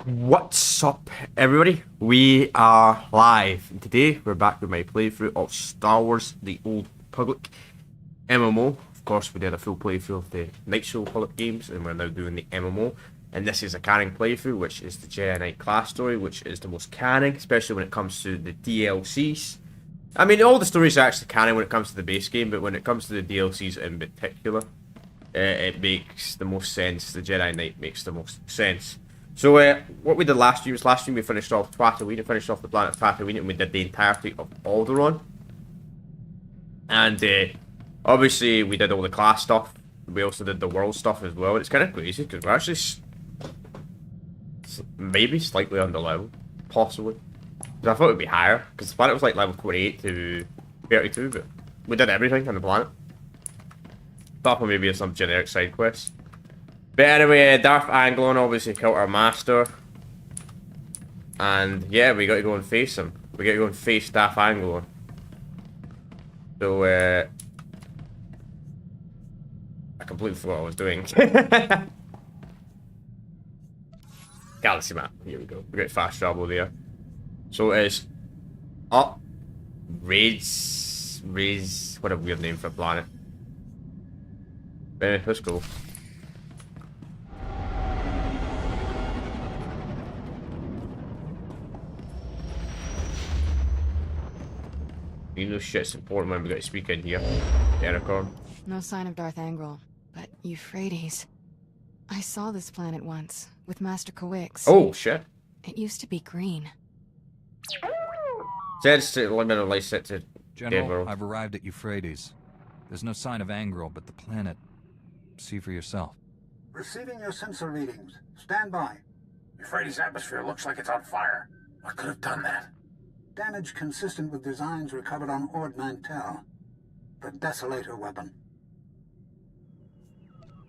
What's up, everybody? We are live, and today we're back with my playthrough of Star Wars: The Old Republic MMO. Of course, we did a full playthrough of the Knights of the Old Republic games, and we're now doing the MMO. And this is a canon playthrough, which is the Jedi Knight class story, which is the most canon, especially when it comes to the DLCs. I mean, all the stories are actually canon when it comes to the base game, but when it comes to the DLCs in particular, it makes the most sense. The Jedi Knight makes the most sense. So what we did last stream we finished off Tatooine, and finished off the planet Tatooine, and we did the entirety of Alderaan. And obviously we did all the class stuff. We also did the world stuff as well. And it's kind of crazy because we're actually maybe slightly under level, possibly. Because I thought it would be higher because the planet was like level 28 to 32, but we did everything on the planet. Apart from maybe some generic side quests. But anyway, Darth Anglon obviously killed our master. And yeah, we got to go and face him. We got to go and face Darth Anglon. So, I completely forgot what I was doing. Galaxy map. Here we go. We got fast travel there. So it's up. Raids. What a weird name for a planet. But let's go. You know shit's important when we got to speak in here. Ericorn. No sign of Darth Angral, but Euphrates. I saw this planet once, with Master Kawix. Oh, shit. It used to be green. Sets to limit of light set to General, I've arrived at Euphrates. There's no sign of Angral, but the planet... See for yourself. Receiving your sensor readings. Stand by. Euphrates' atmosphere looks like it's on fire. What could have done that? Damage consistent with designs recovered on Ord Mantell. The Desolator weapon.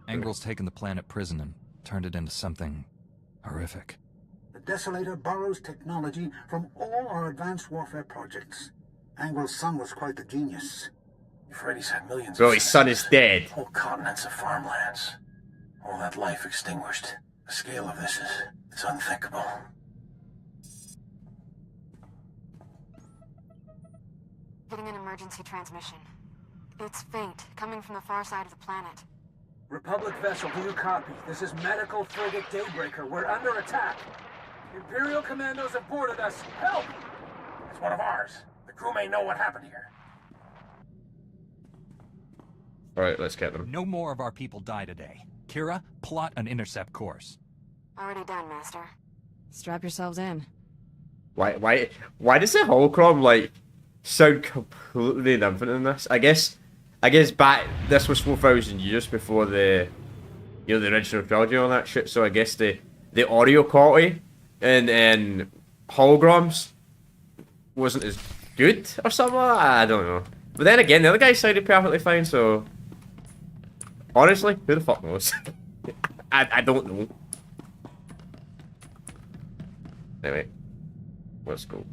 Angral's taken the planet prison and turned it into something... horrific. The Desolator borrows technology from all our advanced warfare projects. Angral's son was quite the genius. Euphrates had millions Bro, of his son is dead. whole continents of farmlands. All that life extinguished. The scale of this is unthinkable. Getting an emergency transmission. It's faint, coming from the far side of the planet. Republic vessel, do you copy? This is medical frigate Daybreaker. We're under attack. Imperial commandos have boarded us. Help! It's one of ours. The crew may know what happened here. Alright, let's get them. No more of our people die today. Kira, plot an intercept course. Already done, Master. Strap yourselves in. Why does the holocron, like, sound completely different in this? I guess back, this was 4,000 years before the, you know, the original trilogy and all that shit, so I guess the audio quality in holograms wasn't as good or something like that? I don't know. But then again, the other guy sounded perfectly fine, so... Honestly, who the fuck knows? I don't know. Anyway, let's go.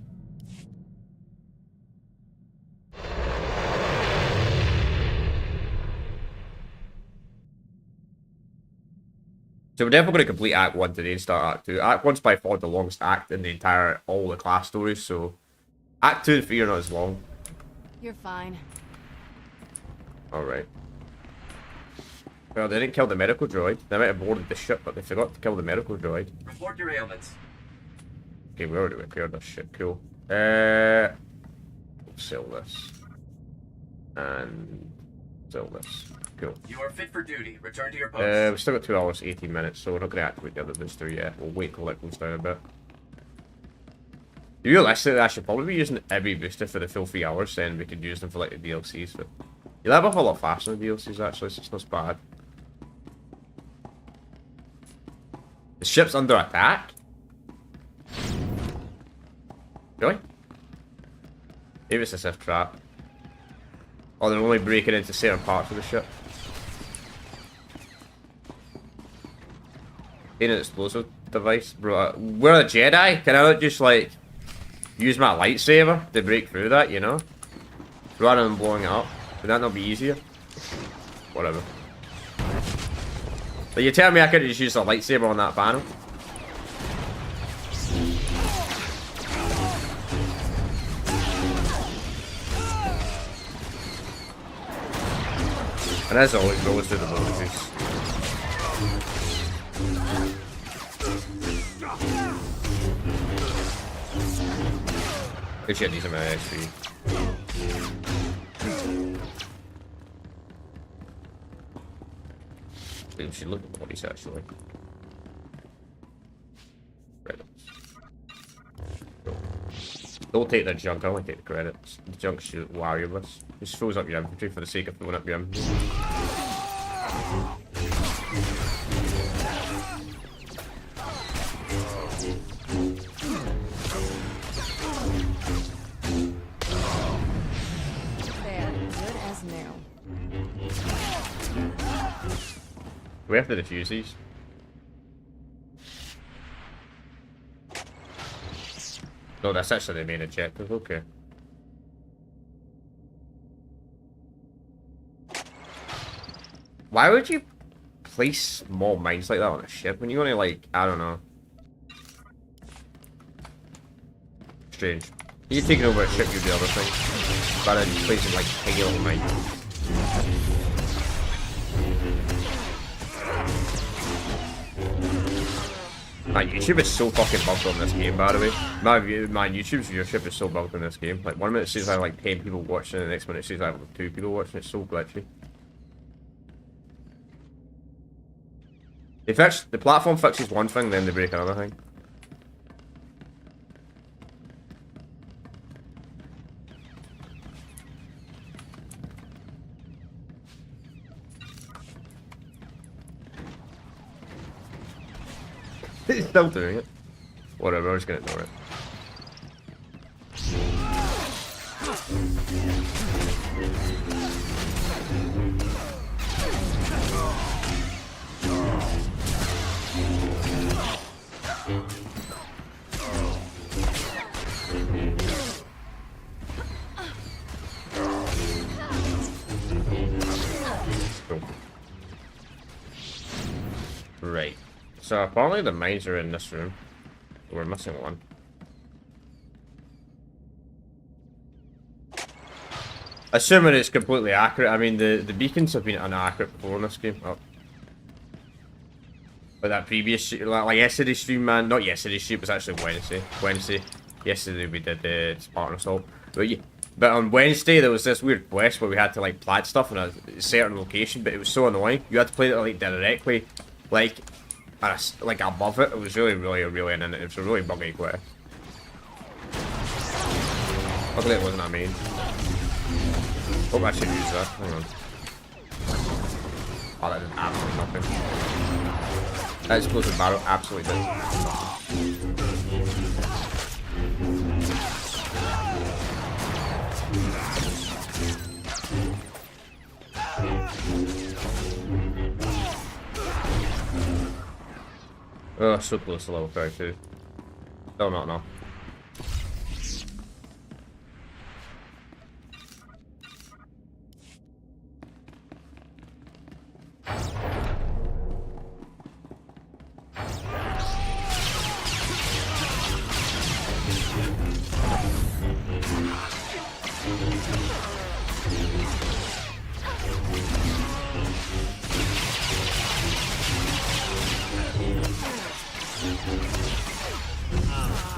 So we're definitely going to complete Act 1 today and start Act 2. Act 1's by far the longest act in the entire, all the class stories, so... Act 2 and 3 are not as long. You're fine. Alright. Well, they didn't kill the medical droid. They might have boarded the ship, but they forgot to kill the medical droid. Report your ailments. Okay, we already repaired this shit. Cool. We'll sell this. And... sell this. Cool. You are fit for duty. Return to your post. We've still got 2 hours, 18 minutes, so we're not going to activate the other booster yet. We'll wait till it goes down a bit. Realistically, I should probably be using every booster for the full 3 hours, then we could use them for like the DLCs, but... You level up a lot faster in the DLCs actually, so it's not bad. The ship's under attack? Really? Maybe it's a Sith trap. Or they're only breaking into certain parts of the ship. Ain't an explosive device, bro. We're a Jedi. Can I not just like use my lightsaber to break through that, you know? Rather than blowing it up. Would that not be easier? Whatever. But you tell me I could just use a lightsaber on that panel? And as always, we always do the bonuses. Good shit, these are my XP. We should look at bodies actually. Credits. Don't take the junk, I only take the credits. The junk should wow you with. It just fills up your inventory for the sake of filling up your inventory. There, good as new. Do we have to defuse these? No, that's actually the main objective, okay. Why would you place small mines like that on a ship when you're only like, I don't know. Strange. You're taking over a ship, you do other things. Rather than placing like tiny little mines. Man, YouTube is so fucking bugged on this game, by the way. My YouTube's viewership is so bugged on this game. Like, 1 minute it says I have like 10 people watching, and the next minute it says I have like 2 people watching. It's so glitchy. The platform fixes one thing, then they break another thing. It's still doing it. Whatever, I'm just gonna ignore it. Cool. Right. So apparently the mines are in this room. We're missing one. Assuming it's completely accurate. I mean, the beacons have been inaccurate before in this game. Oh. Like that previous, like yesterday's stream, man. Not yesterday's stream, it was actually Wednesday. Yesterday we did the Spartan Assault. But on Wednesday there was this weird quest where we had to like plant stuff in a certain location, but it was so annoying. You had to play it like directly, like above it. It was really and it was a really buggy quest. Luckily it wasn't that mean. Hope I should use that. Hang on. Oh, that did absolutely nothing. That explosive barrel absolutely did nothing. Oh, so close to level 32. Still not enough.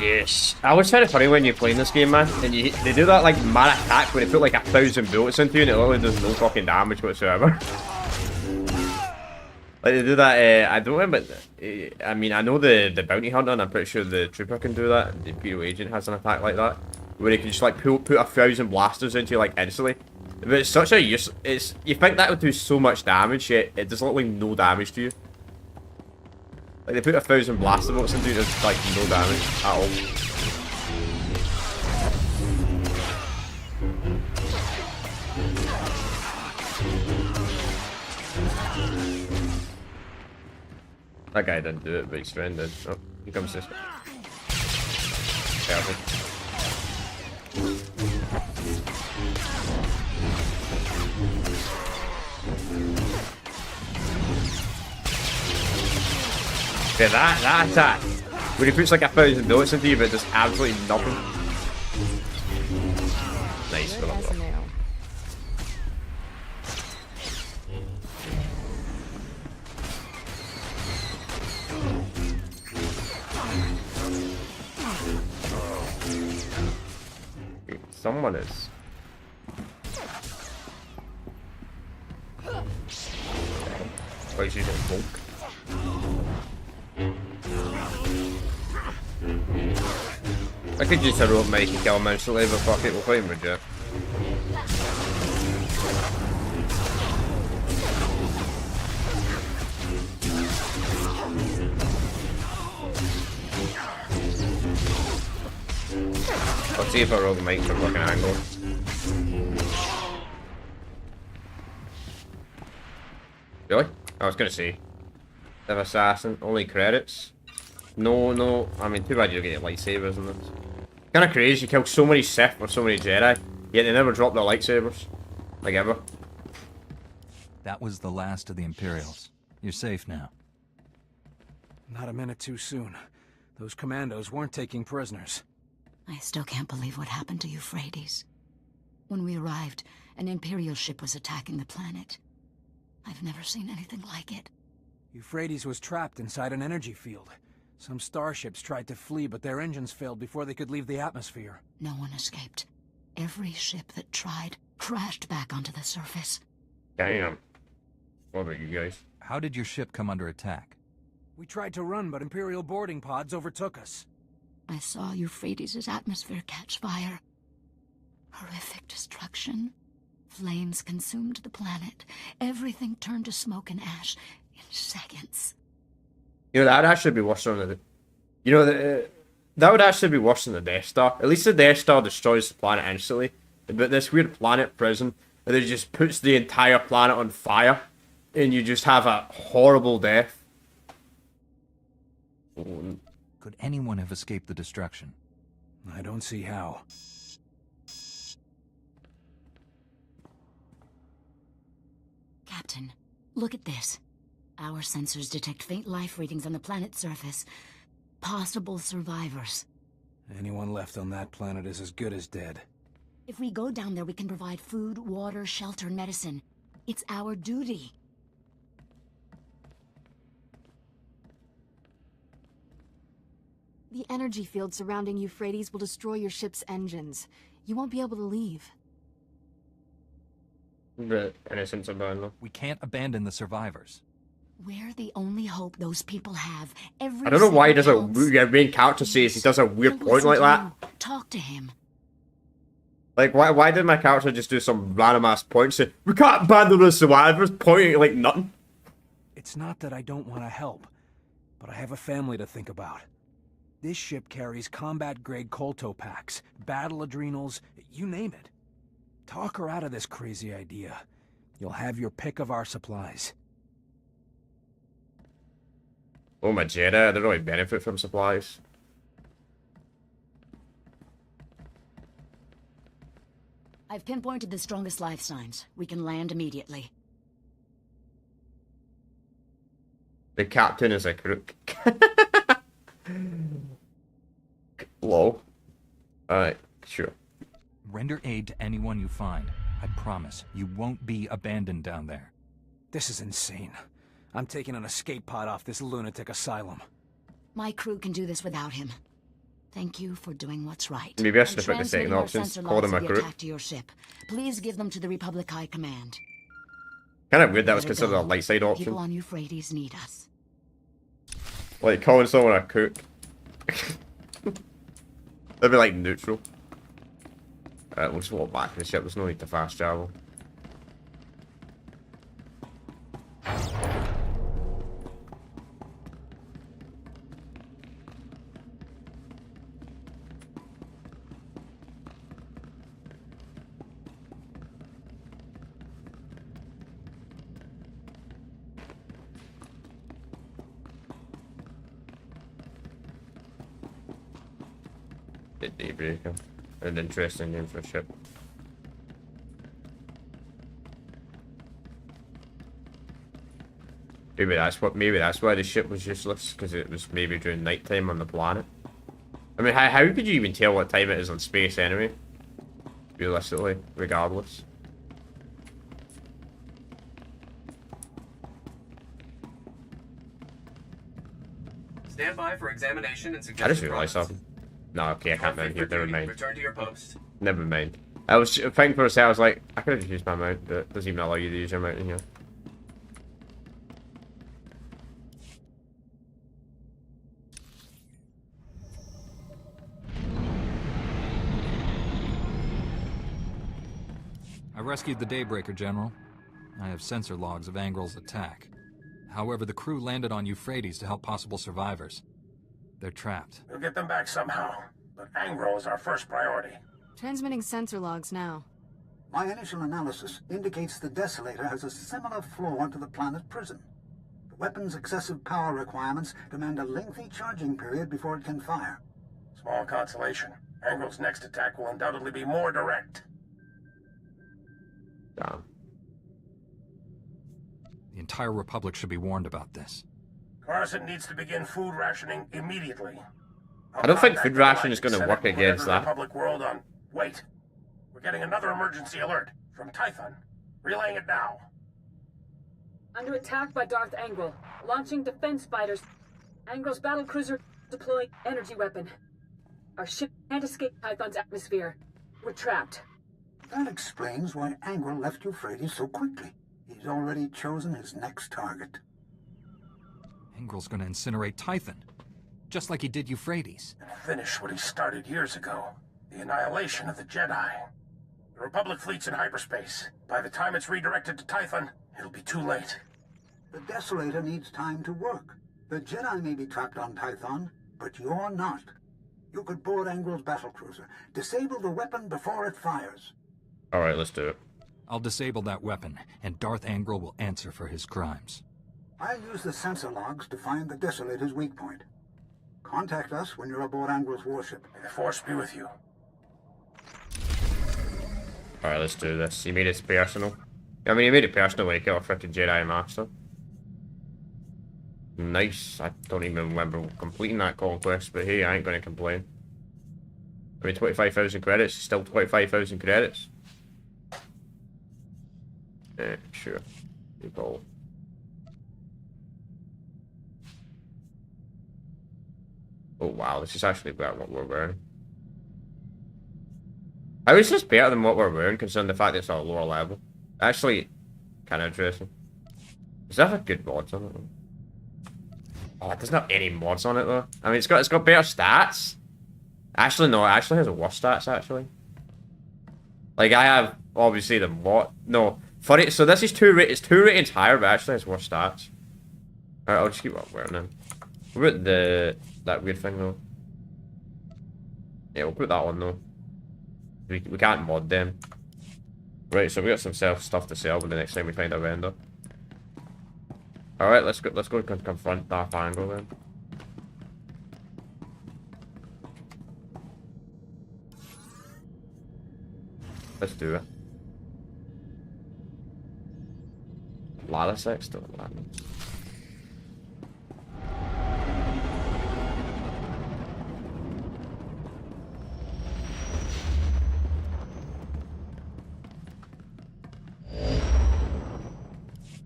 Yes. I always find it funny when you're playing this game, man, and they do that like mad attack where they put like 1,000 bullets into you and it literally does no fucking damage whatsoever. Like they do that, I don't remember, I mean I know the bounty hunter and I'm pretty sure the trooper can do that, the Imperial agent has an attack like that, where he can just like put 1,000 blasters into you like instantly. But it's such a use, you think that would do so much damage, yet it does literally no damage to you. Like they put 1,000 blaster bolts into it, there's like no damage at all. That guy didn't do it, but his friend did. Oh, here comes this guy. Perfect. Yeah, that attack, where he puts like 1,000 bullets into you, but does absolutely nothing. Nice, Good as new. Someone is. Oh, he's using smoke. I could use a rope Mike and kill him instantly, but fuck it, we'll fight him with Jeff. Let's see if I roll the mic from fucking angle. Really? I was gonna say. The assassin, only credits. No, I mean, too bad you don't get your lightsabers in this. Kinda crazy, you killed so many Sith or so many Jedi, yet they never dropped their lightsabers. Like ever. That was the last of the Imperials. You're safe now. Not a minute too soon. Those commandos weren't taking prisoners. I still can't believe what happened to Euphrates. When we arrived, an Imperial ship was attacking the planet. I've never seen anything like it. Euphrates was trapped inside an energy field. Some starships tried to flee, but their engines failed before they could leave the atmosphere. No one escaped. Every ship that tried crashed back onto the surface. Damn. What about you guys? How did your ship come under attack? We tried to run, but Imperial boarding pods overtook us. I saw Euphrates' atmosphere catch fire. Horrific destruction. Flames consumed the planet. Everything turned to smoke and ash in seconds. You know, that'd actually be worse than the... You know, that would actually be worse than the Death Star. At least the Death Star destroys the planet instantly. But this weird planet prison, and it just puts the entire planet on fire, and you just have a horrible death. Could anyone have escaped the destruction? I don't see how. Captain, look at this. Our sensors detect faint life readings on the planet's surface. Possible survivors. Anyone left on that planet is as good as dead. If we go down there, we can provide food, water, shelter, and medicine. It's our duty. The energy field surrounding Euphrates will destroy your ship's engines. You won't be able to leave. The innocents are burned though. We can't abandon the survivors. We're the only hope those people have. Every I don't know why he does second counts. your main character says he does a weird Don't point listen like to that. him. Talk to him. Like, why did my character just do some random ass point say, we can't abandon the survivors, pointing at like nothing? It's not that I don't want to help, but I have a family to think about. This ship carries combat-grade kolto packs, battle adrenals, you name it. Talk her out of this crazy idea. You'll have your pick of our supplies. Oh, my Jedi, they don't really benefit from supplies. I've pinpointed the strongest life signs. We can land immediately. The captain is a crook. Lol. Alright, sure. Render aid to anyone you find. I promise, you won't be abandoned down there. This is insane. I'm taking an escape pod off this lunatic asylum. My crew can do this without him. Thank you for doing what's right. Maybe I should have I'm picked the second transmitting our option. sensor Call logs them a of the crook. attack to your ship. Please give them to the Republic High Command. Kind of weird that was Better considered a go. light side option. People on Euphrates need us. Like calling someone a cook. That'd be like neutral. Alright, we'll just walk back to the ship. There's no need to fast travel. The Daybreaker. An interesting name for a ship. Maybe that's why the ship was useless, because it was maybe during nighttime on the planet. I mean, how could you even tell what time it is on space anyway? Realistically, regardless. Stand by for examination and I suggested just realised products. something. No, okay, I can't mount here. Never mind. Return to your post. Never mind. I was thinking for a second, I was like, I could have just used my mount, but it doesn't even allow you to use your mount in here. I rescued the Daybreaker, General. I have sensor logs of Angrel's attack. However, the crew landed on Euphrates to help possible survivors. They're trapped. We'll get them back somehow, but Angrel is our first priority. Transmitting sensor logs now. My initial analysis indicates the Desolator has a similar flaw to the planet prison. The weapon's excessive power requirements demand a lengthy charging period before it can fire. Small consolation. Angrel's next attack will undoubtedly be more direct. Damn. The entire Republic should be warned about this. Coruscant needs to begin food rationing immediately. I don't think food ration is going to work against that. Republic world on. Wait. We're getting another emergency alert from Typhon. Relaying it now. Under attack by Darth Angrel. Launching defense fighters. Angrel's battlecruiser deploying energy weapon. Our ship can't escape Typhon's atmosphere. We're trapped. That explains why Angrel left Euphrates so quickly. He's already chosen his next target. Angrel's gonna incinerate Typhon, just like he did Euphrates. And finish what he started years ago. The annihilation of the Jedi. The Republic fleet's in hyperspace. By the time it's redirected to Typhon, it'll be too late. The Desolator needs time to work. The Jedi may be trapped on Typhon, but you're not. You could board Angrel's battlecruiser, disable the weapon before it fires. Alright, let's do it. I'll disable that weapon, and Darth Angrel will answer for his crimes. I'll use the sensor logs to find the Desolator's weak point. Contact us when you're aboard Angrel's warship. May the Force be with you. Alright, let's do this. He made it personal. I mean, he made it personal when he killed a freaking Jedi Master. Nice. I don't even remember completing that conquest, but hey, I ain't going to complain. I mean, 25,000 credits, still 25,000 credits. Yeah, sure. Good call. Oh wow, this is actually better than what we're wearing. How is this better than what we're wearing, considering the fact that it's at a lower level? Actually, kind of interesting. Does that have good mods on it? Oh, it doesn't have any mods on it though. I mean, it's got better stats. Actually, no, it actually has worse stats actually. Like I have obviously the mod. No, for it. So this is it's two ratings higher, but actually has worse stats. Alright, I'll just keep what I'm wearing then. What about that weird thing though? Yeah, we'll put that on though. We can't mod them. Right, so we got some stuff to sell, but the next time we find a vendor. Alright, let's go confront Darth Angrel then. Let's do it. Ladder sex to ladder.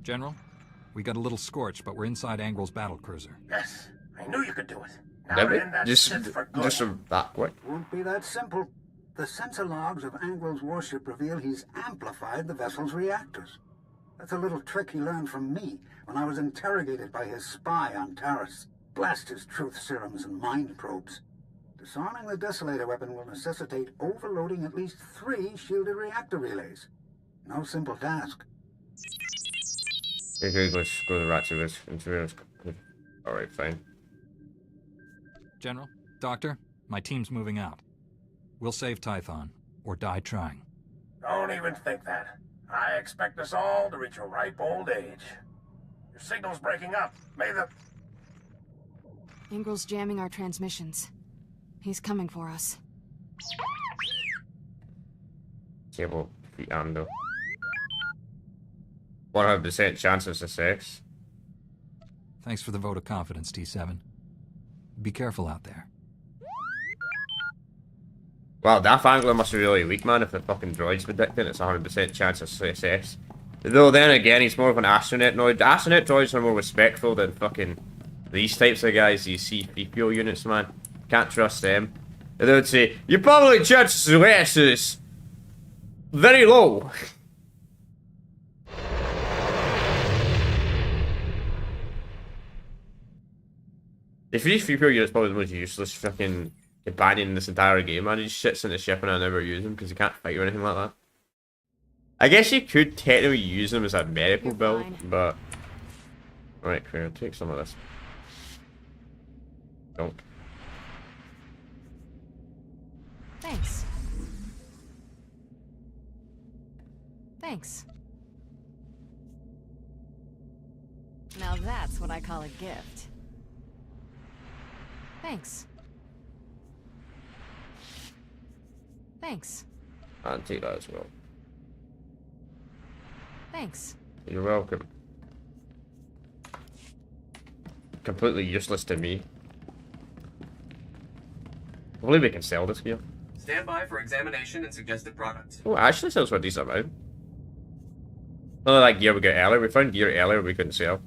General, we got a little scorched, but we're inside Angrel's battlecruiser. Yes, I knew you could do it. Now Damn to end it. that Sith for good. Just that quick. Won't be that simple. The sensor logs of Angrel's warship reveal he's amplified the vessel's reactors. That's a little trick he learned from me when I was interrogated by his spy on Taris. Blast his truth serums and mind probes. Disarming the Desolator weapon will necessitate overloading at least 3 shielded reactor relays. No simple task. Okay, let's go to the reactor interference. Alright, fine. General, Doctor, my team's moving out. We'll save Typhon, or die trying. Don't even think that. I expect us all to reach a ripe old age. Your signal's breaking up. May the... Angrel's jamming our transmissions. He's coming for us. Cable feet under. 100% chance of success. Thanks for the vote of confidence, T7. Be careful out there. Wow, Darth Angler must be really weak, man, if the fucking droid's predicting it's 100% chance of success. Though then again, he's more of an astronaut droid. Astronaut droids are more respectful than fucking these types of guys, these C-3PO units, man. Can't trust them. And they would say, your probably chances of success is very low. The free people unit's probably the most useless fucking companion in this entire game, man. He just sits in the ship and I never use him because he can't fight or anything like that. I guess you could technically use him as a medical build, but... Right, here, take some of this. Don't. Thanks. Thanks. Now that's what I call a gift. Thanks. Thanks. I'll take that as well. Thanks. You're welcome. Completely useless to me. I believe we can sell this gear. Stand by for examination and suggested products. Oh, it actually sells for a decent amount. Not like gear we got earlier. We found gear earlier we couldn't sell.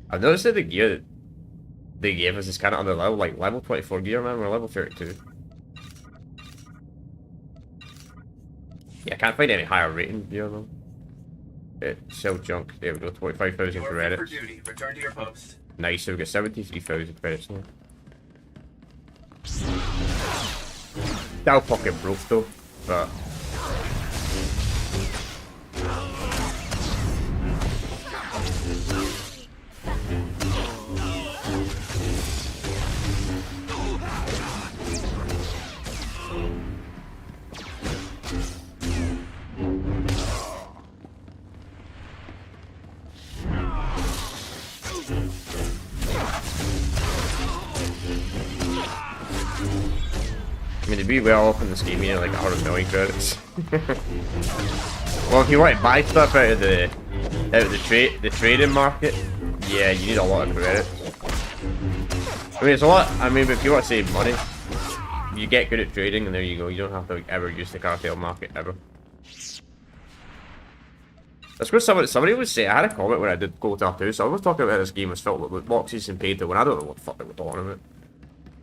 I've noticed that the gear that they gave us is kind of under level, like level 24 gear, man. We're level 32. Yeah, I can't find any higher rating gear though. Sell junk. There we go. 25,000 credits. For duty. Return to your post. Nice. So we got 73,000 credits now. That fucking broke though, but. I mean, to be well off in this game, you need like 100 million credits. Well, if you want to buy stuff out of the trading market, yeah, you need a lot of credits. I mean, it's a lot. I mean, if you want to save money, you get good at trading, and there you go. You don't have to ever use the cartel market ever. That's what somebody would say. I had a comment when I did KOTOR 2, so I was talking about this game was filled with loot boxes and paid to win. I don't know what the fuck they were talking about.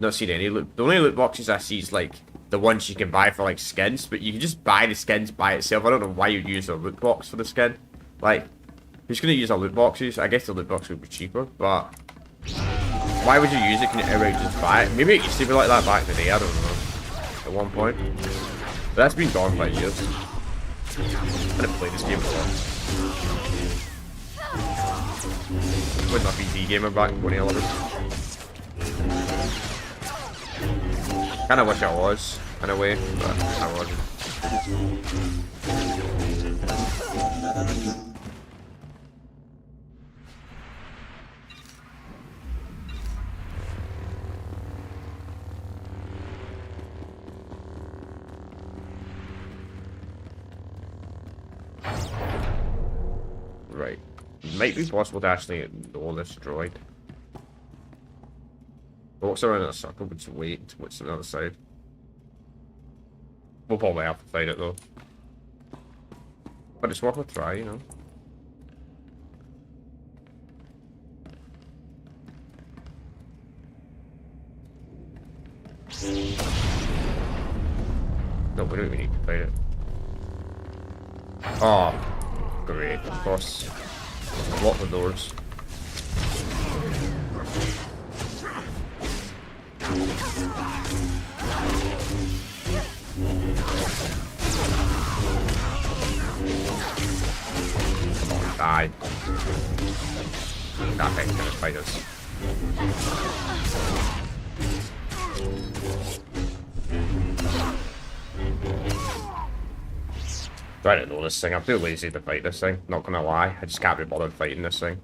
Not seen any loot. The only loot boxes I see is like the ones you can buy for like skins, but you can just buy the skins by itself. I don't know why you'd use a loot box for the skin. Like, who's gonna use a loot boxes? I guess the loot box would be cheaper, but why would you use it? Can you ever just buy it? Maybe it used to be like that back in the day. I don't know. At one point, but that's been gone for years. I didn't play this game a lot. Wasn't a PC gamer back in 2011. Kinda wish I was, in a way, but I wasn't. Right. It might be possible to actually ignore this droid. But what's around in a circle? We'll just wait. What's on the other side? We'll probably have to fight it though. But it's worth a try, you know. No, we don't even need to fight it. Oh, great, of course. Lock the doors. Come on, die. That thing's gonna fight us. I don't know this thing. I'm too lazy to fight this thing. Not gonna lie. I just can't be bothered fighting this thing.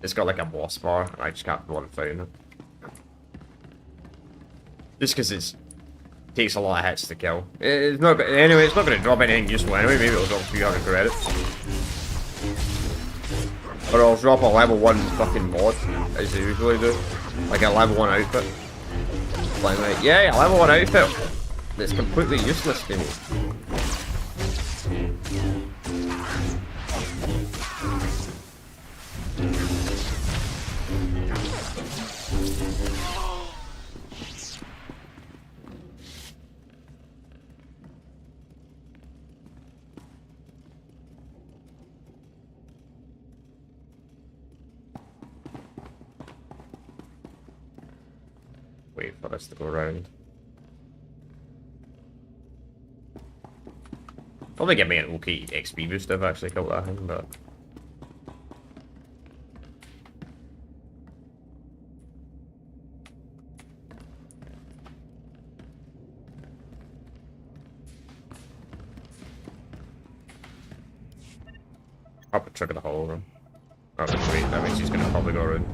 It's got like a boss bar, and I just can't be bothered fighting it. Just because it takes a lot of hits to kill. It's not. Anyway, it's not going to drop anything useful anyway. Maybe it'll drop 300 credits, or it'll drop a level 1 fucking mod, as they usually do, like a level 1 outfit. Like, yeah, a level 1 outfit that's completely useless to me. wait for this to go around. Probably give me an okay XP boost if I actually killed that thing, but... I'll trigger the whole room. Oh, wait, that means he's gonna probably go around.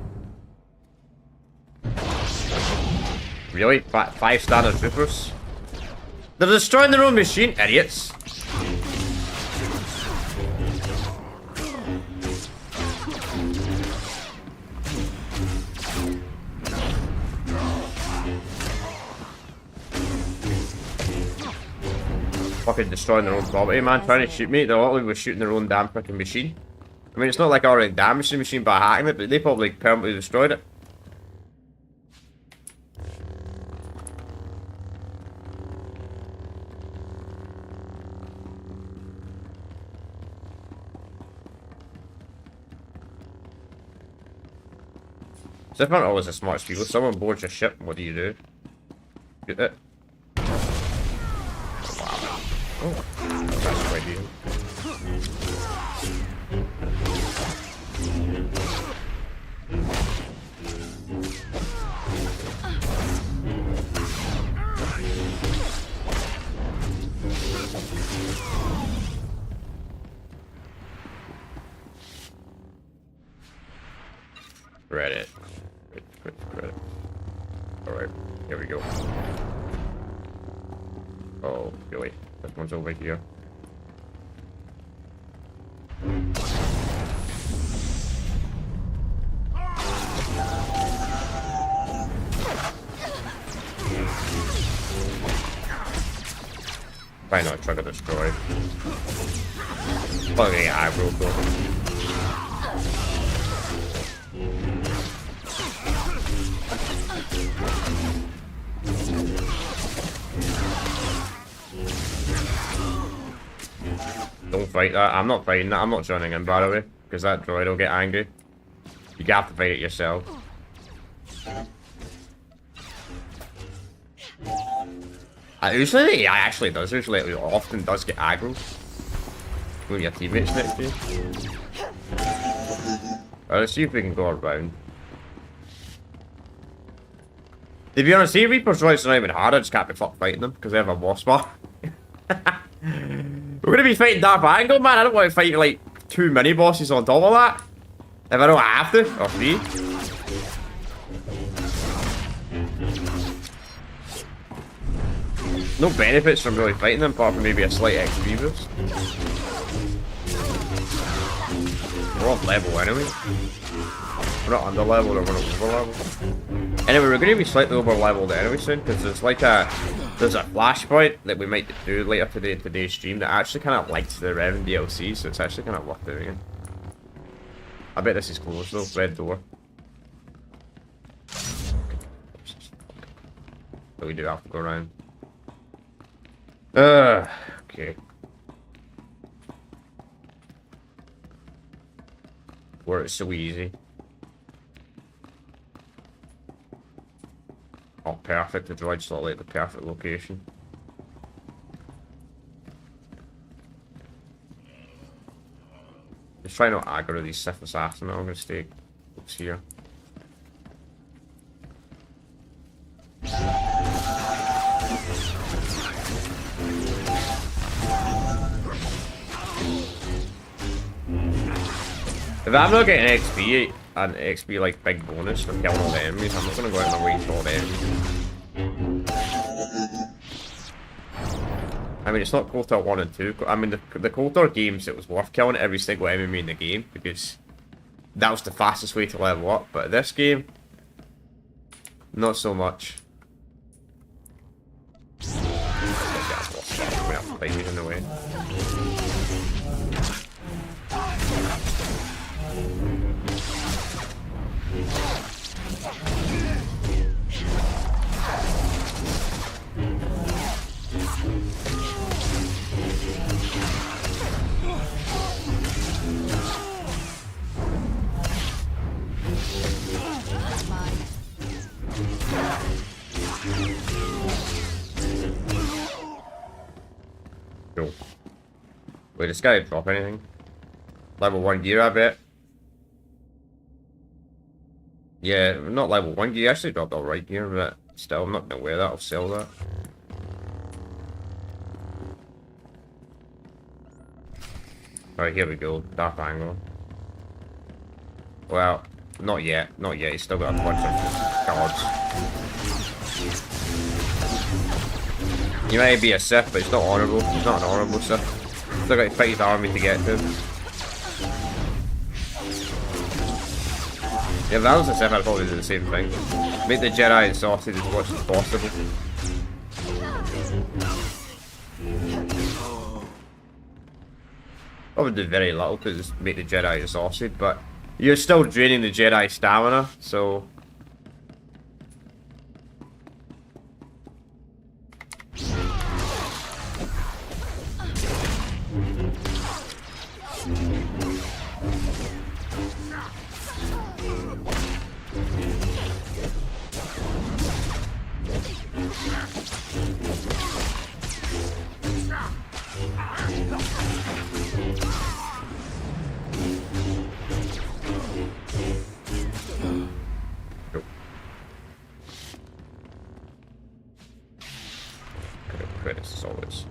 Really? 5 standard troopers? They're destroying their own machine, idiots! Fucking destroying their own property, man. Trying to shoot me. They're literally shooting their own damn freaking machine. I mean, it's not like I already damaged the machine by hacking it, but they probably permanently destroyed it. So if not always a smart speed, if someone boards your ship, what do you do? Get it? Oh, that's a good idea. Credit. Credit. Alright, here we go. Oh, really? This one's over here. Why not try to destroy? Fucking aggro, bro. Don't fight that. I'm not fighting that. I'm not joining in, by the way, because that droid will get angry. You have to fight it yourself. Usually the AI actually does. Usually it often does get aggro when your teammates next to you. Let's see if we can go around. To be honest, see, Reaper's droids are not even hard. I just can't be fucked fighting them because they have a wasp bar. We're gonna be fighting Darth Angle, man. I don't want to fight like 2 mini bosses on top of that. If I don't have to, or 3. No benefits from really fighting them, apart from maybe a slight XP boost. We're off level anyway. We're not under leveled or we're not over leveled. Anyway, we're going to be slightly over leveled anyway soon, because there's like there's a flashpoint that we might do later today in today's stream that actually kind of lights the Revan DLC, so it's actually kind of worth doing it. I bet this is closed though, red door. But we do have to go around. Okay. Where it's so easy. Oh, perfect. The droid's not like the perfect location. Just try not to aggro these Sith assassins. I'm gonna stay close here. If I'm not getting XP, an XP like big bonus for killing all the enemies, I'm not gonna go out of my way to all the enemies. I mean, it's not KOTOR 1 and 2. I mean, the KOTOR games, it was worth killing every single enemy in the game because that was the fastest way to level up. But this game, not so much. We have to fight these in the way. Wait, this guy didn't drop anything. Level 1 gear, I bet. Yeah, not level 1 gear. Actually dropped alright gear, but still, I'm not gonna wear that. I'll sell that. Alright, here we go. Dark angle. Well, not yet. Not yet. He's still got a bunch of guards. He might be a Sith, but it's not honourable. He's not an honourable Sith. Still got to fight his army to get to him. Yeah, if that was a Sith, I'd probably do the same thing. Make the Jedi exhausted as much as possible. I would do very little to just make the Jedi exhausted, but you're still draining the Jedi stamina, so... Credits as always.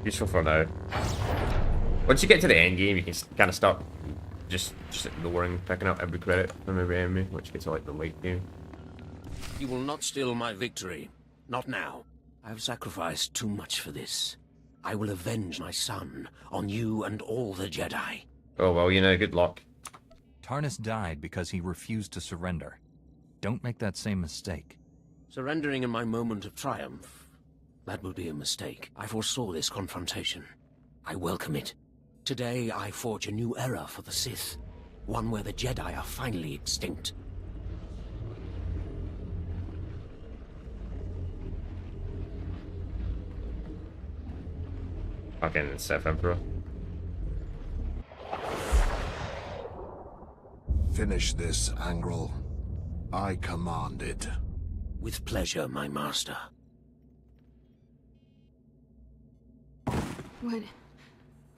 Useful for now. Once you get to the end game, you can kind of start just ignoring picking up every credit from every enemy, which gets to like the late game. You will not steal my victory. Not now. I have sacrificed too much for this. I will avenge my son on you and all the Jedi. Oh well, you know, good luck. Tarnus died because he refused to surrender. Don't make that same mistake. Surrendering in my moment of triumph, that would be a mistake. I foresaw this confrontation. I welcome it. Today I forge a new era for the Sith. One where the Jedi are finally extinct. Fucking Sith Emperor. Finish this, Angrel. I command it. With pleasure, my master.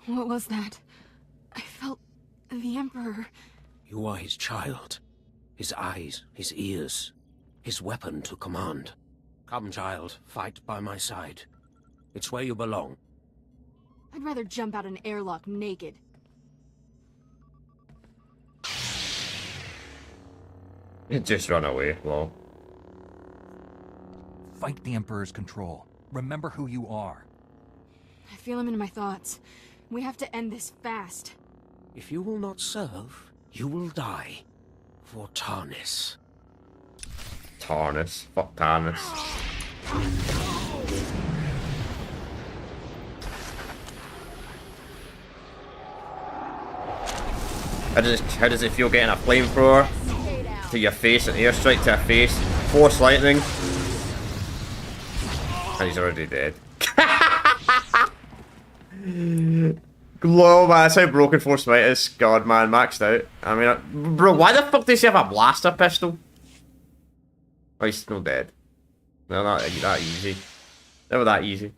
What was that? I felt the Emperor. You are his child. His eyes, his ears, his weapon to command. Come, child, fight by my side. It's where you belong. I'd rather jump out an airlock naked. Just run away, lol. Fight the Emperor's control. Remember who you are. I feel him in my thoughts. We have to end this fast. If you will not serve, you will die. For Tarnus. Tarnus. Fuck Tarnus. How does it feel getting a flamethrower to your face, an airstrike to a face, force lightning? And he's already dead. Lol, man, that's how broken Force Might is. God, man, maxed out. I mean, bro, why the fuck does he have a blaster pistol? Oh, he's still dead. No, not that easy. Never that easy.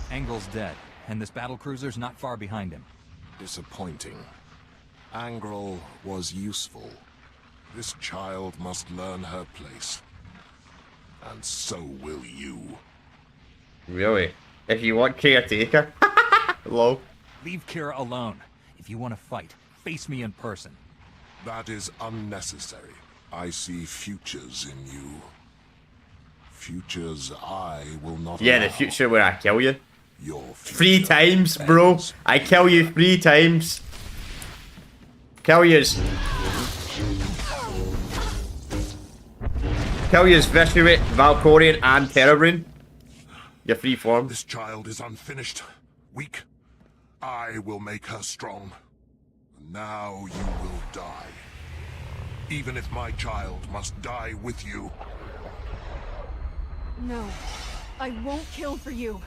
Angel's dead, and this battlecruiser's not far behind him. Disappointing. Angrel was useful. This child must learn her place. And so will you. Really? If you want caretaker? Lol. Leave Kira alone. If you want to fight, face me in person. That is unnecessary. I see futures in you. Futures I will not Yeah, allow. the future where I kill you. Your 3 times, bro. I kill you 3 times. Kill yous. Kill yous Visuit, Valkorian, and Terrorbrain. Your free form. This child is unfinished, weak. I will make her strong. Now you will die. even if my child must die with you. No, I won't kill for you.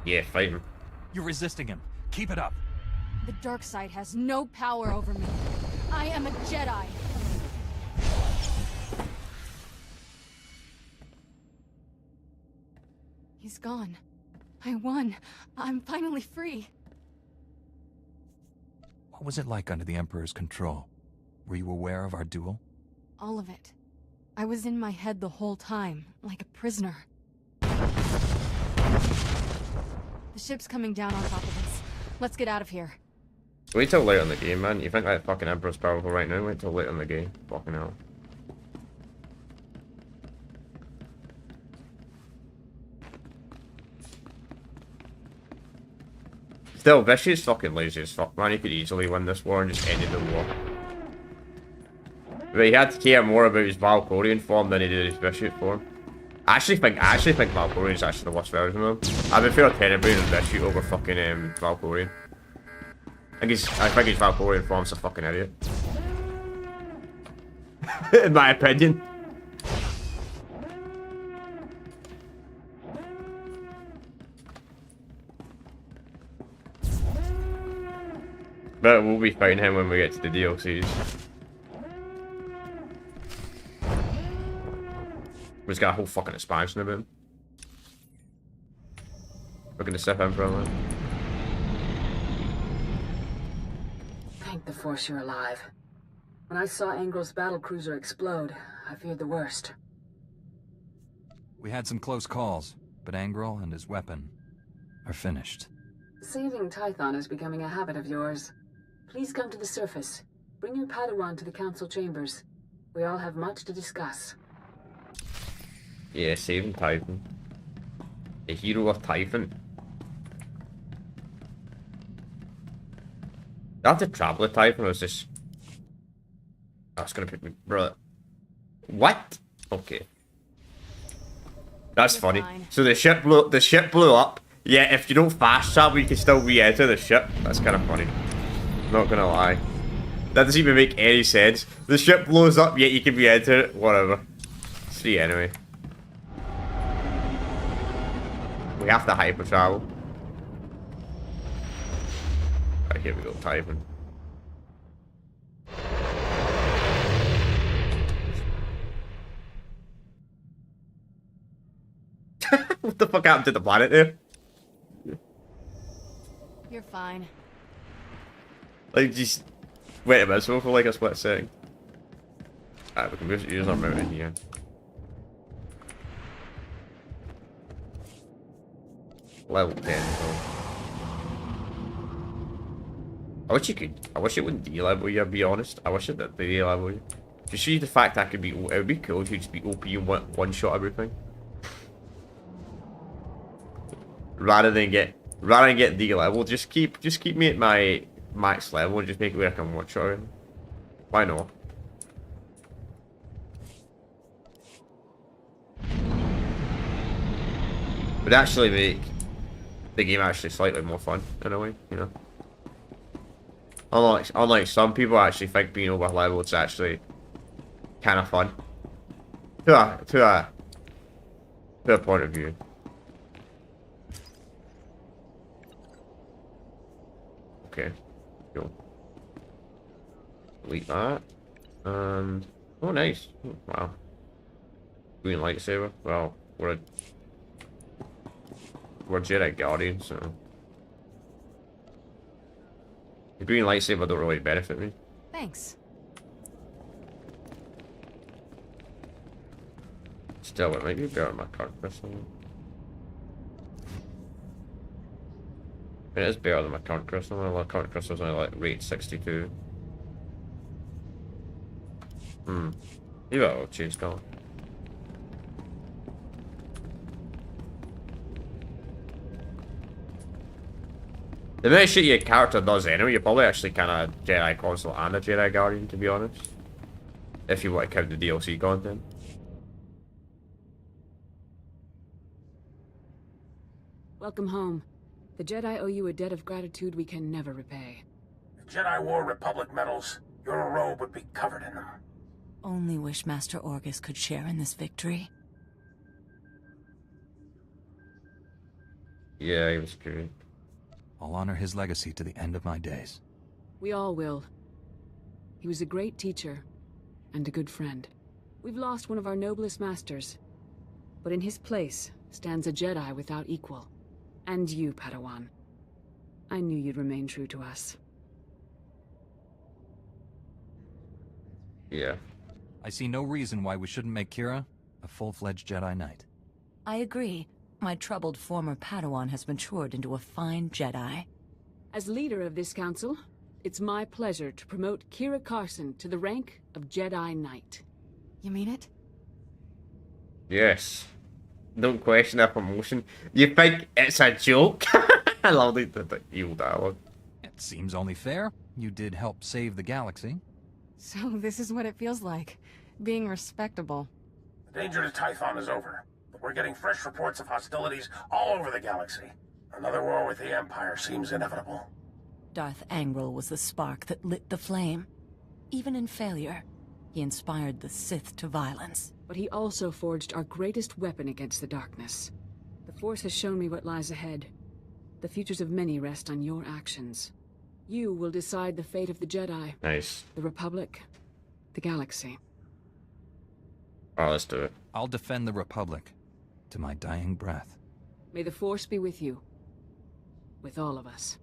Yeah, fight him. You're resisting him. Keep it up. The dark side has no power over me. I am a Jedi. He's gone. I won. I'm finally free. What was it like under the Emperor's control? Were you aware of our duel? All of it. I was in my head the whole time, like a prisoner. The ship's coming down on top of us. Let's get out of here. Wait till later in the game, man. You think that fucking Emperor's powerful right now? Wait till later in the game. Fucking hell. Still, Vicious fucking lazy as fuck, man. He could easily win this war and just end the war. But he had to care more about his Valkyrian form than he did his Vicious form. I actually think Valkyrian is actually the worst version of him. I prefer Tenebrae and Vicious over fucking Valkyrian. I think his Valkyrian form's a fucking idiot. In my opinion. But we'll be fighting him when we get to the DLCs. We've got a whole fucking expansion of him. We're gonna step in for a minute. Thank the Force you're alive. When I saw Angrel's battlecruiser explode, I feared the worst. We had some close calls, but Angrel and his weapon are finished. Saving Tython is becoming a habit of yours. Please come to the surface. Bring your Padawan to the council chambers. We all have much to discuss. Yeah, saving Typhon. The hero of Typhon. Do I have to travel with Typhon, or is this... That's gonna pick me... Bro. What? Okay. That's funny. Fine. So the ship blew up. Yeah, if you don't fast travel, you can still re-enter the ship. That's kind of funny. Not gonna lie. That doesn't even make any sense. The ship blows up, yet you can re-enter it. Whatever. See anyway. We have to hyper travel. Right, here we go, Typhon. What the fuck happened to the planet there? You're fine. Like, just wait a minute, so for like a split second. Alright, we can use our mount in here. Level 10, though. I wish you could. I wish it wouldn't de-level you, I'll be honest. I wish it did de-level you. To see the fact I could be. It would be cool if you just be OP and one-shot everything. Rather than get de-level, just keep me at my max level and just make it where I can one-shot everything. Why not? Would actually make the game actually slightly more fun in a way, you know. Unlike some people, I actually think being over leveled is actually kind of fun. To a point of view. Okay, cool. Delete that. And oh, nice. Oh, wow. Green lightsaber. Well, we're Jedi Guardians, so the green lightsaber don't really benefit me. Thanks. Still, it might be better than my current crystal. It is better than my current crystal. My current crystal is only like rate 62. Maybe I'll change color. The minute shit your character does anyway, you're probably actually kind of Jedi Console and a Jedi Guardian, to be honest. If you want to count the DLC content. Welcome home. The Jedi owe you a debt of gratitude we can never repay. The Jedi wore Republic medals, your robe would be covered in them. Only wish Master Orgus could share in this victory. Yeah, he was great. I'll honor his legacy to the end of my days. We all will. He was a great teacher and a good friend. We've lost one of our noblest masters, but in his place stands a Jedi without equal. And you, Padawan. I knew you'd remain true to us. Yeah. I see no reason why we shouldn't make Kira a full-fledged Jedi Knight. I agree. My troubled former Padawan has matured into a fine Jedi. As leader of this council, it's my pleasure to promote Kira Carson to the rank of Jedi Knight. You mean it? Yes. Don't question our promotion. You think it's a joke? I love the evil dialogue. It seems only fair. You did help save the galaxy. So this is what it feels like, being respectable. The danger to Tython is over, but we're getting fresh reports of hostilities all over the galaxy. Another war with the Empire seems inevitable. Darth Angral was the spark that lit the flame. Even in failure, he inspired the Sith to violence. But he also forged our greatest weapon against the darkness. The Force has shown me what lies ahead. The futures of many rest on your actions. You will decide the fate of the Jedi. Nice. The Republic. The galaxy. Oh, let's do it. I'll defend the Republic to my dying breath. May the Force be with you. With all of us.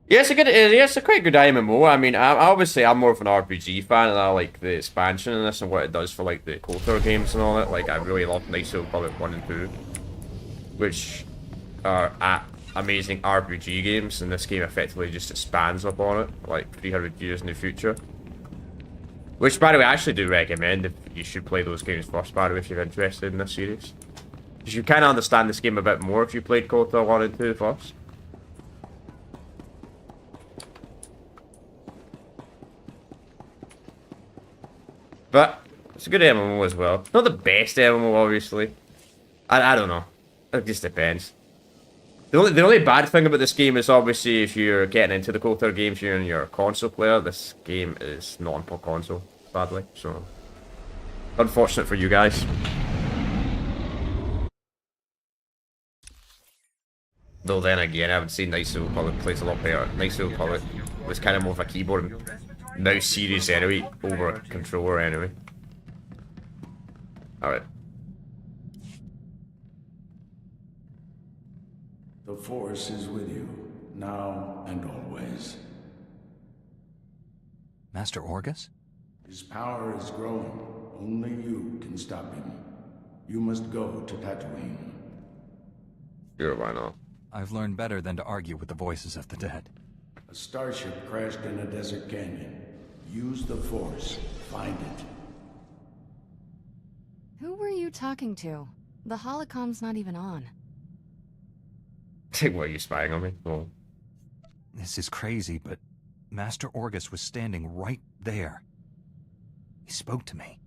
Yeah, it's a quite good MMO. I mean, obviously I'm more of an RPG fan, and I like the expansion in this and what it does for like the KOTOR games and all that. Like, I really love Knights of the Republic 1 and 2, which are amazing RPG games, and this game effectively just expands upon it, like 300 years in the future. Which, by the way, I actually do recommend if you should play those games first, by the way, if you're interested in this series. Because you kind of understand this game a bit more if you played KOTOR 1 and 2 first. But it's a good MMO as well. Not the best MMO, obviously. I don't know. It just depends. The only bad thing about this game is obviously if you're getting into the KOTOR games, you're a console player. This game is not on console, sadly. So, unfortunate for you guys. Though then again, I would say Knights of the Republic plays a lot better. Knights of the Republic was kind of more of a keyboard and mouse series anyway, over a controller anyway. Alright. The Force is with you, now and always. Master Orgus? His power is growing. Only you can stop him. You must go to Tatooine. Sure, why not? I've learned better than to argue with the voices of the dead. A starship crashed in a desert canyon. Use the Force. Find it. Who were you talking to? The holocom's not even on. What, are you spying on me? Oh. This is crazy, but Master Orgus was standing right there. He spoke to me.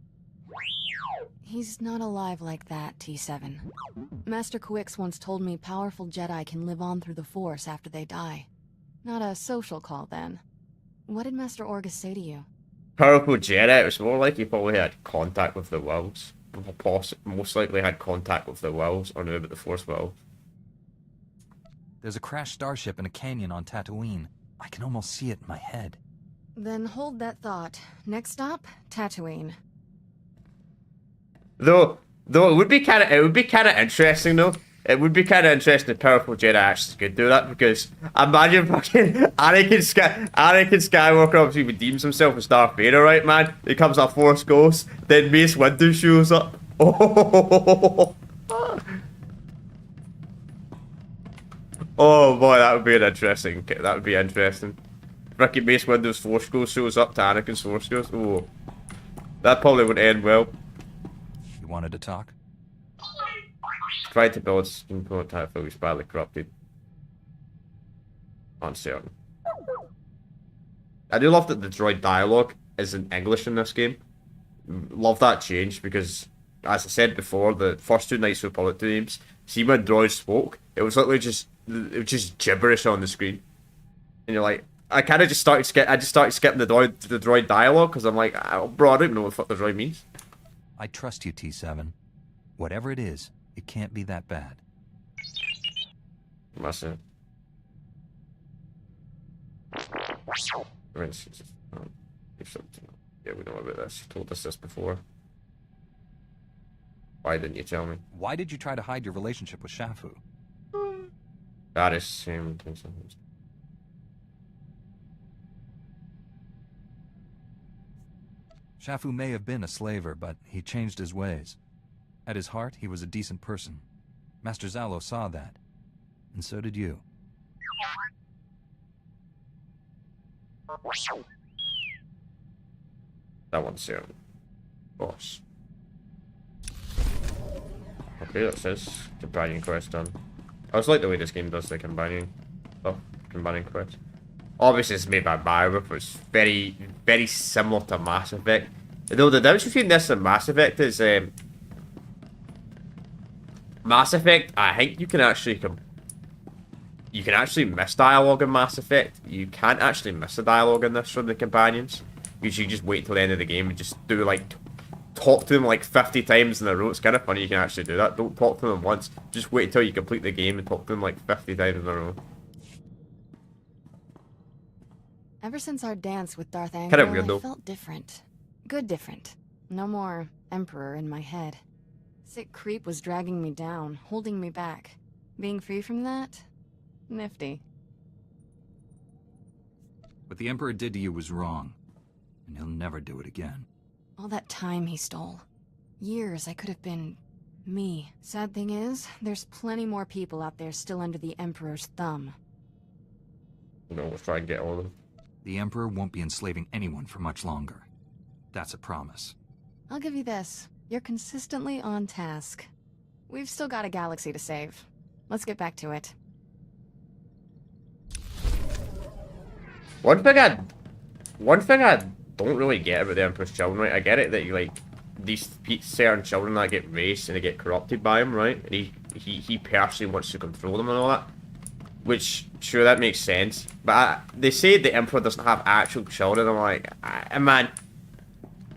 He's not alive like that, T7. Master Quix once told me powerful Jedi can live on through the Force after they die. Not a social call, then. What did Master Orgus say to you? Powerful Jedi, it was more like he probably had contact with the Wills. Most likely had contact with the Wills, or knew about the Force Wills. There's a crashed starship in a canyon on Tatooine. I can almost see it in my head. Then hold that thought. Next stop, Tatooine. Though it would be kind of interesting though. It would be kind of interesting if powerful Jedi actually could do that, because imagine fucking Anakin Skywalker obviously redeems himself as Darth Vader, right, man? He becomes a Force ghost, then Mace Windu shows up. Oh, oh boy, that would be interesting. That would be interesting. Freaking Mace Windu's Force ghost shows up to Anakin's Force ghost. Oh, that probably would end well. You wanted to talk? Tried to build a prototype that was badly corrupted. Uncertain. I do love that the droid dialogue is in English in this game. Love that change, because, as I said before, the first two Knights of the Republic games, see when droids spoke, it was literally just gibberish on the screen. And you're like, I kind of just started skipping the droid dialogue because I'm like, oh, bro, I don't even know what the fuck the droid means. I trust you, T7. Whatever it is, it can't be that bad. That's it. Yeah, we know about this. You told us this before. Why didn't you tell me? Why did you try to hide your relationship with Shafu? That is same. Shafu may have been a slaver, but he changed his ways. At his heart, he was a decent person. Master Zalo saw that. And so did you. That one's here. Boss. Okay, that says companion quest done. I just like the way this game does the combining quest. Obviously, it's made by BioWare, but it's very, very similar to Mass Effect. Though the difference between this and Mass Effect is, Mass Effect, I think you can actually miss dialogue in Mass Effect. You can't actually miss the dialogue in this from the companions. You should just wait till the end of the game and just do like talk to them like 50 times in a row. It's kind of funny you can actually do that. Don't talk to them once. Just wait until you complete the game and talk to them like 50 times in a row. Ever since our dance with Darth Anglo, Kind of weird, though. I felt different. Good different. No more Emperor in my head. Sick creep was dragging me down, holding me back. Being free from that? Nifty. What the Emperor did to you was wrong. And he'll never do it again. All that time he stole. Years I could have been me. Sad thing is, there's plenty more people out there still under the Emperor's thumb. No, let's try and get all of them. The Emperor won't be enslaving anyone for much longer. That's a promise. I'll give you this. You're consistently on task. We've still got a galaxy to save. Let's get back to it. One thing I don't really get about the Emperor's children, right? I get it that you like these certain children that get raised and they get corrupted by him, right? And he personally wants to control them and all that. Which, sure, that makes sense. But they say the Emperor doesn't have actual children. I'm like, man,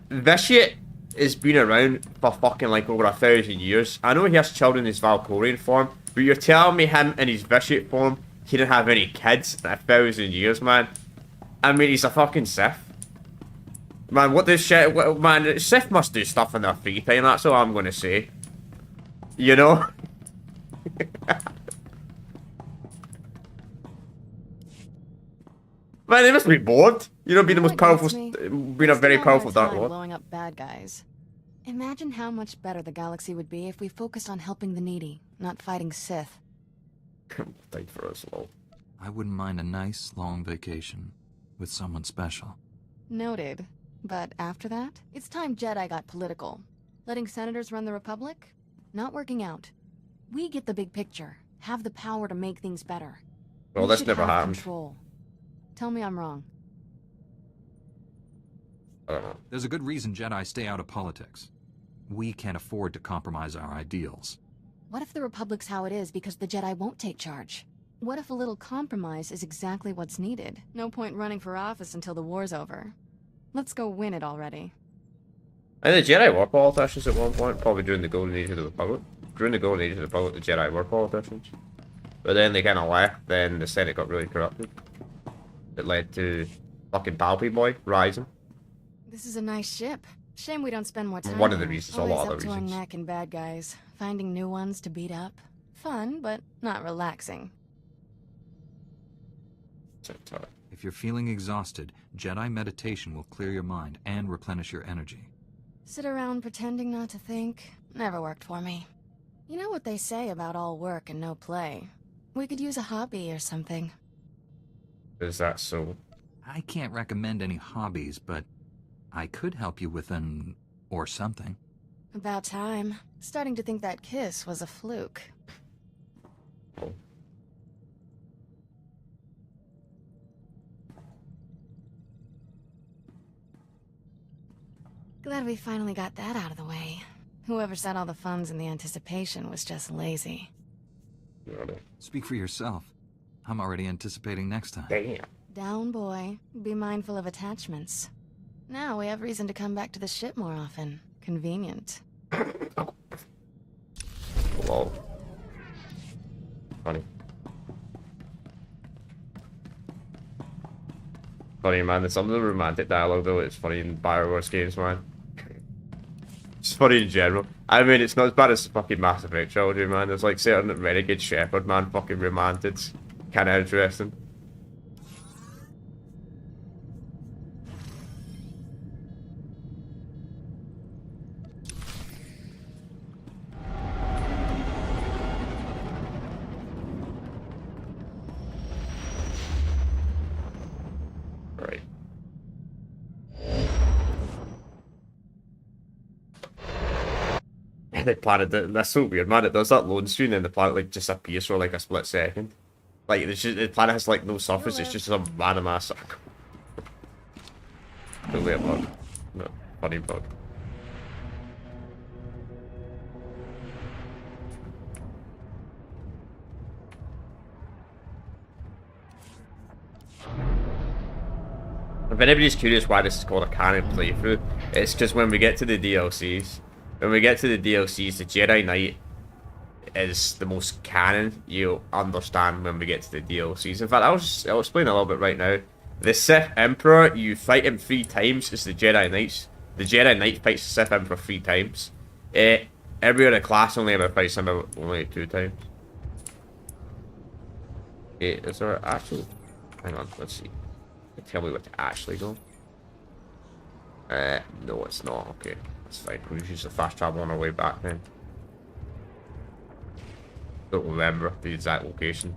this shit has been around for fucking like over 1,000 years. I know he has children in his Valkorian form, but you're telling me him in his Vitiate form, he didn't have any kids in 1,000 years, man. I mean, he's a fucking Sith. Man, what this shit, man, Sith must do stuff in their free time, that's all I'm gonna say. You know? Man, they must be bored. You know, being the most powerful, being a very powerful Dark Lord. Blowing up bad guys. Imagine how much better the galaxy would be if we focused on helping the needy, not fighting Sith. Thank for us, lol. I wouldn't mind a nice, long vacation with someone special. Noted. But after that, it's time Jedi got political. Letting senators run the Republic? Not working out. We get the big picture, have the power to make things better. Well, that's never happened. Control. Tell me I'm wrong. I don't know. There's a good reason Jedi stay out of politics. We can't afford to compromise our ideals. What if the Republic's how it is because the Jedi won't take charge? What if a little compromise is exactly what's needed? No point running for office until the war's over. Let's go win it already. And the Jedi were politicians at one point, probably during the Golden Age of the Republic. During the Golden Age of the Republic, the Jedi were politicians. But then they kind of left, then the Senate got really corrupted. It led to fucking Palpy Boy rising. This is a nice ship. Shame we don't spend more time. One of the reasons, a lot of the Always up to reasons. our neck in bad guys. Finding new ones to beat up. Fun, but not relaxing. If you're feeling exhausted, Jedi meditation will clear your mind and replenish your energy. Sit around pretending not to think. Never worked for me. You know what they say about all work and no play. We could use a hobby or something. Is that so? I can't recommend any hobbies, but I could help you with an... or something. About time. Starting to think that kiss was a fluke. Oh. Glad we finally got that out of the way. Whoever set all the funds in the anticipation was just lazy. Speak for yourself. I'm already anticipating next time. Damn. Down, boy. Be mindful of attachments. Now we have reason to come back to the ship more often. Convenient. Whoa. Funny. Funny, man. There's some of the romantic dialogue, though. It's funny in Bioware games, man. It's funny in general. I mean, it's not as bad as fucking Mass Effect trilogy, man. There's like certain Renegade Shepherd, man, fucking romantics. Kind of interesting. Right. The planet, that's so weird, man. It does that load screen and the planet like just appears for like a split second. Like the planet has like no surface, it's just some random ass circle. Totally a bug. No, funny bug. If anybody's curious why this is called a canon playthrough, it's because when we get to the DLCs, the Jedi Knight is the most canon you'll understand when we get to the DLCs. In fact, I'll explain a little bit right now. The Sith Emperor, you fight him 3 times, it's the Jedi Knights. The Jedi Knight fights the Sith Emperor 3 times. Every other class only ever fights him only 2 times. Is there actually... Hang on, let's see. Tell me where to actually go. No, it's not. Okay, that's fine. We'll use the fast travel on our way back then. Don't remember the exact location.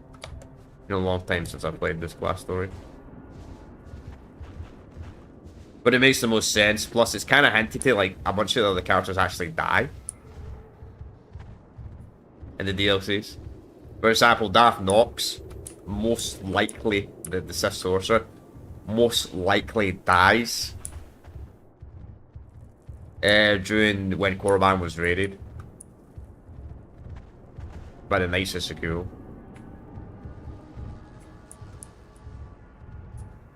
Been a long time since I've played this class story. But it makes the most sense. Plus, it's kind of hinted to like a bunch of the other characters actually die in the DLCs. For example, Darth Nox, most likely the Sith Sorcerer, most likely dies during when Korriban was raided by the Knights of Sekiro.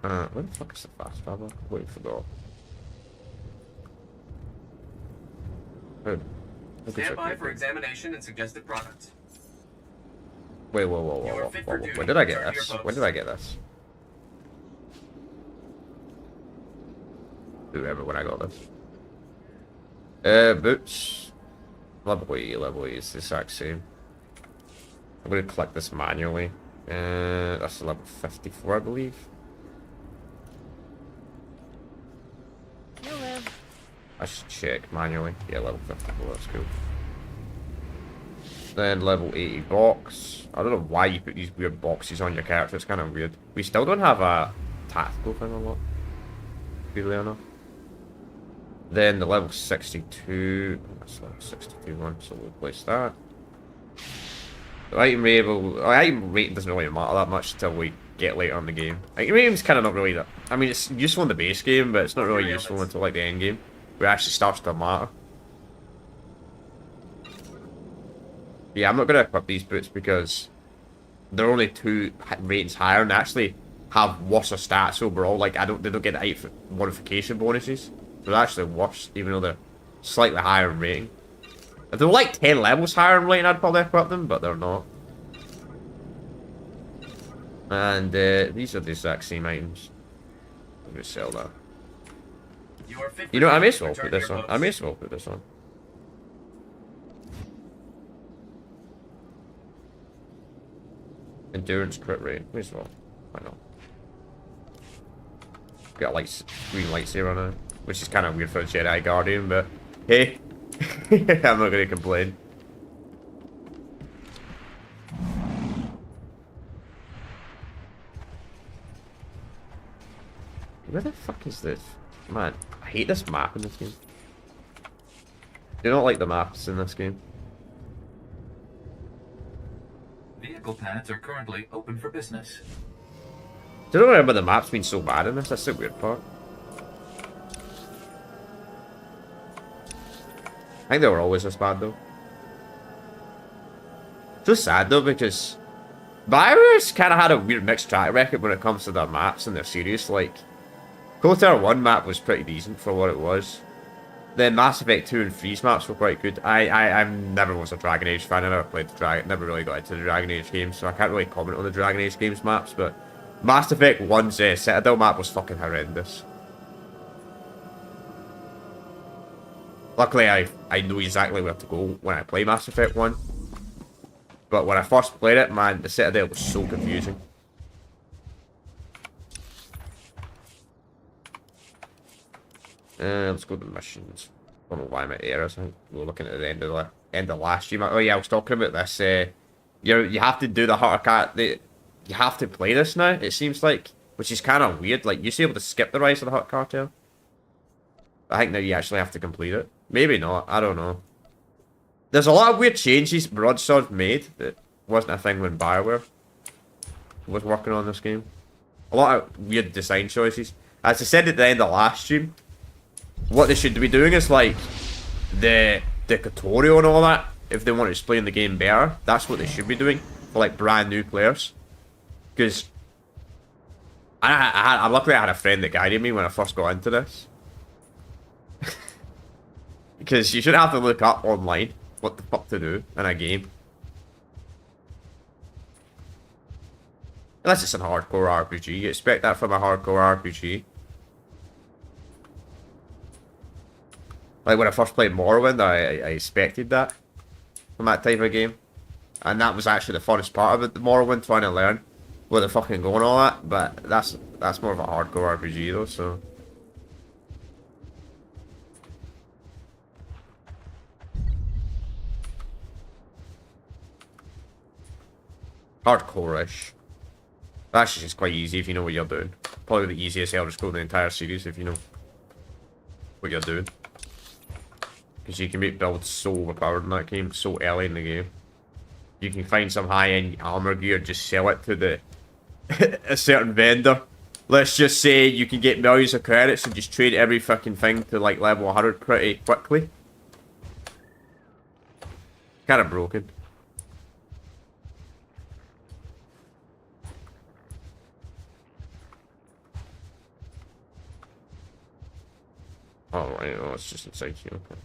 Where the fuck is the fast travel? I completely forgot. Stand by for examination and suggested products. Wait, whoa. When did I get this? When did I get this? Whoever when I got this. Boots. Level E is the exact same. I'm gonna click this manually. That's level 54, I believe. You'll live. I should check manually. Yeah, level 54, that's cool. Then level 80 box. I don't know why you put these weird boxes on your character, it's kind of weird. We still don't have a tactical thing unlocked, weirdly enough. Then the level 62, that's level 62 one, so we'll place that. The item rating doesn't really matter that much until we get later on the game. Item rating's kind of not really that. I mean, it's useful in the base game, but it's not really useful until like the end game, where it actually starts to matter. Yeah, I'm not gonna equip these boots because they're only 2 ratings higher and they actually have worse stats overall. Like they don't get the height modification bonuses. They're actually worse, even though they're slightly higher in rating. If they were like 10 levels higher in rating, I'd probably equip them, but they're not. And these are the exact same items. I'm gonna sell that. You know, I may as well put this on. Endurance crit rate. May as well. Why not? Got a green lightsaber now, which is kind of weird for a Jedi Guardian, but hey, I'm not gonna complain. Where the fuck is this? Man, I hate this map in this game. Do not like the maps in this game. Vehicle paths are currently open for business. I don't remember the maps being so bad in this. That's the weird part. I think they were always this bad though. Just sad though because BioWare's kind of had a weird mixed track record when it comes to their maps and their series. Like, KOTOR 1 map was pretty decent for what it was. The Mass Effect 2 and 3's maps were quite good. I never was a Dragon Age fan. I never played the Dragon, never really got into the Dragon Age games, so I can't really comment on the Dragon Age games maps, but Mass Effect 1's Citadel map was fucking horrendous. Luckily, I know exactly where to go when I play Mass Effect 1. But when I first played it, man, the Citadel was so confusing. Let's go to the missions. I don't know why I'm at errors. I think we're looking at the end of last stream. Oh yeah, I was talking about this. You have to do the Heart of you have to play this now. It seems like, which is kind of weird. Like, you used to be able to skip the Rise of the Hutt Cartel. I think now you actually have to complete it. Maybe not. I don't know. There's a lot of weird changes Broadsword made that wasn't a thing when BioWare was working on this game. A lot of weird design choices. As I said at the end of last stream, what they should be doing is like the tutorial and all that. If they want to explain the game better, that's what they should be doing for like brand new players. Because luckily I had a friend that guided me when I first got into this. Because you shouldn't have to look up online what the fuck to do in a game. Unless it's a hardcore RPG. You expect that from a hardcore RPG. Like when I first played Morrowind, I expected that from that type of game. And that was actually the funnest part of it, the Morrowind, trying to learn where they're fucking going and all that. But that's more of a hardcore RPG though, so. Hardcore-ish. Actually, it's quite easy if you know what you're doing. Probably the easiest Elder Scrolls in the entire series if you know what you're doing. Because you can make builds so overpowered in that game, so early in the game. You can find some high-end armor gear, just sell it to the a certain vendor. Let's just say you can get millions of credits and just trade every fucking thing to like level 100 pretty quickly. Kind of broken. Oh, right, no, it's just inside here, okay.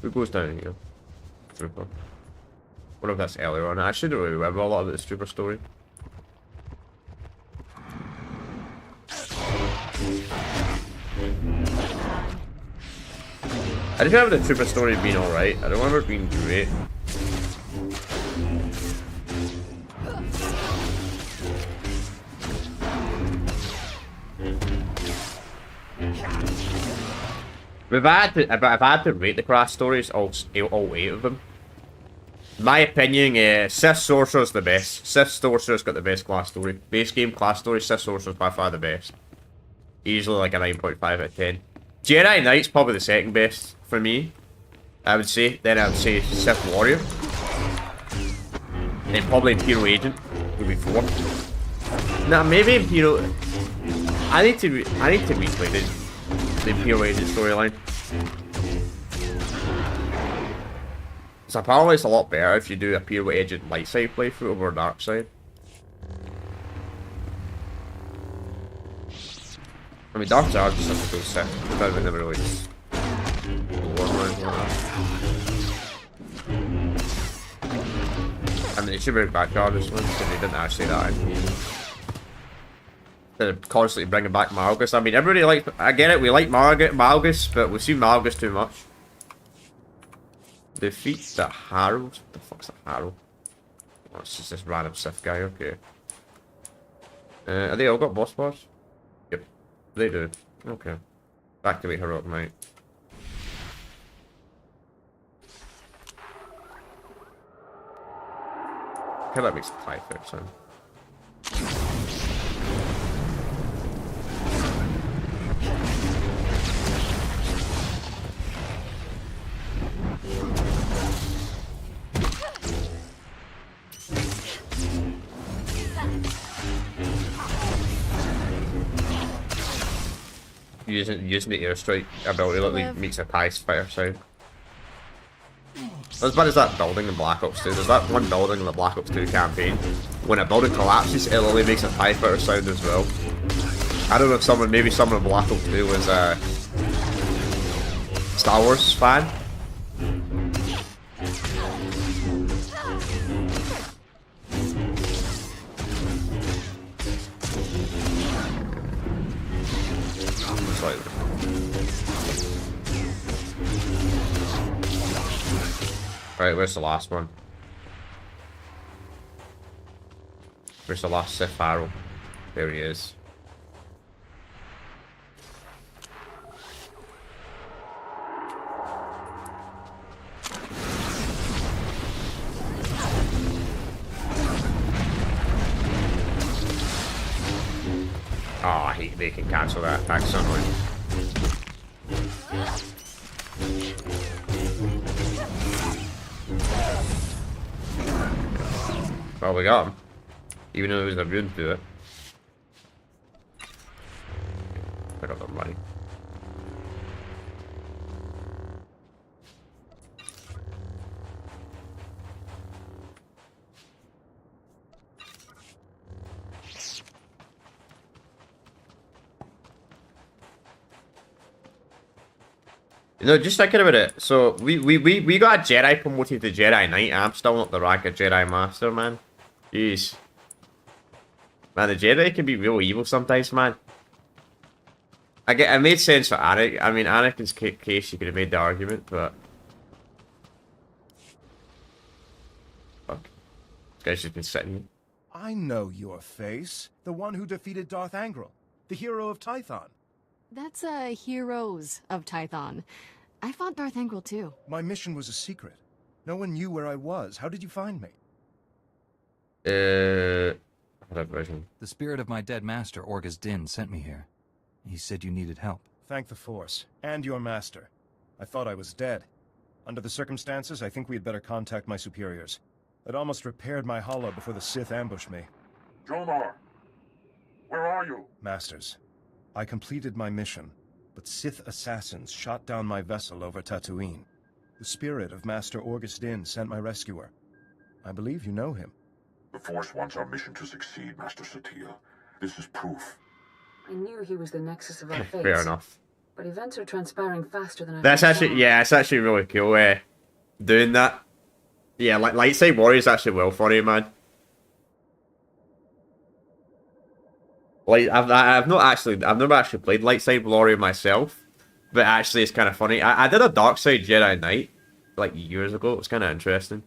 Who goes down here? Trooper. What if that's earlier on? I actually don't really remember a lot of this Trooper story. I just remember the Trooper story being alright. I don't remember it being great. If I had to rate the class stories, all 8 of them. In my opinion, Sith Sorcerer's the best. Sith Sorcerer's got the best class story. Base game class story, Sith Sorcerer's by far the best. Easily like a 9.5 out of 10. Jedi Knight's probably the second best for me, I would say. Then I would say Sith Warrior. And then probably Imperial Agent would be 4. Nah, maybe Imperial. I need to replay the Imperial Agent storyline. So apparently it's a lot better if you do a Imperial Agent light side playthrough over dark side. I mean, dark side is such a cool set. But we never really just I mean, it should be back this one because they didn't actually that in here. They're constantly bringing back Malgus. I mean, everybody likes. I get it. We like Malgus, but we've seen Malgus too much. Defeat the Harrow. What the fuck's the Harrow? Oh, it's just this random Sith guy. Okay. Are they all got boss bars? Yep, they do. Okay. Activate Heroic Might. Okay, that makes a TIE Fighter sound. using the airstrike ability literally makes a TIE fighter sound. As bad as that building in Black Ops 2, there's that one building in the Black Ops 2 campaign. When a building collapses, it literally makes a TIE fighter sound as well. I don't know if maybe someone in Black Ops 2 was a Star Wars fan. Right, where's the last one? Where's the last Sith arrow? There he is. Oh, I hate they can cancel that attack so annoying. Well, we got him. Even though there was a rune to it. I got the money. You know, just thinking about it, so we got a Jedi promoted to Jedi Knight. I'm still not the rank of Jedi Master, man. Jeez. Man, the Jedi can be real evil sometimes, man. It made sense for Anakin. I mean, Anakin's case, you could have made the argument, but... Fuck. This guy's just been sitting here. I know your face. The one who defeated Darth Angral. The hero of Tython. That's Heroes of Tython. I fought Darth Angral too. My mission was a secret. No one knew where I was. How did you find me? The spirit of my dead master, Orgus Din, sent me here. He said you needed help. Thank the Force. And your master. I thought I was dead. Under the circumstances, I think we had better contact my superiors. I'd almost repaired my hollow before the Sith ambushed me. Jomar, where are you? Masters, I completed my mission, but Sith assassins shot down my vessel over Tatooine. The spirit of Master Orgus Din sent my rescuer. I believe you know him. The Force wants our mission to succeed, Master SWTOR. This is proof. I knew he was the nexus of our fates. Fair enough. But events are transpiring faster than I That's thought. actually, yeah, it's actually really cool, doing that. Yeah, like Lightside Warrior's actually well funny, man. Like, I've never actually played Lightside Warrior myself, but actually it's kind of funny. I did a Darkside Jedi Knight, like, years ago. It was kind of interesting.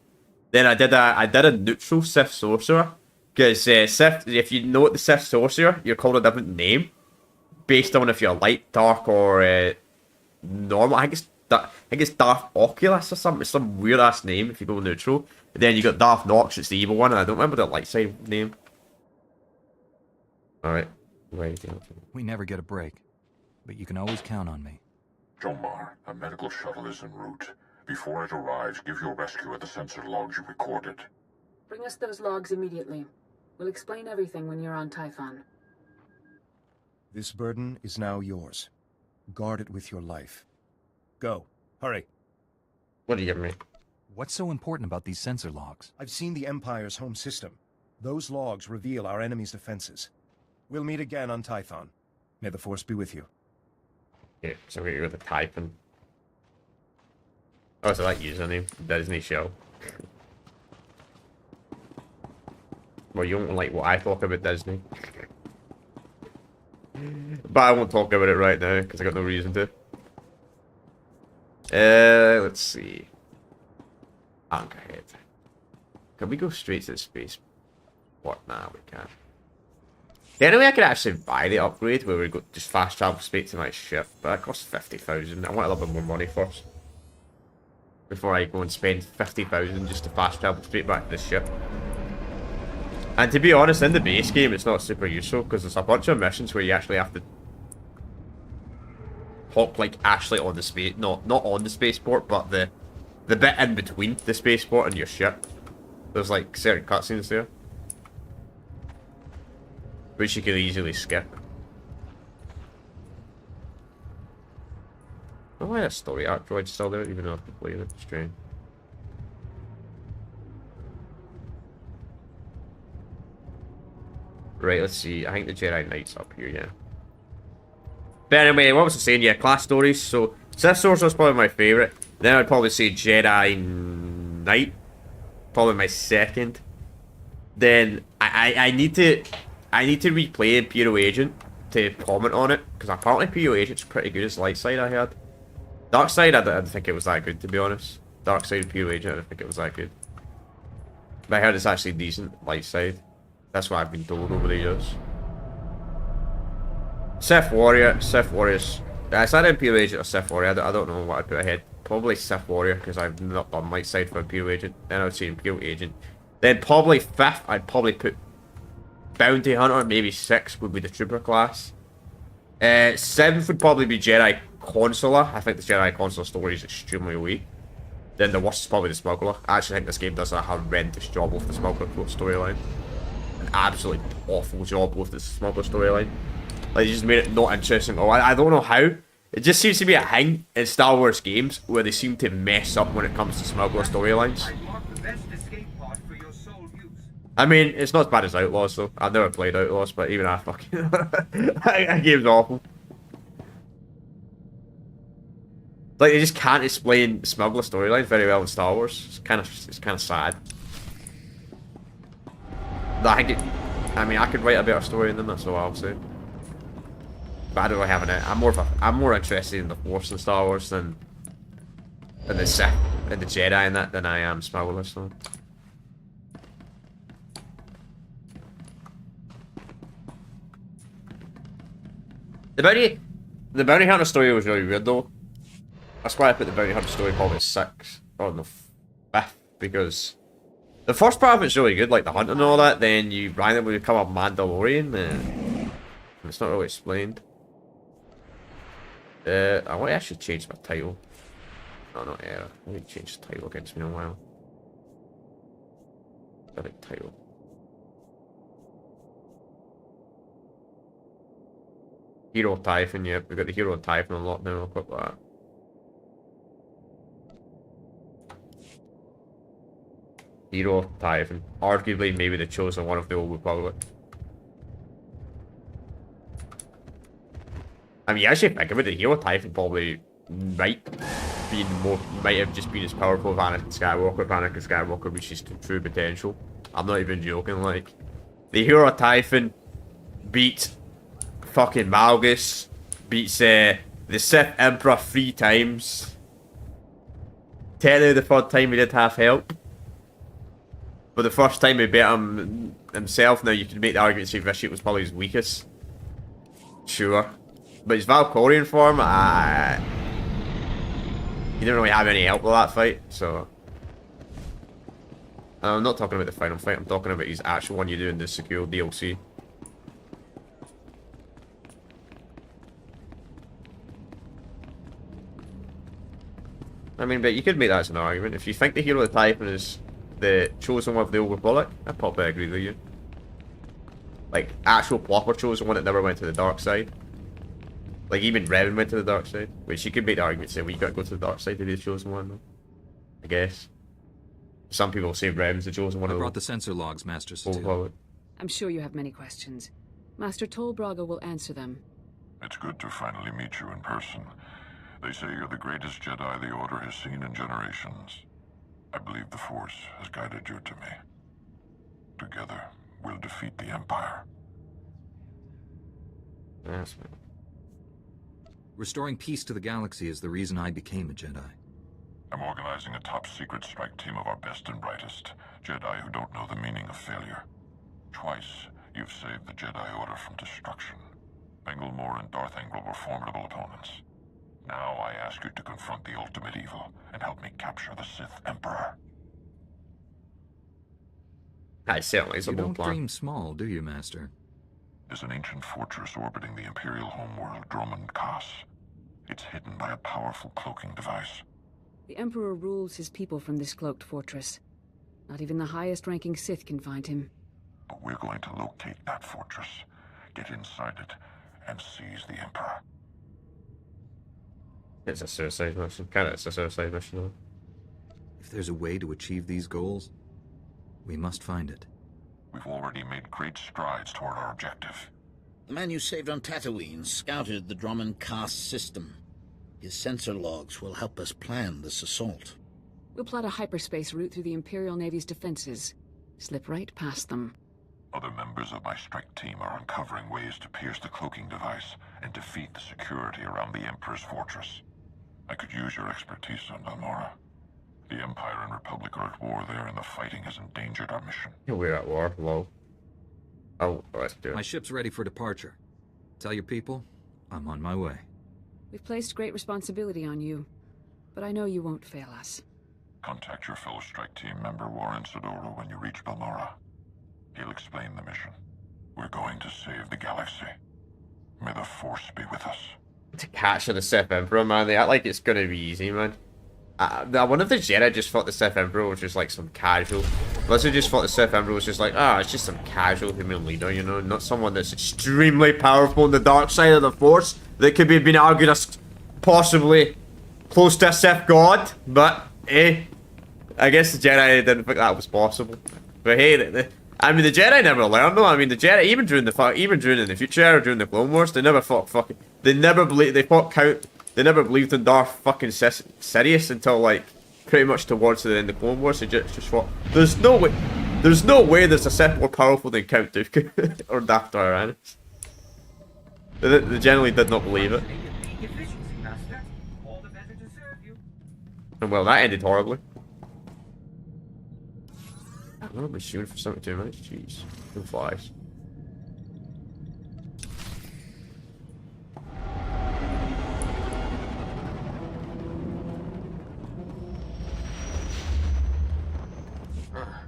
Then I did a neutral Sith Sorcerer, because Sith, if you know the Sith Sorcerer, you're called a different name, based on if you're light, dark, or normal. I think it's Darth Oculus or something. It's some weird ass name if you go neutral. And then you got Darth Nox, it's the evil one, and I don't remember the light side name. Alright. We never get a break, but you can always count on me. Jomar, a medical shuttle is en route. Before it arrives, give your rescuer the sensor logs you recorded. Bring us those logs immediately. We'll explain everything when you're on Typhon. This burden is now yours. Guard it with your life. Go. Hurry. What do you give me? What's so important about these sensor logs? I've seen the Empire's home system. Those logs reveal our enemy's defenses. We'll meet again on Tython. May the Force be with you. Yeah, so we're with the typing. Oh, so that username? Disney show. Well, you don't like what I talk about Disney. But I won't talk about it right now, because I got no reason to. Let's see. Anchorhead. Can we go straight to the space? What? Nah, we can't. The only way I could actually buy the upgrade where we go just fast travel straight to my ship, but that costs 50,000. I want a little bit more money first. Before I go and spend 50,000 just to fast travel straight back to the ship. And to be honest, in the base game, it's not super useful because there's a bunch of missions where you actually have to hop like actually on the space, not on the spaceport, but the bit in between the spaceport and your ship. There's like certain cutscenes there, which you can easily skip. know why that story arc droid's still there, even though I've been playing it. Strange. Right, let's see. I think the Jedi Knight's up here, yeah. But anyway, what was I saying? Yeah, class stories. So, Sith Sorcerer's probably my favourite. Then I'd probably say Jedi Knight. Probably my second. Then I need to replay Imperial Agent to comment on it, because apparently Imperial Agent's pretty good as light side, I heard. Dark side, I didn't think it was that good, to be honest. Dark side Imperial Agent, I didn't think it was that good. But I heard it's actually decent light side. That's what I've been told over the years. Sith Warriors. Is that Imperial Agent or Sith Warrior? I don't know what I'd put ahead. Probably Sith Warrior, because I've not done light side for Imperial Agent. Then I would say Imperial Agent. Then probably fifth, I'd probably put Bounty Hunter. Maybe sixth would be the Trooper class. Seventh would probably be Jedi Consular. I think the Jedi Consular story is extremely weak. Then the worst is probably the Smuggler. I actually think this game does a horrendous job with the Smuggler storyline. An absolutely awful job with the Smuggler storyline. Like, they just made it not interesting. Oh, I don't know how. It just seems to be a thing in Star Wars games where they seem to mess up when it comes to Smuggler storylines. I mean, it's not as bad as Outlaws, though. I've never played Outlaws, but even I fucking... that game's awful. Like, they just can't explain Smuggler storylines very well in Star Wars. It's kind of sad. I mean, I could write a better story than them, that's all I'll say. But I don't really have an... I'm more interested in the Force in Star Wars than the Sith and the Jedi and that than I am Smuggler, so... The Bounty Hunter story was really weird, though. That's why I put the Bounty Hunter story probably 6 or the 5th, because the first part of it's really good, like the hunting and all that. Then you randomly become a Mandalorian, and it's not really explained. I want to actually change my title. No, not era. I need to change the title again. It's been a while. Perfect title. Hero Typhon, yep. We've got the Hero Typhon unlocked now. I'll click that. Hero Typhon. Arguably, maybe the chosen one of the Old Republic. I mean, actually think about it, the Hero Typhon probably might have just been as powerful as Anakin Skywalker if Anakin Skywalker reaches true potential. I'm not even joking, like. The Hero Typhon beat fucking Malgus, beats the Sith Emperor 3 times. Technically the 3rd time he did have help. But the first time he beat him himself. Now you can make the argument say Vitiate was probably his weakest. Sure. But his Valkorian form, he didn't really have any help with that fight, so... I'm not talking about the final fight, I'm talking about his actual one you do in the secure DLC. I mean, but you could make that as an argument. If you think the Hero of the Typhon is the chosen one of the Old Republic, I'd probably agree with you. Like, actual proper chosen one that never went to the dark side. Like, even Revan went to the dark side. Which you could make the argument saying, well, you gotta go to the dark side to be the chosen one, though. I guess. Some people say Revan's the chosen one. I brought the sensor logs, Master SWTOR. I'm sure you have many questions. Master Tolbraga will answer them. It's good to finally meet you in person. They say you're the greatest Jedi the Order has seen in generations. I believe the Force has guided you to me. Together, we'll defeat the Empire. Yes. Restoring peace to the galaxy is the reason I became a Jedi. I'm organizing a top-secret strike team of our best and brightest. Jedi who don't know the meaning of failure. Twice, you've saved the Jedi Order from destruction. Banglemore and Darth Angel were formidable opponents. Now I ask you to confront the ultimate evil and help me capture the Sith Emperor. I certainly is a You bold don't plan. dream small, do you, Master? There's an ancient fortress orbiting the Imperial homeworld, Droman Kaas. It's hidden by a powerful cloaking device. The Emperor rules his people from this cloaked fortress. Not even the highest-ranking Sith can find him. But we're going to locate that fortress, get inside it, and seize the Emperor. It's a suicide mission. Kinda, it's a suicide mission, though. If there's a way to achieve these goals, we must find it. We've already made great strides toward our objective. The man you saved on Tatooine scouted the Drummond caste system. His sensor logs will help us plan this assault. We'll plot a hyperspace route through the Imperial Navy's defenses. Slip right past them. Other members of my strike team are uncovering ways to pierce the cloaking device and defeat the security around the Emperor's fortress. I could use your expertise on Balmorra. The Empire and Republic are at war there, and the fighting has endangered our mission. We're at war, lol. Oh, let's do it. My ship's ready for departure. Tell your people, I'm on my way. We've placed great responsibility on you, but I know you won't fail us. Contact your fellow strike team member Warren SWTOR when you reach Balmorra. He'll explain the mission. We're going to save the galaxy. May the Force be with us. To catch the Sith Emperor, man, they act like it's gonna be easy, man. I wonder if the Jedi just thought the Sith Emperor was just like some casual. Unless they just thought the Sith Emperor was just like, it's just some casual human leader, you know, not someone that's extremely powerful on the dark side of the Force that could be argued as possibly close to a Sith God. But I guess the Jedi didn't think that was possible. But hey, I mean, the Jedi never learned though. I mean, the Jedi even during in the future era, during the Clone Wars, they never fought fucking. They never believed. They fought Count. They never believed in Darth fucking Sidious until like pretty much towards the end of the Clone Wars. They just thought there's no way. There's no way there's a Sith more powerful than Count Dooku or Darth Tyrannus. They generally did not believe it. And well, that ended horribly. I'm gonna be shooting for 72 minutes. Jeez, who flies?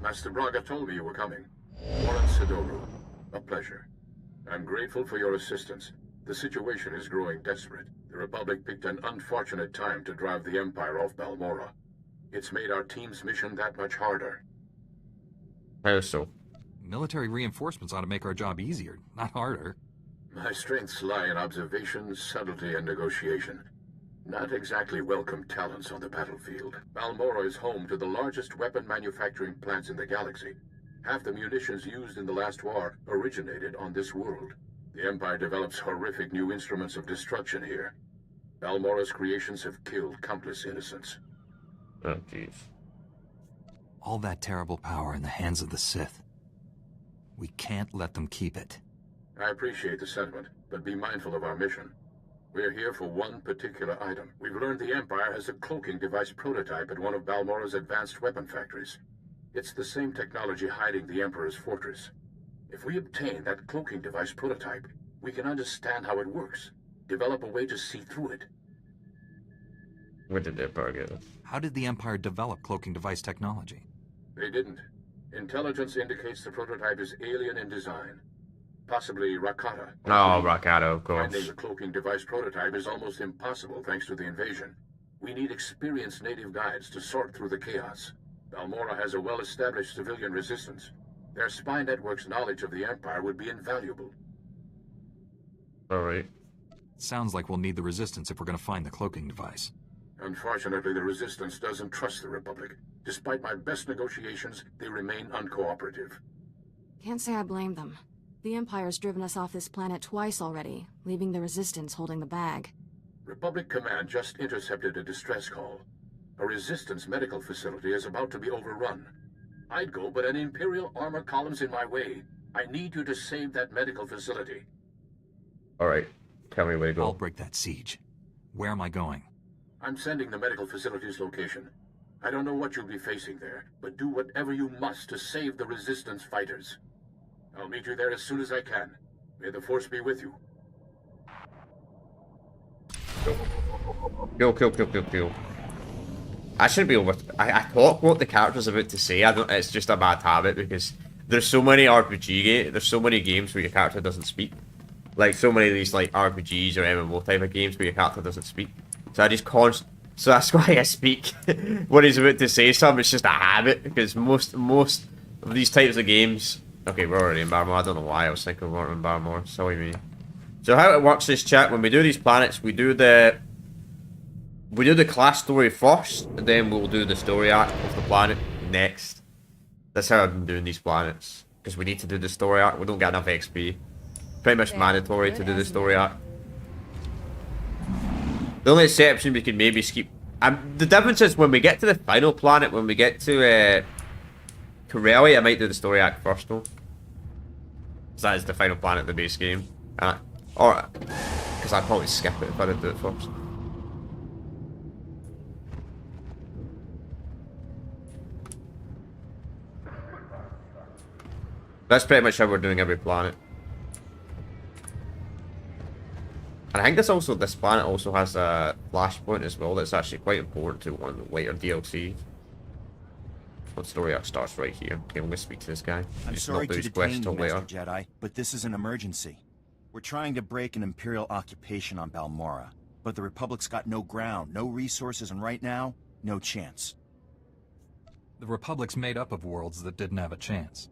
Master Braga told me you were coming. Warren SWTOR, a pleasure. I'm grateful for your assistance. The situation is growing desperate. The Republic picked an unfortunate time to drive the Empire off Balmorra. It's made our team's mission that much harder. How so? Military reinforcements ought to make our job easier, not harder. My strengths lie in observation, subtlety, and negotiation. Not exactly welcome talents on the battlefield. Balmorra is home to the largest weapon manufacturing plants in the galaxy. Half the munitions used in the last war originated on this world. The Empire develops horrific new instruments of destruction here. Balmorra's creations have killed countless innocents. Oh, jeez. All that terrible power in the hands of the Sith. We can't let them keep it. I appreciate the sentiment, but be mindful of our mission. We're here for one particular item. We've learned the Empire has a cloaking device prototype at one of Balmorra's advanced weapon factories. It's the same technology hiding the Emperor's fortress. If we obtain that cloaking device prototype, we can understand how it works, develop a way to see through it. Where did the Empire get it? How did the Empire develop cloaking device technology? They didn't. Intelligence indicates the prototype is alien in design. Possibly Rakata. Oh, Rakata, of course. Finding the cloaking device prototype is almost impossible thanks to the invasion. We need experienced native guides to sort through the chaos. Balmorra has a well-established civilian resistance. Their spy network's knowledge of the Empire would be invaluable. Alright. Sounds like we'll need the Resistance if we're gonna find the cloaking device. Unfortunately, the Resistance doesn't trust the Republic. Despite my best negotiations, they remain uncooperative. Can't say I blame them. The Empire's driven us off this planet twice already, leaving the Resistance holding the bag. Republic Command just intercepted a distress call. A Resistance medical facility is about to be overrun. I'd go, but an Imperial armor column's in my way. I need you to save that medical facility. Alright, tell me where to go. I'll break that siege. Where am I going? I'm sending the medical facility's location. I don't know what you'll be facing there, but do whatever you must to save the Resistance fighters. I'll meet you there as soon as I can. May the Force be with you. Kill. I shouldn't be over. I talk what the character's about to say. I don't. It's just a bad habit because there's so many RPG games. There's so many games where your character doesn't speak. Like so many of these like RPGs or MMO type of games where your character doesn't speak. So I just So that's why I speak when he's about to say something. It's just a habit because most of these types of games. Okay, we're already in Barmore. I don't know why I was thinking we weren't in Barmore. So what do you mean? So how it works is, chat, when we do these planets, we do the we do the class story first, and then we'll do the story arc of the planet next. That's how I've been doing these planets. Because we need to do the story arc. We don't get enough XP. Pretty much mandatory to do the story arc. The only exception we can maybe skip. The difference is when we get to the final planet, when we get to Corellia, I might do the story arc first though. Because that is the final planet of the base game. Or, because I'd probably skip it if I didn't do it first. That's pretty much how we're doing every planet. And I think this planet also has a flashpoint as well that's actually quite important to one of the later DLC. What story arc starts right here. Okay, I'm gonna speak to this guy. I'm sorry to detain you, Master Jedi, but this is an emergency. We're trying to break an Imperial occupation on Balmora, but the Republic's got no ground, no resources, and right now, no chance. The Republic's made up of worlds that didn't have a chance.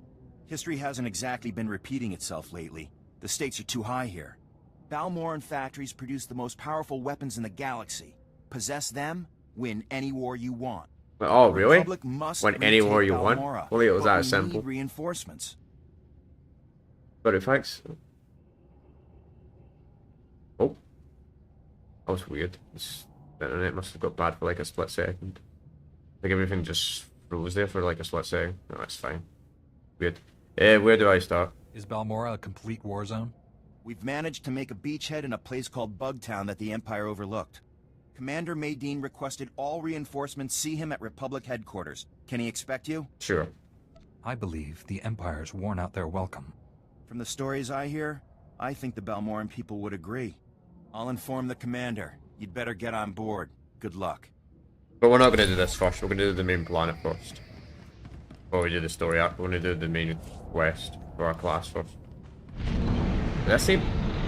History hasn't exactly been repeating itself lately. The stakes are too high here. Balmoran factories produce the most powerful weapons in the galaxy. Possess them, win any war you want. Oh, really? Must win any war you want? Well, it was that simple. Reinforcements. But thanks. Oh. That was weird. The internet must have got bad for like a split second. Like everything just froze there for like a split second. No, that's fine. Weird. Where do I start? Is Balmora a complete war zone? We've managed to make a beachhead in a place called Bugtown that the Empire overlooked. Commander Maydeen requested all reinforcements see him at Republic headquarters. Can he expect you? Sure. I believe the Empire's worn out their welcome. From the stories I hear, I think the Balmoran people would agree. I'll inform the commander. You'd better get on board. Good luck. But we're not going to do this first. We're going to do the main planet first. Before we do the story arc, we're going to do the main quest for our class first. Did I say...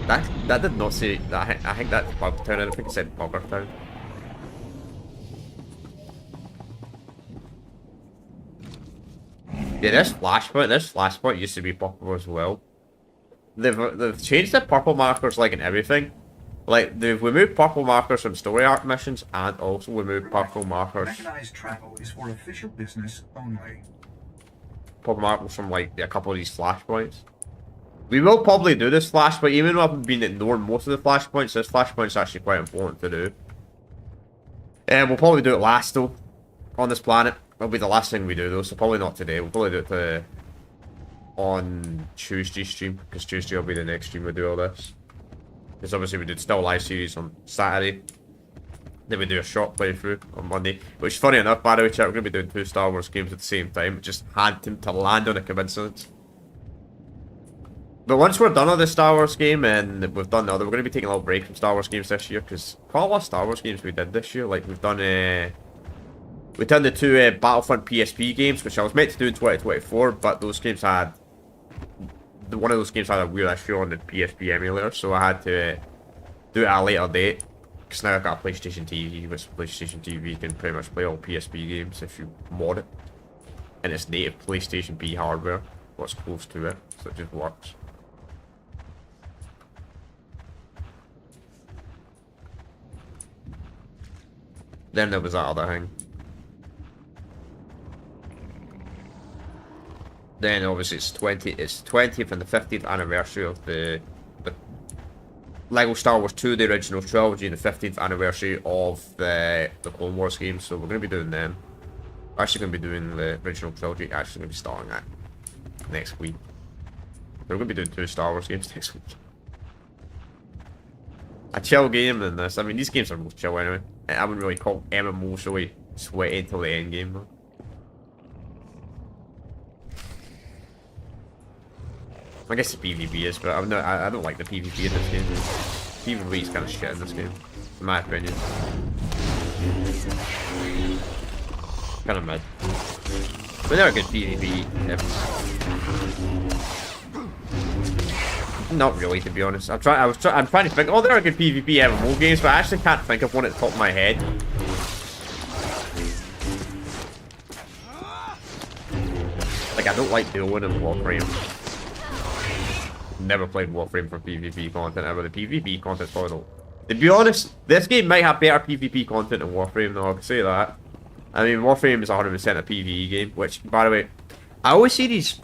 That did not say... I think that's Bugtown. I don't think it said Buggertown. Yeah, this flashpoint used to be purple as well. They've changed the purple markers like in everything. Like they've removed purple markers from story arc missions and also removed purple markers. Mechanized travel is for official business only. Purple markers from like a couple of these flashpoints. We will probably do this flashpoint, even though I've been ignoring most of the flashpoints. This flashpoint's actually quite important to do. And we'll probably do it last though on this planet. It'll be the last thing we do though, so probably not today. We'll probably do it on Tuesday stream, because Tuesday will be the next stream we do all this. Because obviously we did still live series on Saturday. Then we do a short playthrough on Monday. Which, funny enough, by the way, chat, we're going to be doing 2 Star Wars games at the same time. It just had to land on a coincidence. But once we're done on this Star Wars game and we've done the other, we're going to be taking a little break from Star Wars games this year. Because quite a lot of Star Wars games we did this year. Like we've done the 2 Battlefront PSP games, which I was meant to do in 2024, but those games had... One of those games had a weird issue on the PSP emulator, so I had to do it at a later date. Because now I've got a PlayStation TV, which PlayStation TV can pretty much play all PSP games if you mod it. And it's native PlayStation B hardware, what's close to it, so it just works. Then there was that other thing. Then obviously it's 20th and the 50th anniversary of the Lego Star Wars 2, the original trilogy, and the 15th anniversary of the Clone Wars games. So we're going to be doing them. We're actually going to be doing the original trilogy. Actually going to be starting that next week. We're going to be doing 2 Star Wars games next week. A chill game than this. I mean, these games are most chill anyway. I wouldn't really call MMOs really sweaty until the end game though. I guess the PvP is, but I don't like the PvP in this game. PvP is kind of shit in this game, in my opinion. Kind of mid. But they're a good PvP. Not really, to be honest. I'm trying to think. Oh, there are good PvP MMO games, but I actually can't think of one at the top of my head. Like I don't like Duel and Warframe. Never played Warframe for PvP content ever. The PvP content is probably To be honest, this game might have better PvP content than Warframe, though, I can say that. I mean, Warframe is 100% a PvE game, which, by the way, I always see these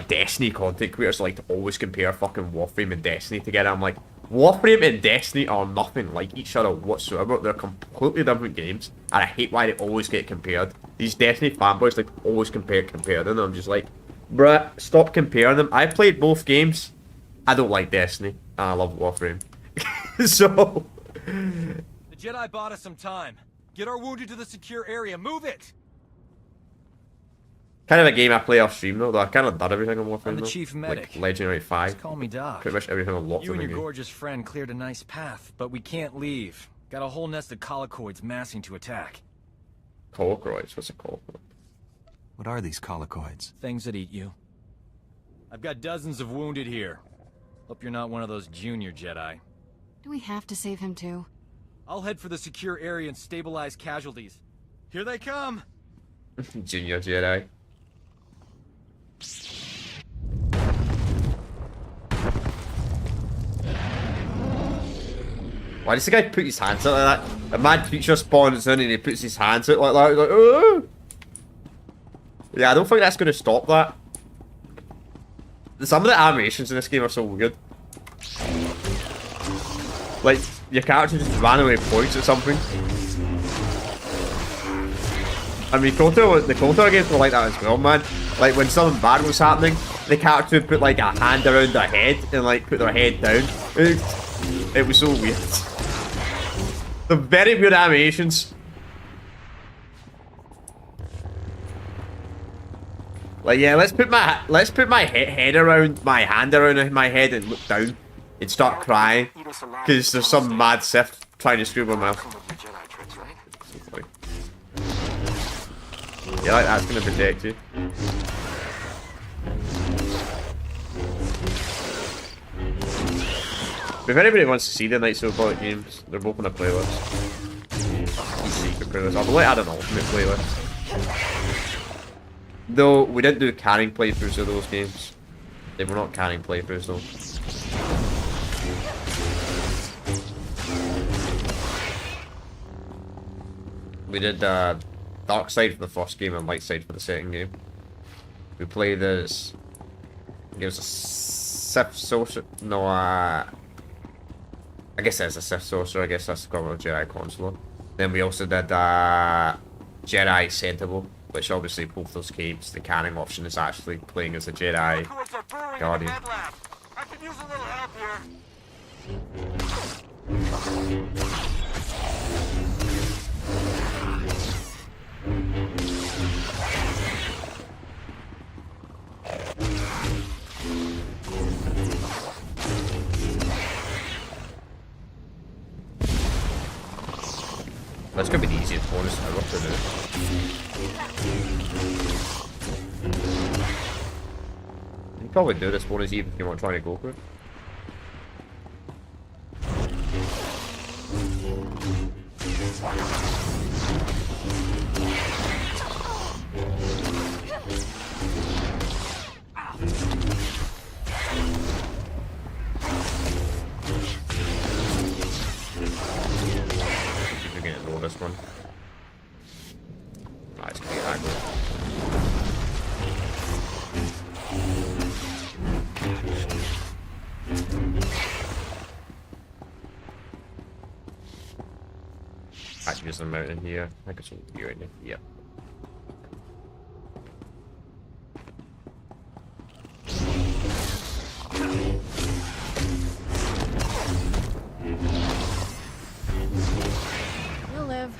Destiny content creators like to always compare fucking Warframe and Destiny together. I'm like, Warframe and Destiny are nothing like each other whatsoever. They're completely different games, and I hate why they always get compared. These Destiny fanboys like always compare them, and I'm just like, bruh, stop comparing them. I played both games. I don't like Destiny, and I love Warframe. So... The Jedi bought us some time. Get our wounded to the secure area. Move it! Kind of a game I play off stream though. I kind of done everything on Warframe. I'm the though. chief medic. Like Legendary 5. Just call me Doc. Pretty much everything on lots You of and the your game. gorgeous friend cleared a nice path, but we can't leave. Got a whole nest of colicoids massing to attack. Colicoids? What's a colicoid? What are these colicoids? Things that eat you. I've got dozens of wounded here. Hope you're not one of those junior Jedi. Do we have to save him too? I'll head for the secure area and stabilize casualties. Here they come! Junior Jedi. Why does the guy put his hands out like that? A mad creature spawns in and he puts his hands out like that. He's like, oh! Yeah, I don't think that's going to stop that. Some of the animations in this game are so weird. Like, your character just randomly points at something. I mean, the KOTOR games were like that as well, man. Like, when something bad was happening, the character would put, like, a hand around their head and, like, put their head down. It was so weird. The very weird animations. Like, yeah, let's put my head around, my hand around my head and look down and start crying because there's some mad Sith trying to screw my mouth. Yeah, like that's gonna protect you. If anybody wants to see the Knights of the Republic games, they're both on a playlist. Secret playlist. I'll probably add an ultimate playlist. Though, we didn't do canning playthroughs of those games. They were not canning playthroughs though. We did dark side for the first game and light side for the second game. We played as... It was a Sith Sorcerer... No, I guess it's a Sith Sorcerer, I guess that's the equivalent of Jedi Consular. Then we also did Jedi Sentinel, which obviously both those games, the canning option is actually playing as a Jedi Guardian. I could use a little help here. That's gonna be the easiest bonus ever to do. You can probably do this bonus even if you want to try to go for it. This one. Ah, it's gonna get aggro. Actually, there's a mountain here. I could see you right now. Yep. You'll live.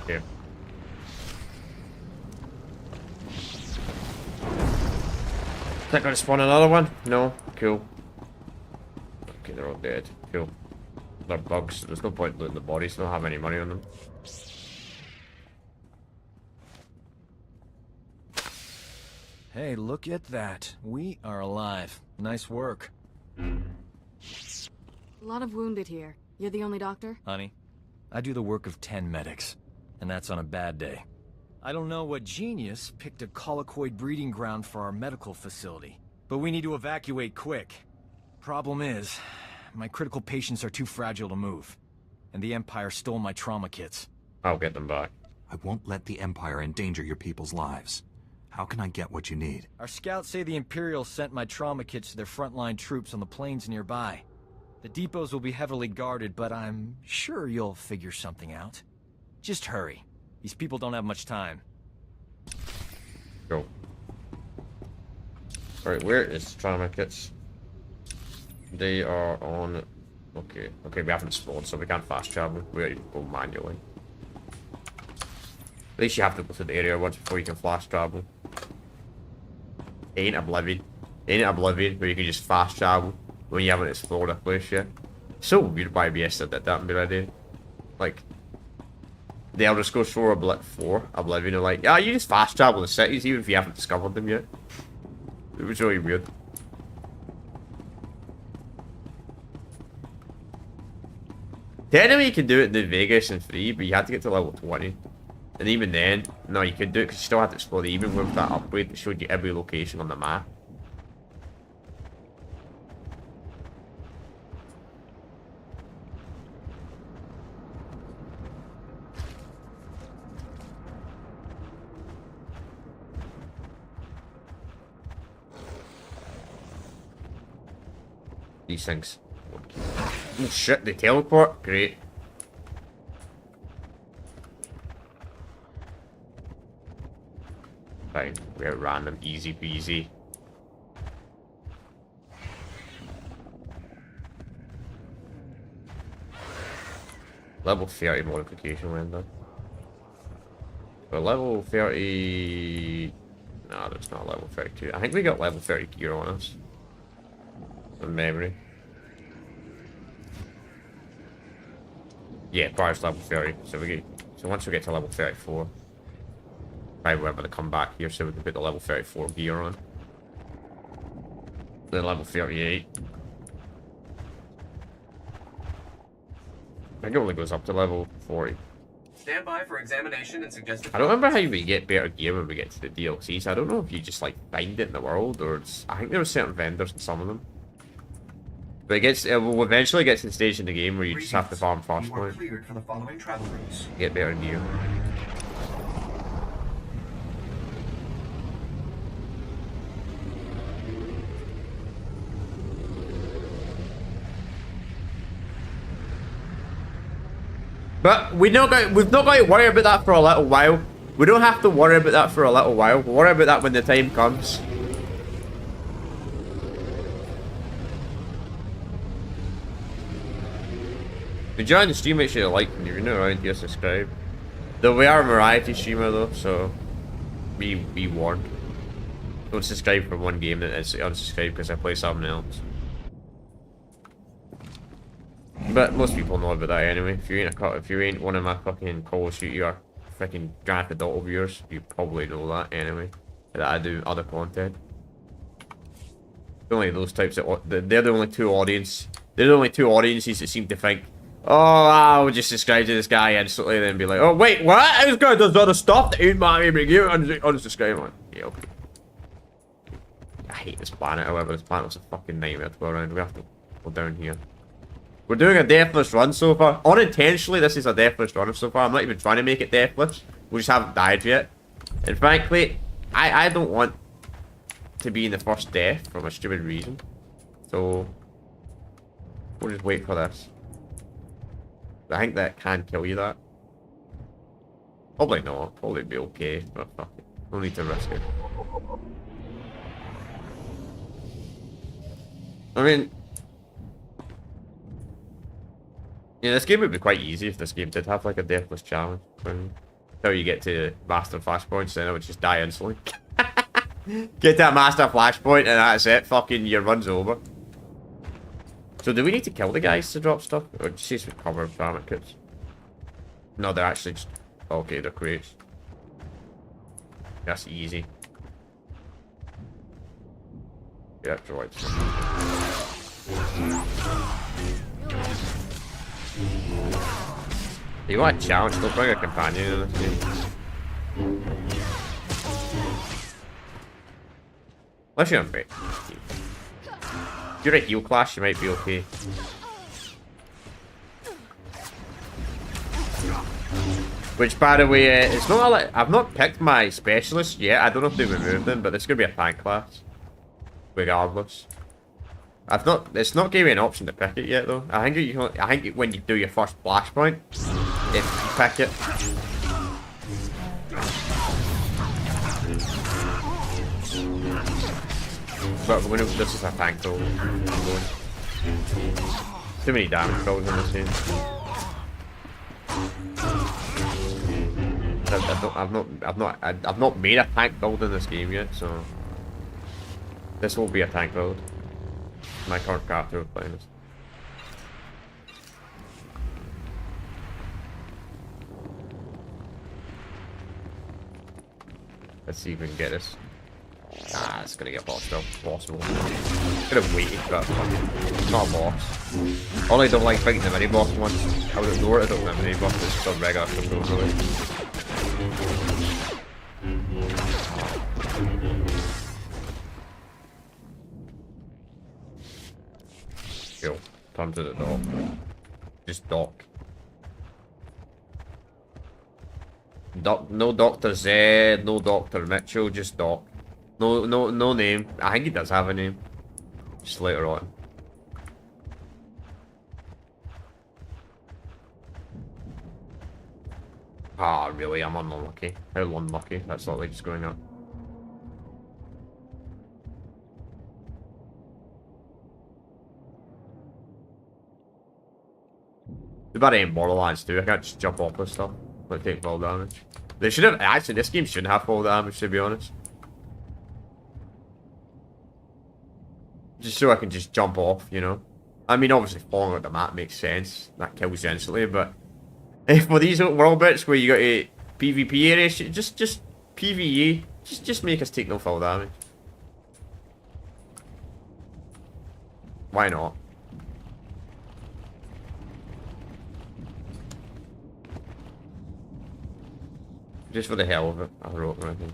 Here. Is that gonna spawn another one? No? Cool. Okay, they're all dead. Cool. They're bugs, so there's no point looting the bodies, they don't have any money on them. Hey, look at that. We are alive. Nice work. A lot of wounded here. You're the only doctor? Honey, I do the work of 10 medics. And that's on a bad day. I don't know what genius picked a colicoid breeding ground for our medical facility, but we need to evacuate quick. Problem is, my critical patients are too fragile to move, and the Empire stole my trauma kits. I'll get them back. I won't let the Empire endanger your people's lives. How can I get what you need? Our scouts say the Imperials sent my trauma kits to their frontline troops on the plains nearby. The depots will be heavily guarded, but I'm sure you'll figure something out. Just hurry. These people don't have much time. Go. Alright, where is trauma kits? They are on... Okay, we haven't spawned, so we can't fast travel. We gotta go manually. At least you have to go to the area once before you can fast travel. Ain't Oblivion where you can just fast travel when you haven't explored a place yet. So weird why BS did that in already. Like, the Elder Scrolls 4 Oblivion are like, yeah, you just fast travel the cities even if you haven't discovered them yet. It was really weird. Technically you can do it in New Vegas and free, but you had to get to level 20. And even then, no, you could do it because you still had to explore even with that upgrade that showed you every location on the map. These things. Oh shit, they teleport? Great. Fine, we outran them, easy peasy. Level 30 modification window. So level 30... No, that's not level 32. I think we got level 30 gear on us. From memory. Yeah, prior's level 30. So once we get to level 34, probably we're able to come back here so we can put the level 34 gear on. Then level 38. I think it only goes up to level 40. Stand by for examination and suggested. I don't remember how we get better gear when we get to the DLCs. I don't know if you just like find it in the world or it's... I think there are certain vendors in some of them. But it will eventually get to the stage in the game where you just have to farm fast points. Cleared for the following travel routes. Get better gear. But we've not got to worry about that for a little while. We don't have to worry about that for a little while. We'll worry about that when the time comes. If you join the stream, make sure you like, and if you're new around here, subscribe. Though we are a variety streamer though, so be warned. Don't subscribe for one game and unsubscribe because I play something else. But most people know about that anyway. If you ain't one of my fucking Call of Duty or freaking Grand Theft Auto viewers, you probably know that anyway. That I do other content. Only those types of they're the only two audiences that seem to think, oh, I would just subscribe to this guy instantly, then be like, oh wait, what? This guy does other stuff that ain't my favorite game. Unsubscribe. Like, yeah, okay. I hate this planet. However, this planet was a fucking nightmare to go around. We have to go down here. We're doing a deathless run so far. Unintentionally, this is a deathless run so far. I'm not even trying to make it deathless. We just haven't died yet. And frankly, I don't want to be in the first death for a stupid reason. So, we'll just wait for this. I think that can kill you, that. Probably not. Probably be okay, but fuck it. No need to risk it. I mean... yeah, this game would be quite easy if this game did have like a deathless challenge. Until you get to master flashpoints, then I would just die instantly. Get that master flashpoint and that's it. Fucking your run's over. So do we need to kill the guys to drop stuff? Or just recover trauma kits? No, they're actually just... okay, they're crates. That's easy. Yeah, droids. You want a challenge, don't bring a companion in this game. Unless you're on break. If you're a heal class, you might be okay. Which, by the way, it's not like I've not picked my specialist yet. I don't know if they removed them, but it's gonna be a tank class, regardless. I've not. It's not giving me an option to pick it yet, though. I think you. I think when you do your first flashpoint, if you pick it. But we're gonna. This is a tank though. Too many damage rolls in this game. I've not made a tank build in this game yet, so this will be a tank build. My current character is playing this. Let's see if we can get this. Ah, it's gonna get hostile. Possible. Could have waited, but it's not a boss. All I don't like fighting the mini boss once. I would ignore it. I don't have a mini boss. It's just a regular control, really. Cool. Turn to the dock. Just dock. No Dr. Zed, no Dr. Mitchell, just Doc. No name. I think he does have a name. Just later on. Ah, really? I'm unlucky. How unlucky? That's not like just going up. Too bad it ain't Borderlands 2. I can't just jump off this stuff. Like take fall damage. They should have actually. This game shouldn't have fall damage, to be honest. Just so I can just jump off, you know. I mean, obviously falling out the map makes sense. That kills you instantly, but for these world bits where you got a PvP area, just PvE, just make us take no fall damage. Why not? Just for the hell of it, I wrote anything.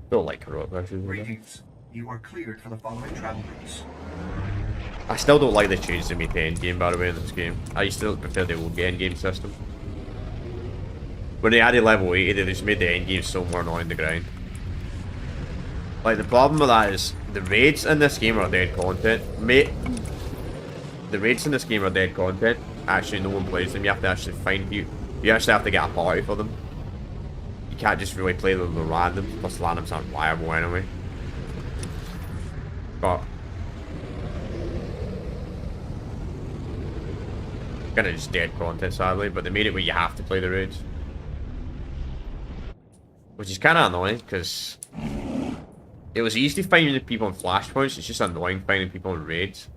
Don't like heroic versions. Greetings. You are cleared for the following travel routes. I still don't like the change they made to endgame, by the way, in this game. I used to prefer the old endgame system. When they added level 80, they just made the endgame so more annoying to grind. Like, the problem with that is, the raids in this game are dead content. Mate, the raids in this game are dead content. Actually, no one plays them. You have to actually find you. You actually have to get a party for them. You can't just really play them with randoms. Plus, randoms aren't viable anyway. But kind of just dead content, sadly. But they made it where you have to play the raids, which is kind of annoying because it was easy to find the people in flashpoints. It's just annoying finding people in raids.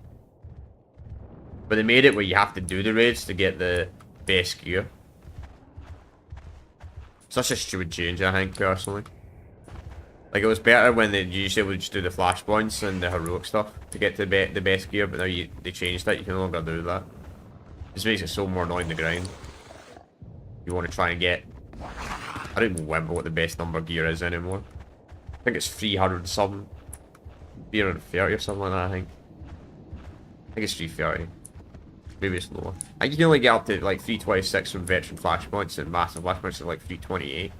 But they made it where you have to do the raids to get the best gear. Such a stupid change, I think, personally. Like, it was better when they usually would just do the flashpoints and the heroic stuff to get to the best gear, but now they changed that. You can no longer do that. This makes it so more annoying to grind. You want to try and get... I don't even remember what the best number gear is anymore. I think it's 300 something. 330 or something like that, I think. I think it's 330. Maybe it's lower. I think you can only get up to like 326 from veteran flashpoints, and massive flashpoints are like 328.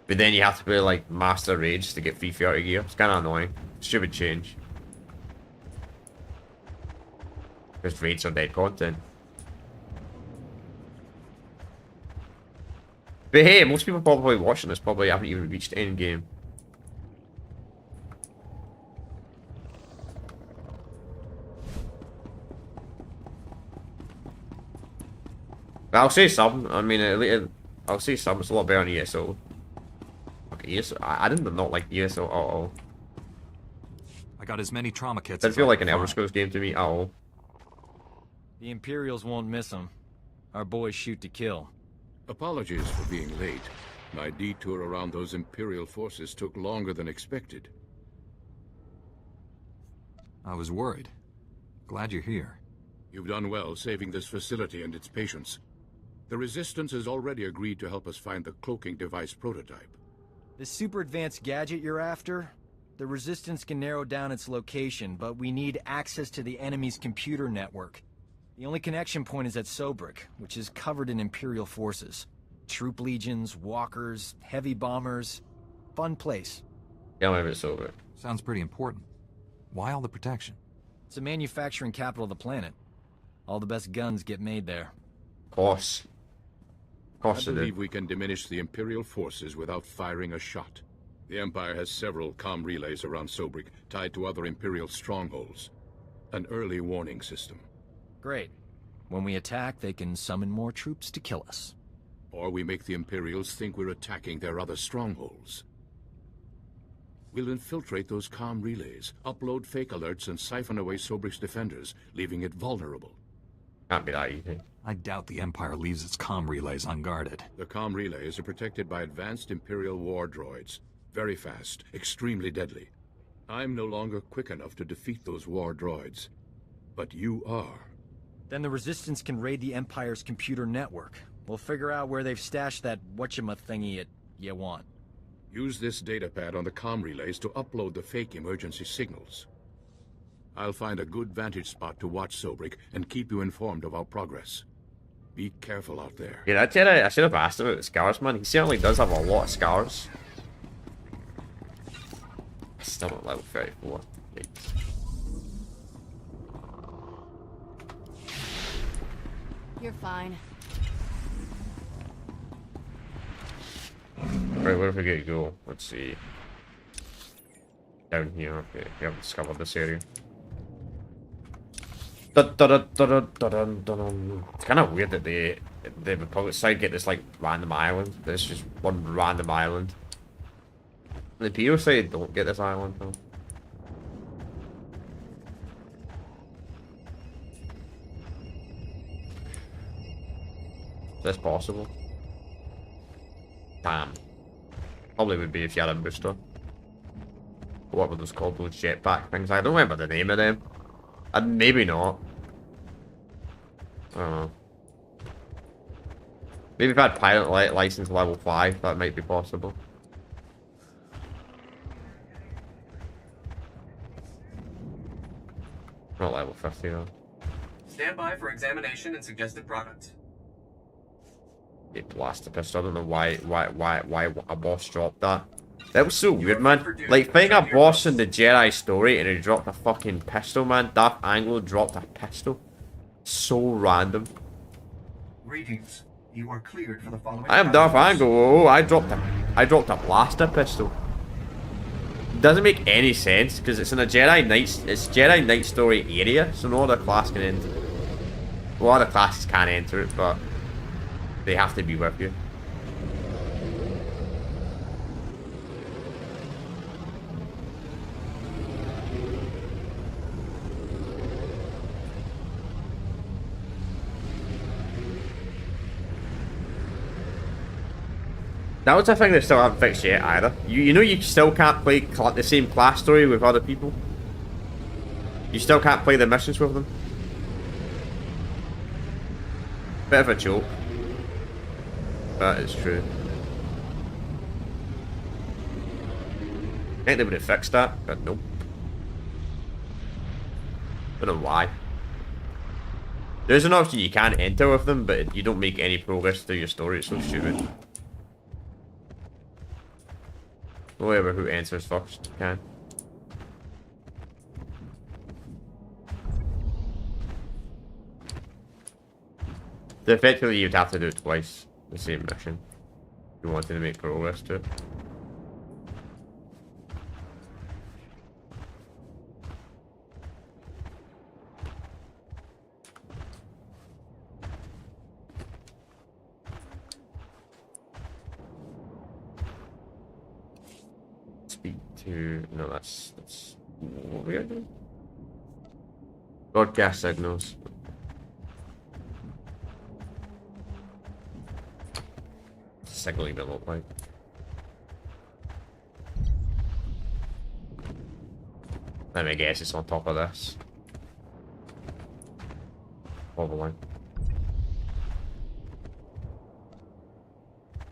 But then you have to play like master raids to get 330 gear. It's kind of annoying. Stupid change. Because raids are dead content. But hey, most people probably watching this probably haven't even reached endgame. I'll say some. I mean, I'll say some. It's a lot better on ESO. Okay, ESO. I did not like ESO at all. I got as many trauma kits. It feel like an Elder Scrolls game to me at all. The Imperials won't miss them. Our boys shoot to kill. Apologies for being late. My detour around those Imperial forces took longer than expected. I was worried. Glad you're here. You've done well saving this facility and its patients. The Resistance has already agreed to help us find the cloaking device prototype. This super advanced gadget you're after? The Resistance can narrow down its location, but we need access to the enemy's computer network. The only connection point is at Sobrik, which is covered in Imperial forces. Troop legions, walkers, heavy bombers. Fun place. Yeah, maybe it's over. Sounds pretty important. Why all the protection? It's a manufacturing capital of the planet. All the best guns get made there. Of course. I believe we can diminish the Imperial forces without firing a shot. The Empire has several comm relays around Sobrik, tied to other Imperial strongholds. An early warning system. Great. When we attack, they can summon more troops to kill us. Or we make the Imperials think we're attacking their other strongholds. We'll infiltrate those comm relays, upload fake alerts, and siphon away Sobrik's defenders, leaving it vulnerable. Can't be that easy. I doubt the Empire leaves its comm relays unguarded. The comm relays are protected by advanced Imperial war droids. Very fast, extremely deadly. I'm no longer quick enough to defeat those war droids. But you are. Then the Resistance can raid the Empire's computer network. We'll figure out where they've stashed that whatchamacallit you want. Use this datapad on the comm relays to upload the fake emergency signals. I'll find a good vantage spot to watch Sobrik and keep you informed of our progress. Be careful out there. Yeah, that Jedi, I should have asked him about the scars, man. He certainly does have a lot of scars. Still not level 34. Yikes. You're fine. Right, where do we get to go? Let's see. Down here. Okay, we haven't discovered this area. It's kind of weird that the Republic side get this like random island. There's just one random island. The Imperial side don't get this island though. Is this possible? Damn. Probably would be if you had a booster. What were those called? Those jetpack things? I don't remember the name of them. And maybe not. I don't know. Maybe if I had pilot license level 5, that might be possible. Not level 50 though. Stand by for examination and suggested products. It blasted pistol. I don't know why a boss dropped that. That was so weird, man. Like, fighting a boss in the Jedi story and he dropped a fucking pistol, man. Darth Anglo dropped a pistol. So random. Greetings. You are cleared for the following. I am Darth Anglo. Oh, I dropped a blaster pistol. Doesn't make any sense because it's in a Jedi Knight story area, so no other class can enter. Well, other classes can enter it, but they have to be with you. That was a thing they still haven't fixed yet either. You know you still can't play the same class story with other people. You still can't play the missions with them. Bit of a joke. But it's true. I think they would have fixed that, but nope. Don't know why. There's an option you can enter with them, but you don't make any progress through your story. It's so stupid. Whoever who answers first can. So effectively, you'd have to do it twice, the same mission, if you wanted to make progress to it. No, that's what we are doing. Broadcast signals. Signal even look like. Let me guess, it's on top of this. Probably.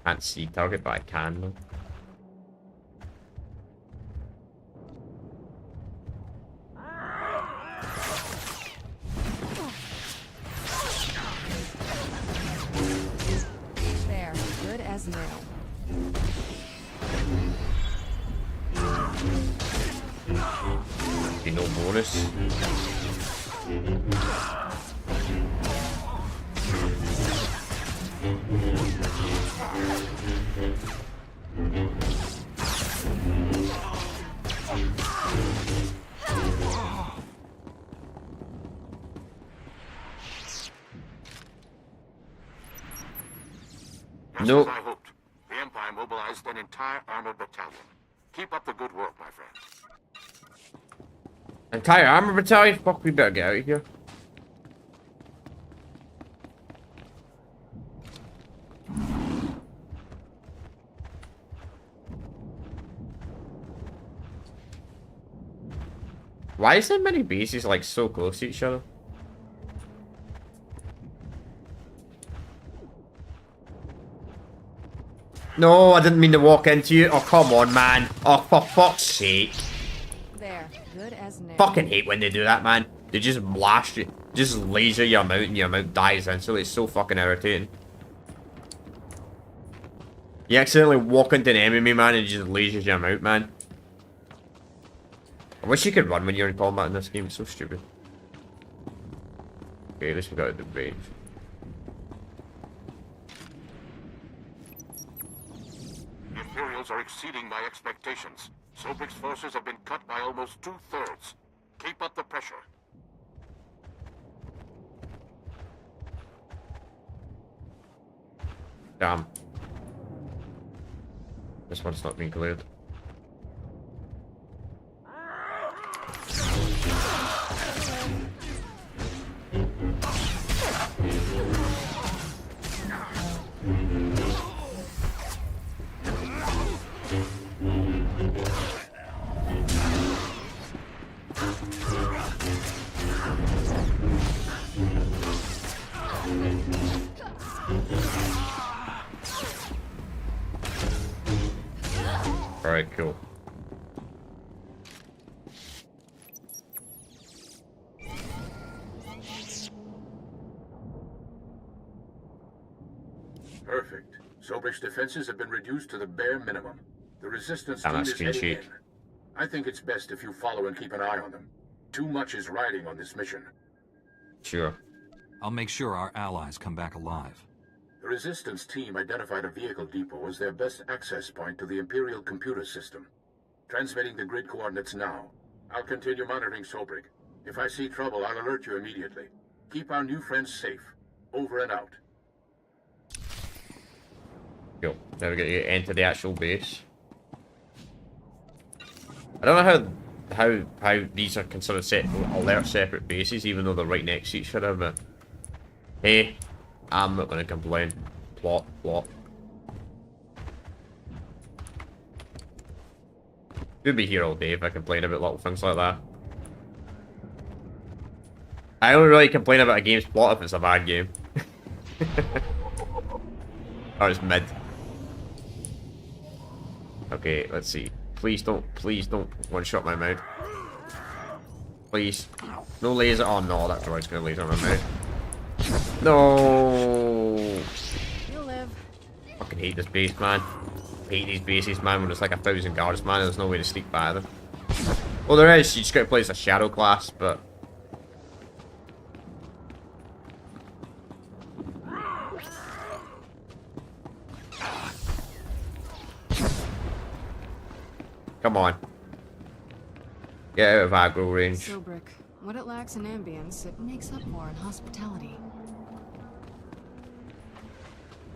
Can't see target, but I can though. There, good as new. Be no bonus. Just Nope. as I hoped, the Empire mobilized an entire armored battalion. Keep up the good work, my friend. Entire armor battalion? Fuck, we better get out of here. Why is there many bases like so close to each other? No, I didn't mean to walk into you. Oh, come on, man. Oh, for fuck's sake. There, good as new. Fucking hate when they do that, man. They just blast you. Just laser your mount and your mount dies instantly. It's so fucking irritating. You accidentally walk into an enemy, man, and it just lasers your mount, man. I wish you could run when you're in combat in this game. It's so stupid. Okay, at least we got a good range. The Imperials are exceeding my expectations. Sobrik's forces have been cut by almost 2/3. Keep up the pressure. Damn. This one's not been cleared. Alright, cool. Perfect. Sobrik's defenses have been reduced to the bare minimum. The resistance Damn, team that's is clean heading sheet. in. I think it's best if you follow and keep an eye on them. Too much is riding on this mission. Sure. I'll make sure our allies come back alive. The resistance team identified a vehicle depot as their best access point to the Imperial computer system. Transmitting the grid coordinates now. I'll continue monitoring Sobrik. If I see trouble, I'll alert you immediately. Keep our new friends safe. Over and out. Cool. Now we got to enter the actual base. I don't know how these are considered alert separate bases, even though they're right next to each other, but hey, I'm not gonna complain. Plot, plot. Could be here all day if I complain about little things like that. I only really complain about a game's plot if it's a bad game. Or it's mid. Okay, let's see. Please don't one-shot my mount. Please. No laser. Oh no, that droid's gonna laser my mount. No. You'll live. Fucking hate this base, man. Hate these bases, man, when there's like 1,000 guards, man. There's no way to sneak by them. Well, there is. You just gotta play as a shadow class, but... Come on. Get out of aggro range. Sobrik, what it lacks in ambience, it makes up for in hospitality.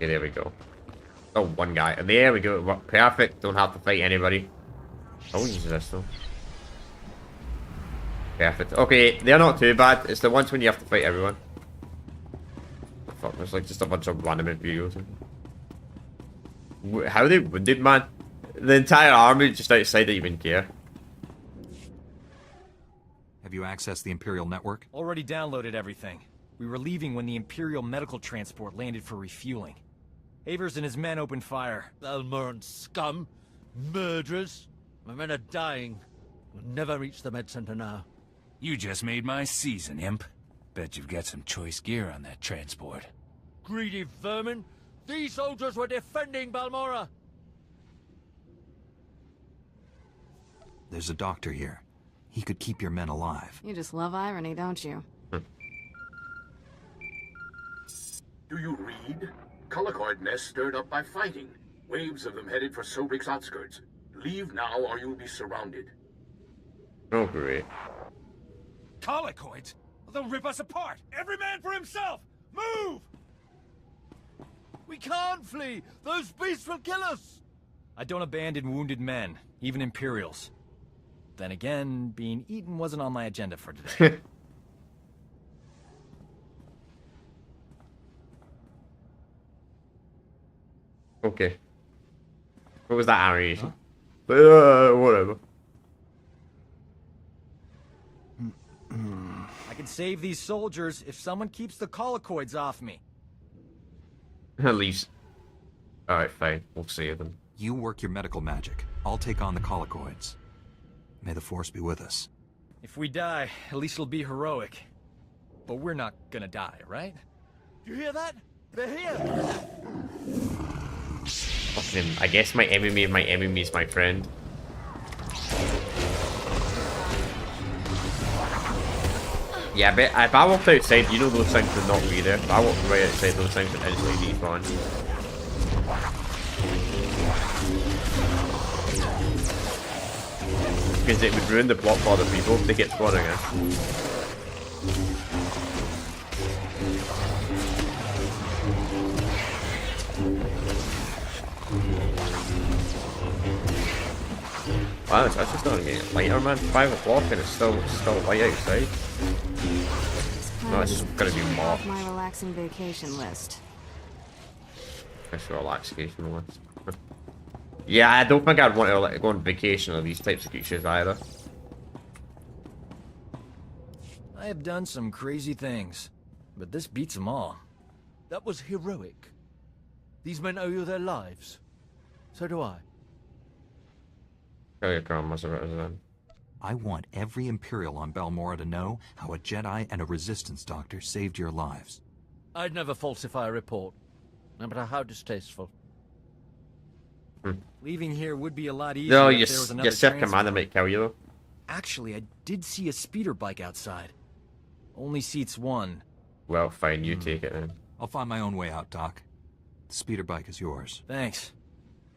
Yeah, there we go. Oh, one guy. And there we go. Perfect. Don't have to fight anybody. Oh, use this though. Perfect. Okay, they're not too bad. It's the ones when you have to fight everyone. Fuck, there's like just a bunch of random Imperials. How are they wounded, man? The entire army just outside didn't even care. Have you accessed the Imperial network? Already downloaded everything. We were leaving when the Imperial medical transport landed for refueling. Avers and his men opened fire. Balmoran scum! Murderers! My men are dying. We'll never reach the med center now. You just made my season, imp. Bet you've got some choice gear on that transport. Greedy vermin! These soldiers were defending Balmora! There's a doctor here. He could keep your men alive. You just love irony, don't you? Do you read? Colicoid nests stirred up by fighting. Waves of them headed for Sobrik's outskirts. Leave now or you'll be surrounded. Oh, great. Colicoids? They'll rip us apart! Every man for himself! Move! We can't flee! Those beasts will kill us! I don't abandon wounded men, even Imperials. Then again, being eaten wasn't on my agenda for today. Okay. What was that animation? Whatever. I can save these soldiers if someone keeps the colicoids off me. At least. Alright, fine. We'll save them. You work your medical magic. I'll take on the colicoids. May the Force be with us. If we die, at least it'll be heroic. But we're not gonna die, right? You hear that? They're here! Fucking, I guess my enemy is my friend. Yeah, but if I walked outside, you know those things would not be there. If I walked right outside, those things would instantly despawn. Because it would ruin the plot for other people if they get spawning us. Wow, it's actually starting to get lighter, man. 5 o'clock and it's still light outside. No, it's gonna be more. Off my relaxing vacation list. It's a relaxation list. Yeah, I don't think I'd want to like, go on vacation on these types of creatures either. I have done some crazy things, but this beats them all. That was heroic. These men owe you their lives. So do I. Kill your grandma's about as then. I want every Imperial on Balmora to know how a Jedi and a Resistance doctor saved your lives. I'd never falsify a report, no matter how distasteful. Leaving here would be a lot easier No, if there was another your Sith transport. commander might kill you though. Actually, I did see a speeder bike outside. Only seats one. Well, fine, you take it then. I'll find my own way out, Doc. The speeder bike is yours. Thanks.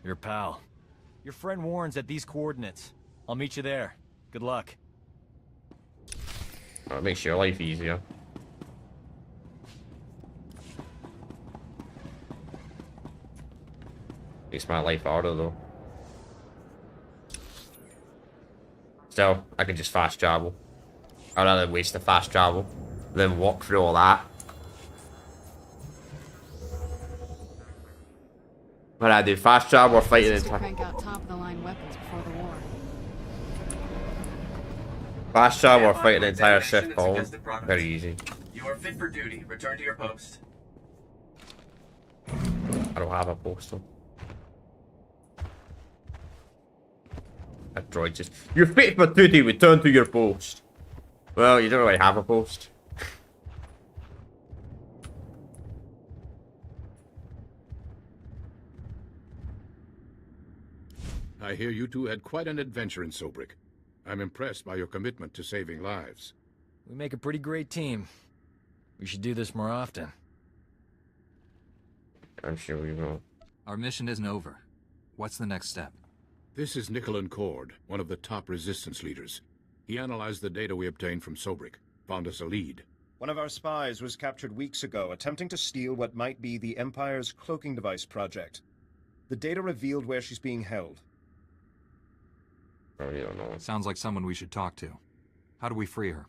Your pal. Your friend Warren's at these coordinates. I'll meet you there. Good luck. Oh, it makes your life easier. Makes my life harder though. Still, I can just fast travel. I'd rather waste the fast travel than walk through all that. What I do, fast travel or fighting in Crank out top-of-the-line weapons before the war. fast travel or fighting the entire Sith column. Very easy. You are fit for duty. Return to your post. I don't have a postal. That droid just... You're fit for duty, return to your post. Well, you don't really have a post. I hear you two had quite an adventure in Sobrik. I'm impressed by your commitment to saving lives. We make a pretty great team. We should do this more often. I'm sure we will. Our mission isn't over. What's the next step? This is Nicholan Cord, one of the top resistance leaders. He analyzed the data we obtained from Sobrik, found us a lead. One of our spies was captured weeks ago, attempting to steal what might be the Empire's cloaking device project. The data revealed where she's being held. Oh, you don't know. Sounds like someone we should talk to. How do we free her?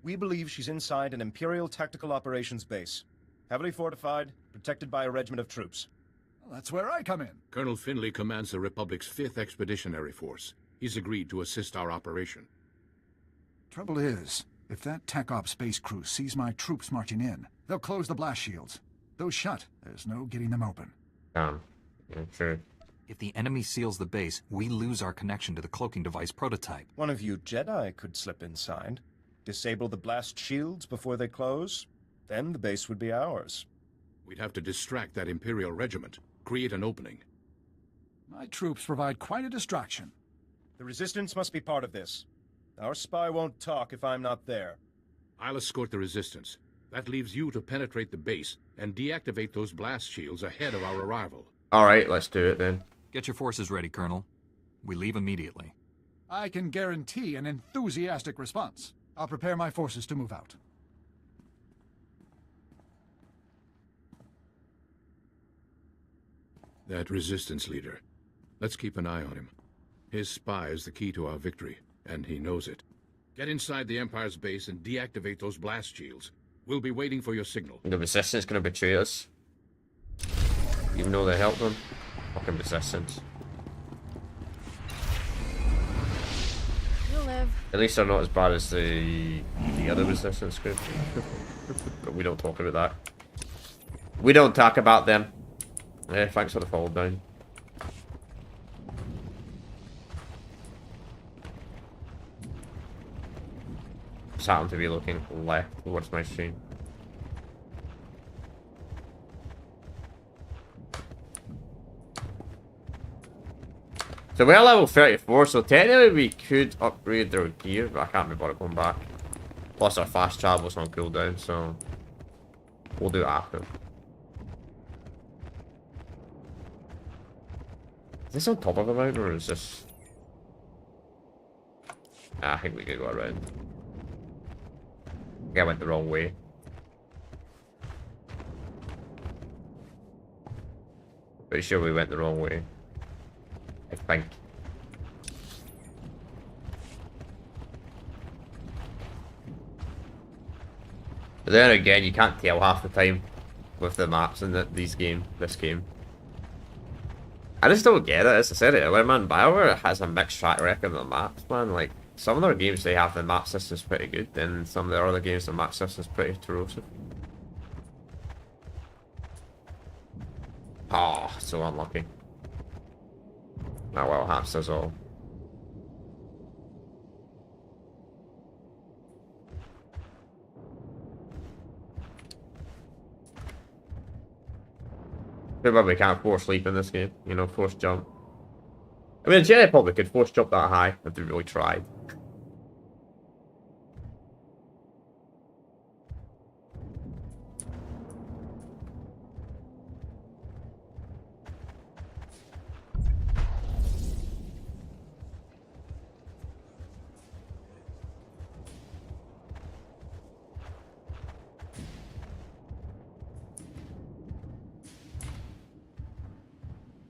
We believe she's inside an Imperial Tactical Operations base. Heavily fortified, protected by a regiment of troops. Well, that's where I come in. Colonel Finley commands the Republic's 5th Expeditionary Force. He's agreed to assist our operation. Trouble is, if that Tech Op space crew sees my troops marching in, they'll close the blast shields. Those shut, there's no getting them open. Yeah, true. If the enemy seals the base, we lose our connection to the cloaking device prototype. One of you Jedi could slip inside, disable the blast shields before they close, then the base would be ours. We'd have to distract that Imperial regiment, create an opening. My troops provide quite a distraction. The Resistance must be part of this. Our spy won't talk if I'm not there. I'll escort the Resistance. That leaves you to penetrate the base and deactivate those blast shields ahead of our arrival. Alright, let's do it then. Get your forces ready, Colonel. We leave immediately. I can guarantee an enthusiastic response. I'll prepare my forces to move out. That Resistance leader. Let's keep an eye on him. His spy is the key to our victory, and he knows it. Get inside the Empire's base and deactivate those blast shields. We'll be waiting for your signal. The Resistance gonna betray us. Even though they helped them. Fucking Resistance. You'll live. At least they're not as bad as the other Resistance group. But we don't talk about that. We don't talk about them. Yeah, thanks for the fall down. Just happen to be looking left towards my screen. So we're level 34, so technically we could upgrade their gear, but I can't be bothered going back. Plus our fast travel's on cooldown, so we'll do it after. Is this on top of the mountain, or is this... I think we could go around. I think I went the wrong way. Pretty sure we went the wrong way. I think. But then again, you can't tell half the time with the maps in this game. I just don't get it. As I said earlier, man, BioWare has a mixed track record of maps, man. Like, some of their games, they have the map system's pretty good, then some of their other games, the map system's pretty corrosive. Oh, so unlucky. Oh well, hamsters all. Too bad we can't force sleep in this game, you know, force jump. I mean, Jedi probably could force jump that high if they really tried.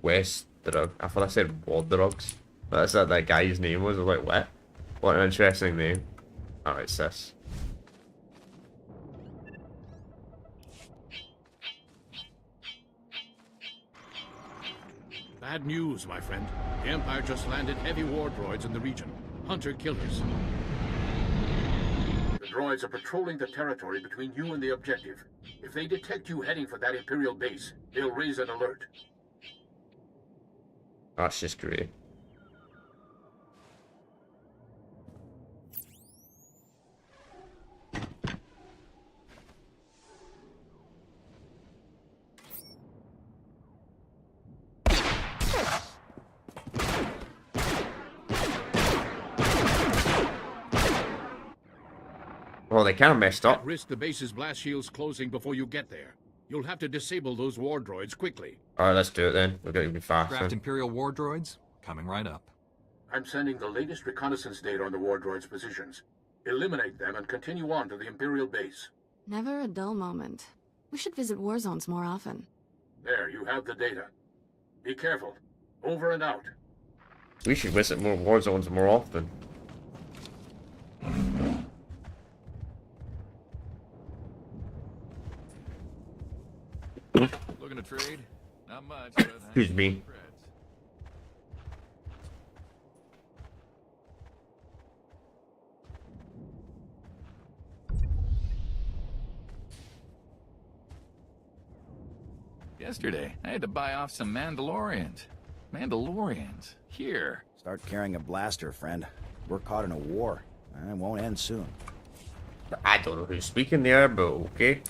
West Drug. I thought I said Ward Drugs. That's what that guy's name was. I was like, what? What an interesting name. Alright, sis. Bad news, my friend. The Empire just landed heavy war droids in the region. Hunter-killers. The droids are patrolling the territory between you and the objective. If they detect you heading for that Imperial base, they'll raise an alert. That's just great. Well, they kind of messed up. Risk the base's blast shields closing before you get there. You'll have to disable those war droids quickly. Alright, let's do it then. We're going to be fast. Craft Imperial war droids? Coming right up. I'm sending the latest reconnaissance data on the war droids' positions. Eliminate them and continue on to the Imperial base. Never a dull moment. We should visit war zones more often. There, you have the data. Be careful. Over and out. We should visit more war zones more often. Looking to trade? Not much, but Excuse me. Yesterday, I had to buy off some Mandalorians. Mandalorians? Here. Start carrying a blaster, friend. We're caught in a war. And it won't end soon. I don't know who's speaking there, but okay.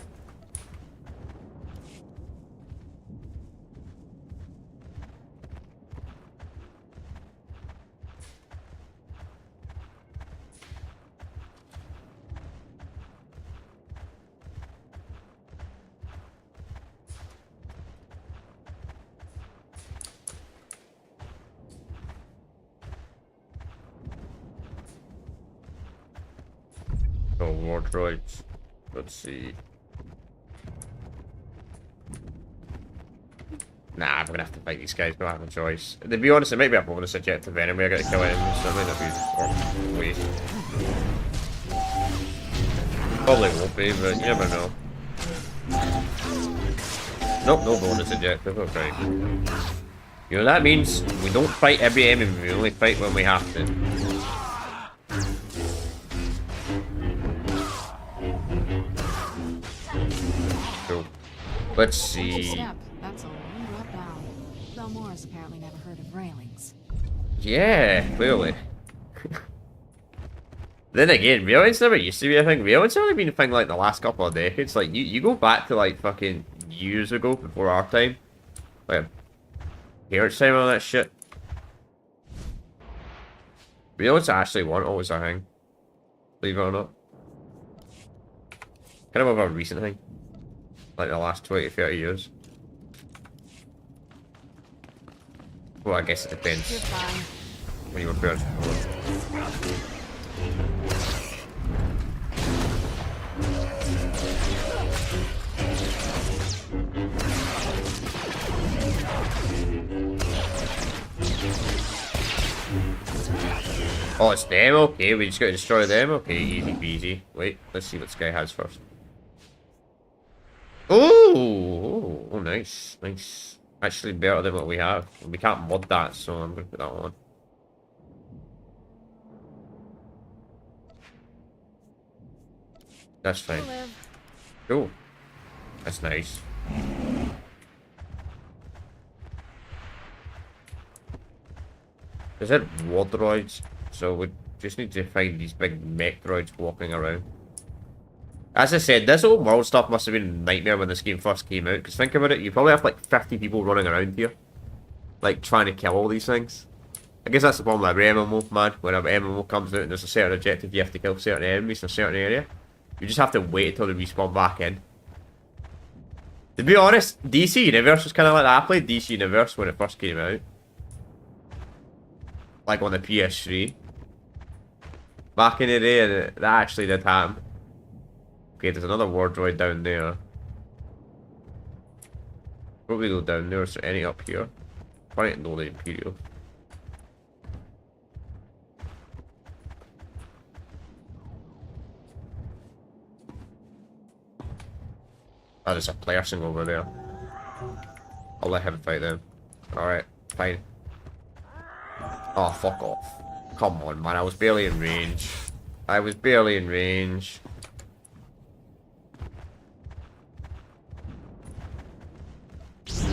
Oh, more droids. Let's see. Nah, we're gonna have to fight these guys. We don't have a choice. To be honest, it might be a bonus objective anyway. I gotta kill enemies, so it might not be waste. Probably won't be, but you never know. Nope, no bonus objective. Okay. You know that means we don't fight every enemy. We only fight when we have to. Let's see. Step. That's a long drop down. Balmora's apparently never heard of railings. Yeah, clearly. Then again, railings never used to be a thing. Railings only been a thing like the last couple of decades. Like you go back to like fucking years ago before our time. Like parents' time and all that shit. Railings actually weren't always a thing. Believe it or not. Kind of a recent thing. Like the last 20-30 years. Well, I guess it depends. You're fine. When you were born. Oh, it's them? Okay, we just gotta destroy them? Okay, easy peasy. Wait, let's see what this guy has first. Oh, nice, nice. Actually better than what we have. We can't mod that, so I'm gonna put that on. That's fine. Cool. That's nice. Is it war droids? So we just need to find these big mech droids walking around. As I said, this old world stuff must have been a nightmare when this game first came out. Because think about it, you probably have like 50 people running around here. Like, trying to kill all these things. I guess that's the problem with every MMO, man. When an MMO comes out and there's a certain objective, you have to kill certain enemies in a certain area. You just have to wait until they respawn back in. To be honest, DC Universe was kind of like that. I played DC Universe when it first came out. Like on the PS3. Back in the day, and that actually did happen. Okay, there's another war droid down there. Probably go down there. Is there any up here? Probably know the Imperial. Oh, there's a person over there. I'll let him fight them. Alright, fine. Oh, fuck off. Come on, man. I was barely in range. I was barely in range. As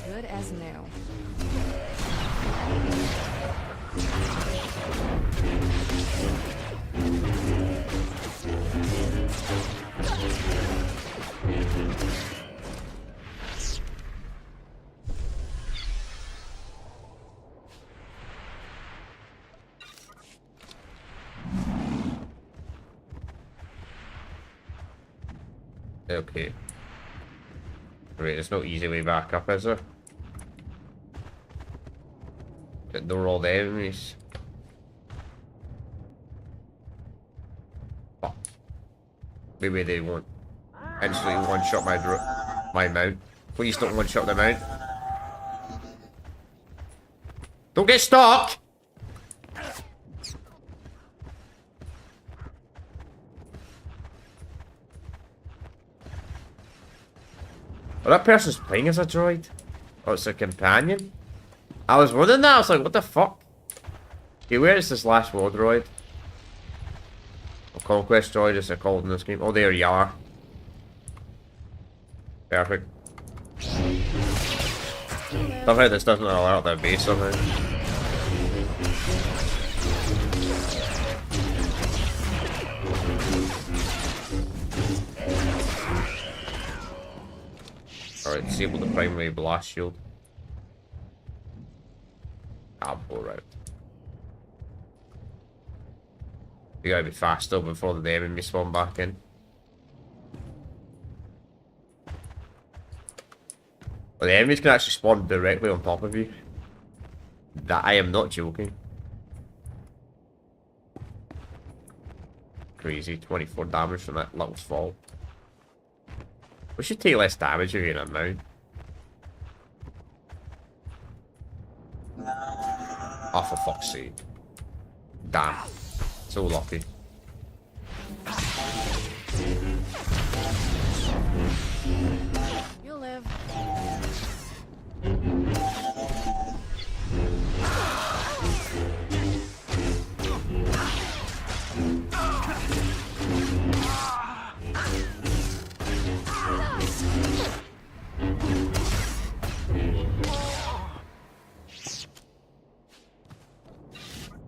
good as new. Okay. Right, there's no easy way back up, is there? They're all the enemies. Oh. Maybe they won't instantly one-shot my mount. Please don't one-shot the mount. Don't get stuck! Oh, that person's playing as a droid? Oh, it's a companion? I was wondering that, I was like, what the fuck? Okay, where is this last war droid? Or conquest droid as they're called in this game. Oh, there you are. Perfect. Somehow this doesn't alert their base somehow. Alright, disable the primary blast shield. Alright. We gotta be faster before the enemy spawn back in. Well, the enemies can actually spawn directly on top of you. That I am not joking. Crazy, 24 damage from that little fall. We should take less damage if you're in a mount. Oh, for fuck's sake. Damn. So lucky. You'll live.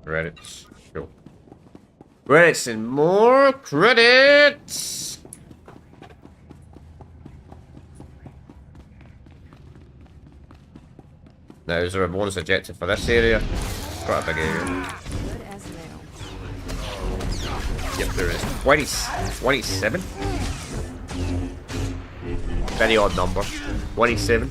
Credits. Go. Credits and more credits! Now, is there a bonus objective for this area? Quite a big area. Good as new. Yep, there is. 27? Very odd number. 27.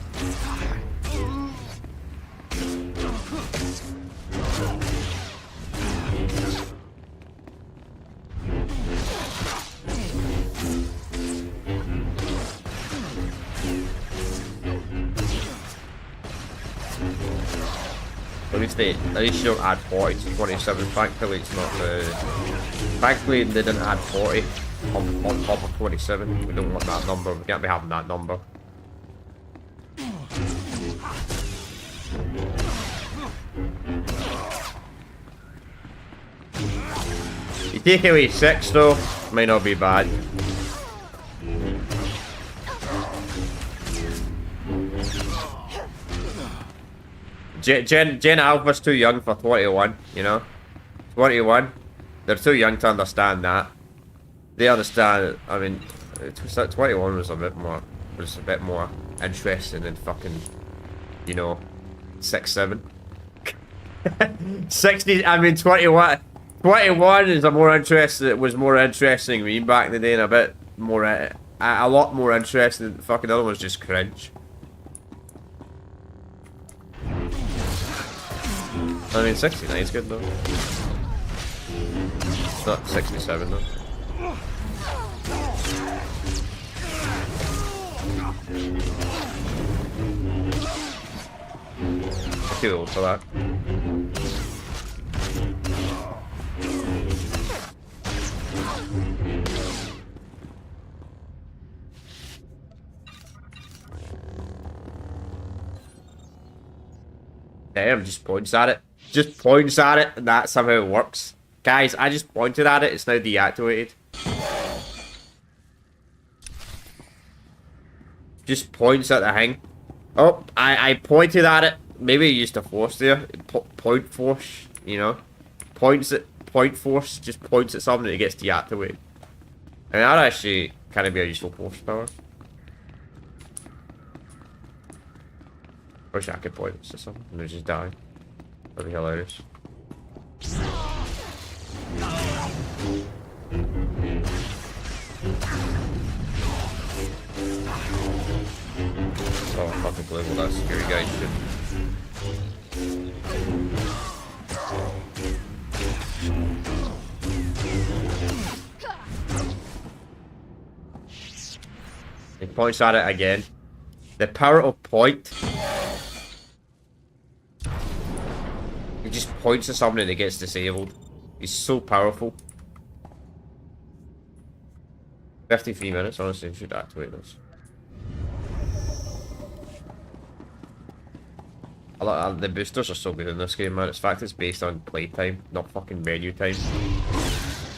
At least you don't add 40 to 27. Thankfully, it's not the. Thankfully, they didn't add 40 on top of 27. We don't want that number. We can't be having that number. You take away 6 though, might not be bad. Gen Alpha's too young for 21, you know? 21, they're too young to understand that. They understand, I mean, 21 was a bit more interesting than fucking, you know, 6, 7. 60, I mean 21 is a more interesting, it was more interesting to me back in the day and a bit more, a lot more interesting. The fucking other one's just cringe. I mean, 69 is good though. It's not 67 though. Too old for that. Damn, just points at it. Just points at it, and that's how it works. Guys, I just pointed at it, it's now deactivated. Just points at the thing. Oh, I pointed at it. Maybe I used a force there. Point force, you know. Points at, point force, just points at something and it gets deactivated. I mean, that actually kind of be a useful force power. Wish I could point it to something and they just die. That'd be hilarious. Oh, fucking blue, well that security guy should. He points at it again. The power of point. He just points at something and it gets disabled. He's so powerful. 53 minutes, honestly, I should activate this. The boosters are so good in this game, man. In fact, it's based on playtime, not fucking menu time.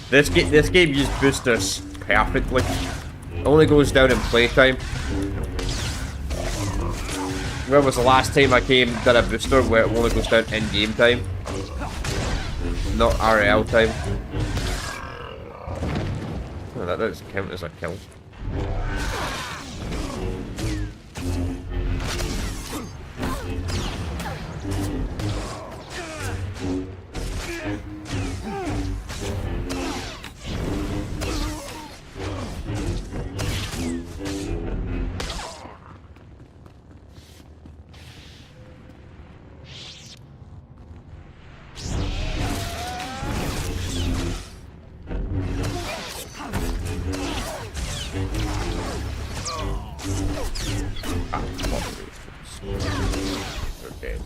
This game uses boosters perfectly. It only goes down in playtime. When was the last time I did a booster where it only goes down in game time? Not RL time. Oh, that doesn't count as a kill. Okay.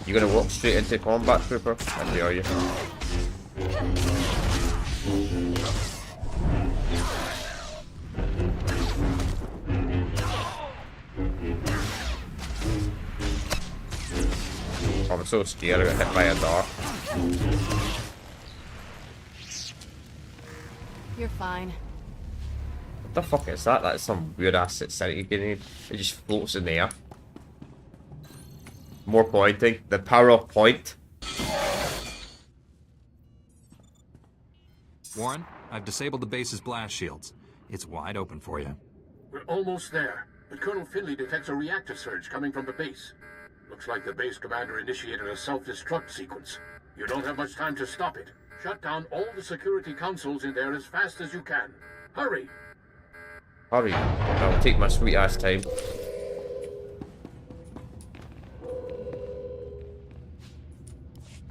You gonna walk straight into combat, Trooper? Actually, are you? I'm so scared I got hit by a dart. You're fine. What the fuck is that? That's some weird ass sanity grenade. It just floats in the air. More pointing. The power of point. Warren, I've disabled the base's blast shields. It's wide open for you. We're almost there, but Colonel Finley detects a reactor surge coming from the base. Looks like the base commander initiated a self-destruct sequence. You don't have much time to stop it. Shut down all the security consoles in there as fast as you can. Hurry! Hurry. I'll take my sweet ass time.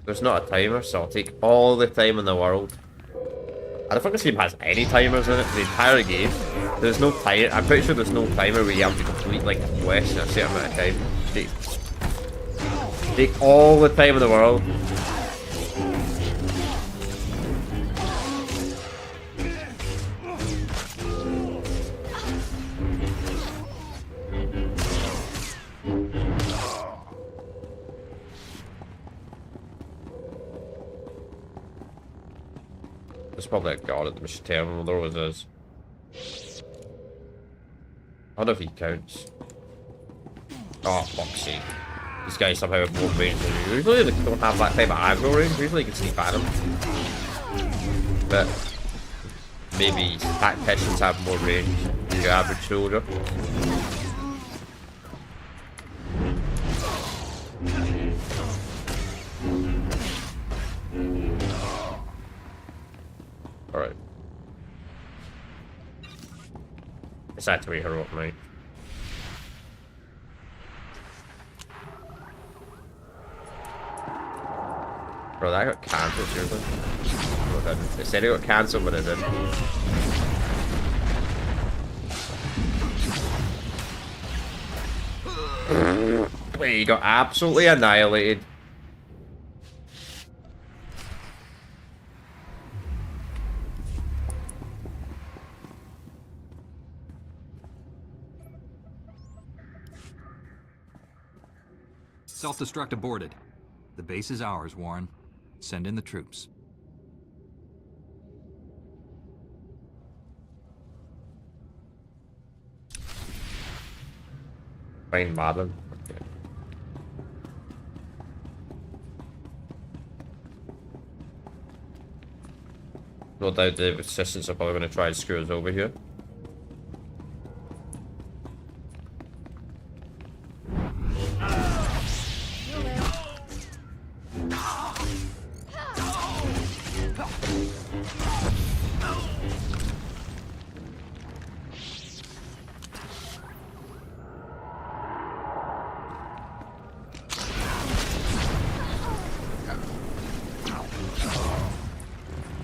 There's not a timer, so I'll take all the time in the world. I don't think this game has any timers in it for the entire game. There's no timer. I'm pretty sure there's no timer where you have to complete like a quest in a certain amount of time. Take all the time in the world. There's probably a guard at the machine terminal, there always is. I wonder if he counts. Oh, fuck's sake. These guys somehow have more range than you. Usually they don't have that type of aggro range, usually you can sneak at them. But maybe tacticians have more range than your average soldier. Alright. It's actually heroic, mate. Bro, that got cancelled, seriously. No, it didn't. It said it got cancelled, but it didn't. Wait, you got absolutely annihilated. Self-destruct aborted. The base is ours, Warren. Send in the troops. Find Madden. Okay. No doubt the assistants are probably going to try and screw us over here.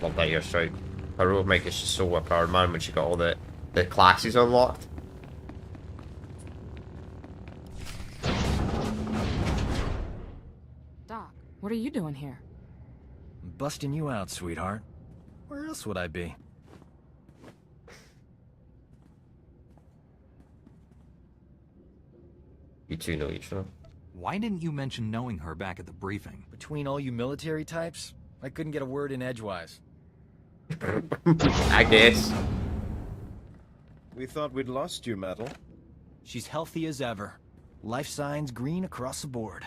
Love that airstrike. Her make is just so overpowered, man, when she got all the classes unlocked. Doc, what are you doing here? I'm busting you out, sweetheart. Where else would I be? You two know each other. Why didn't you mention knowing her back at the briefing? Between all you military types, I couldn't get a word in edgewise. I guess. We thought we'd lost you, Metal. She's healthy as ever. Life signs green across the board.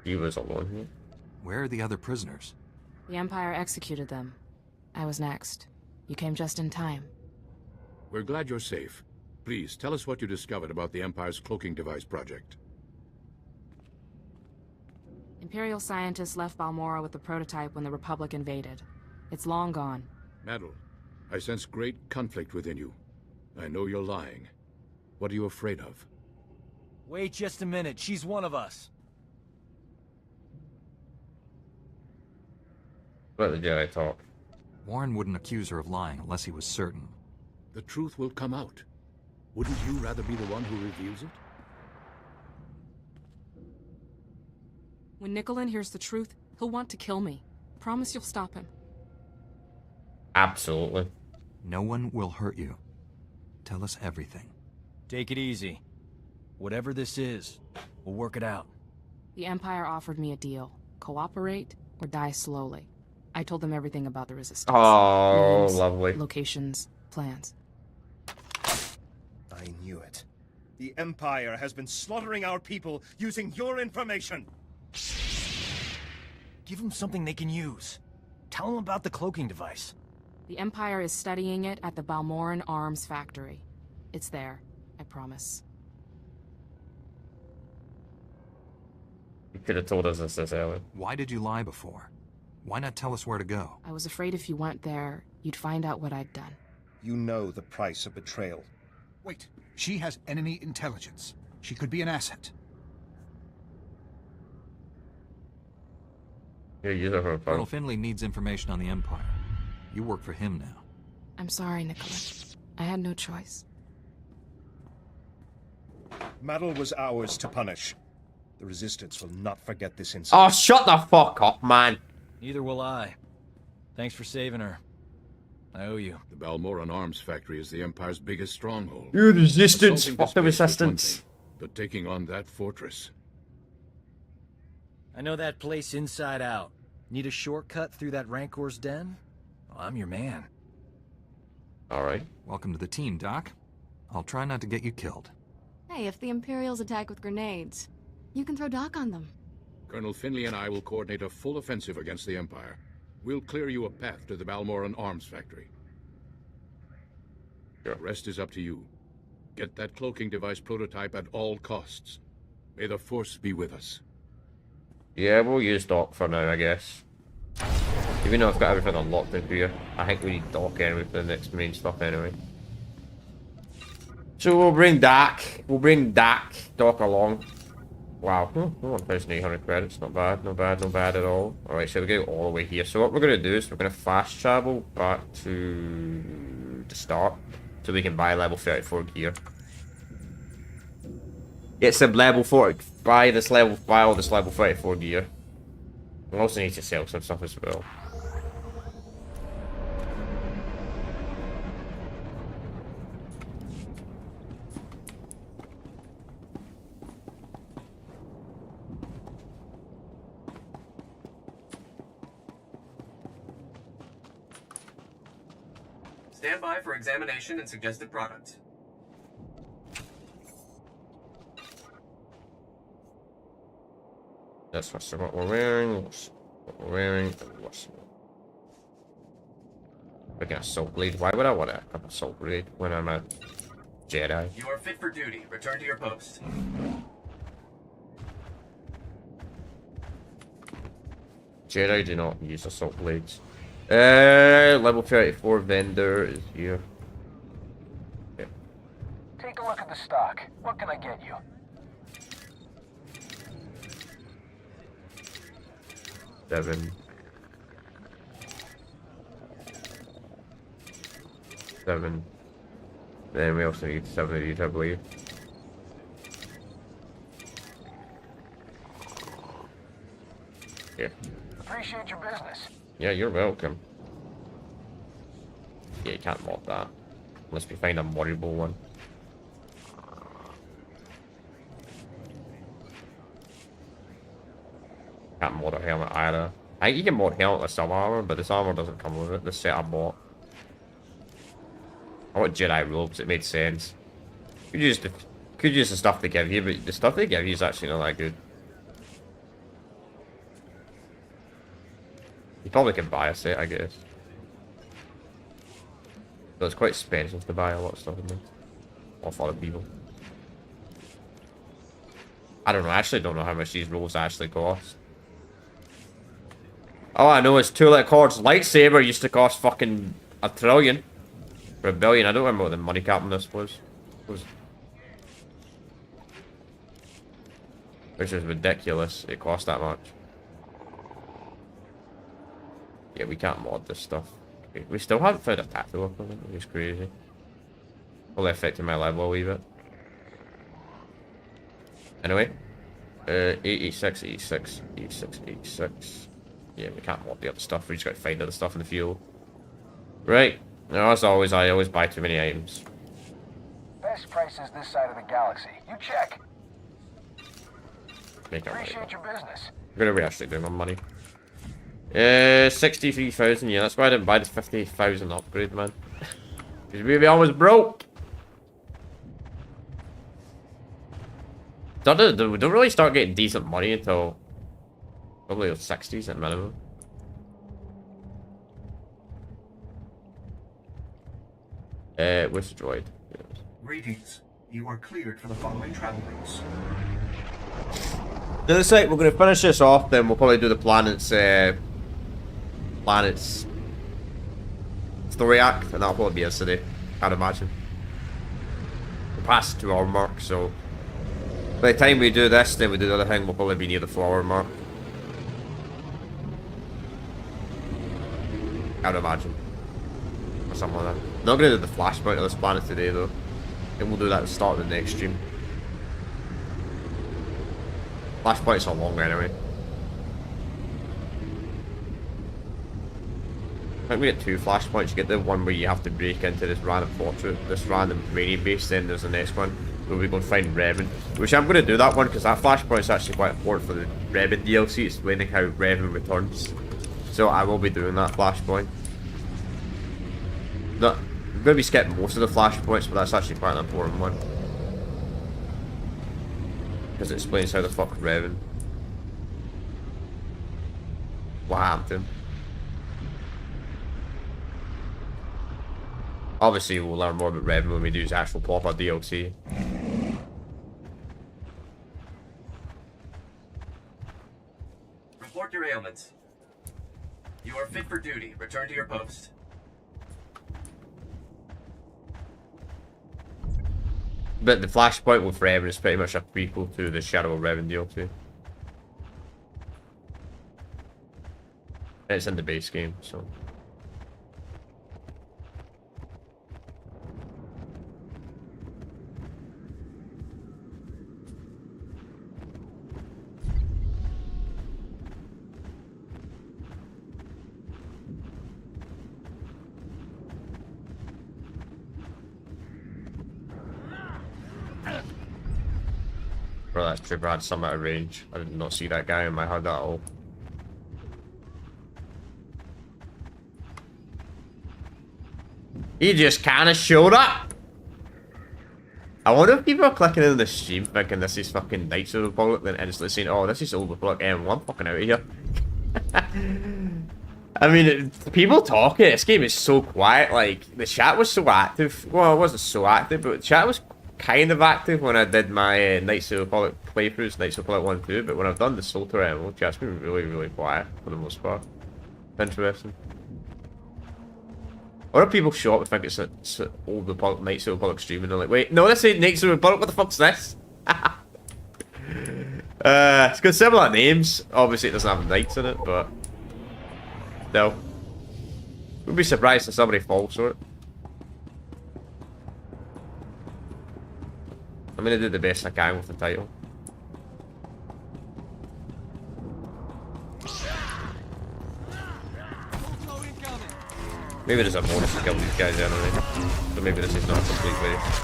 He was alone here. Where are the other prisoners? The Empire executed them. I was next. You came just in time. We're glad you're safe. Please, tell us what you discovered about the Empire's cloaking device project. Imperial scientists left Balmora with the prototype when the Republic invaded. It's long gone. Madel, I sense great conflict within you. I know you're lying. What are you afraid of? Wait just a minute. She's one of us. Let the Jedi talk. Warren wouldn't accuse her of lying unless he was certain. The truth will come out. Wouldn't you rather be the one who reveals it? When Nicolin hears the truth, he'll want to kill me. Promise you'll stop him. Absolutely. No one will hurt you. Tell us everything. Take it easy. Whatever this is, we'll work it out. The Empire offered me a deal. Cooperate or die slowly. I told them everything about the Resistance. Oh, names, lovely. Locations, plans. I knew it. The Empire has been slaughtering our people using your information. Give them something they can use. Tell them about the cloaking device. The Empire is studying it at the Balmoran Arms Factory. It's there, I promise. You could have told us this earlier. Why did you lie before? Why not tell us where to go? I was afraid if you went there, you'd find out what I'd done. You know the price of betrayal. Wait, she has enemy intelligence. She could be an asset. Yeah, use it for a Colonel Finley needs information on the Empire. You work for him now. I'm sorry, Nicholas. I had no choice. Madel was ours to punish. The Resistance will not forget this incident. Oh, shut the fuck up, man. Neither will I. Thanks for saving her. I owe you. The Balmoran Arms Factory is the Empire's biggest stronghold. You Resistance, Assaulting fuck the this base was one Resistance. thing, but taking on that fortress. I know that place inside out. Need a shortcut through that Rancor's den? Well, I'm your man. Alright. Welcome to the team, Doc. I'll try not to get you killed. Hey, if the Imperials attack with grenades, you can throw Doc on them. Colonel Finley and I will coordinate a full offensive against the Empire. We'll clear you a path to the Balmoran Arms Factory. The rest is up to you. Get that cloaking device prototype at all costs. May the Force be with us. Yeah, we'll use Doc for now, I guess. Even though I've got everything unlocked in here, I think we need Doc anyway for the next main stuff anyway. So we'll bring Doc. Doc along. Wow, 1,800 credits, not bad, not bad, not bad at all. Alright, so we go all the way here. So what we're going to do is we're going to fast travel back to the start, so we can buy level 34 gear. Get some level 40, buy all this level 34 gear. We also need to sell some stuff as well. Stand by for examination and suggested products. That's what we're wearing. Looking at Assault Blade. Why would I want a Assault Blade when I'm a Jedi? You are fit for duty. Return to your post. Jedi do not use Assault Blades. Level 34 vendor is here. Yep. Take a look at the stock. What can I get you? Seven. Then we also need 7 of these, I believe. Here. Appreciate your business. Yeah, you're welcome. Yeah, you can't mod that. Unless we find a moddable one. Can't mod a helmet either. I think you can mod helmet with some armor, but this armor doesn't come with it. This set I bought. I want Jedi robes. It made sense. Could use the stuff they give you, but the stuff they give you is actually not that good. You probably can buy a set, I guess. But it's quite expensive to buy a lot of stuff in there. Off other people. I don't know. I actually don't know how much these rolls actually cost. All I know is two-lit cords. Lightsaber used to cost fucking $1 trillion. Or $1 billion. I don't remember what the money cap on this was. Which is ridiculous. It cost that much. Yeah, we can't mod this stuff. Okay. We still haven't found a path to work on it, which is crazy. Probably affecting my level a wee bit. Anyway. 86, 86, 86, 86. Yeah, we can't mod the other stuff. We just gotta find other stuff in the field. Right. Now, as always, I always buy too many items. Best prices this side of the galaxy. You check. Appreciate your business. I'm gonna actually do my money. 63,000. Yeah, that's why I didn't buy this 50,000 upgrade, man. Because we almost broke. We don't really start getting decent money until probably the 60s at minimum. Where's the droid? Greetings. You are cleared for the following travel routes. So looks like we're going to finish this off, then we'll probably do the planet's story act, and that'll probably be us today, I'd imagine. We're past the 2 hour mark, so by the time we do this, then we do the other thing, we'll probably be near the 4 hour mark. I'd imagine. Or something like that. Not going to do the flashpoint of this planet today, though. And we'll do that at the start of the next stream. Flashpoints are longer anyway. I think we get 2 flashpoints. You get the one where you have to break into this random fortress, this random rainy base, then there's the next one where we go and find Revan. Which I'm going to do that one because that flashpoint is actually quite important for the Revan DLC, explaining how Revan returns. So I will be doing that flashpoint. No, I'm going to be skipping most of the flashpoints, but that's actually quite an important one. Because it explains how the fuck Revan. What happened to him. Obviously, we'll learn more about Revan when we do his actual proper DLC. Report your ailments. You are fit for duty. Return to your post. But the flashpoint with Revan is pretty much a prequel to the Shadow of Revan DLC. And it's in the base game, so. Bro, that's true, Brad. Some out of range. I did not see that guy in my HUD at all. He just kind of showed up. I wonder if people are clicking in the stream thinking this is fucking Knights of the Republic, then instantly saying, oh, this is Old Republic M1. I'm fucking out of here. I mean, people talking. This game is so quiet. Like, the chat was so active. Well, it wasn't so active, but the chat was kind of active when I did my Knights of the Republic playthroughs, Knights of the Republic 1 and 2, but when I've done the SWTOR MMO, chat's been really, really quiet for the most part. Interesting. Or are people shocked to think it's Old Republic, Knights of the Republic stream, and they're like, wait, no, this ain't Knights of the Republic, what the fuck's this? It's got similar names. Obviously it doesn't have knights in it, but still. Would be surprised if somebody falls for it. I'm gonna do the best I can with the title. Maybe there's a bonus to kill these guys anyway. So maybe this is not a complete waste.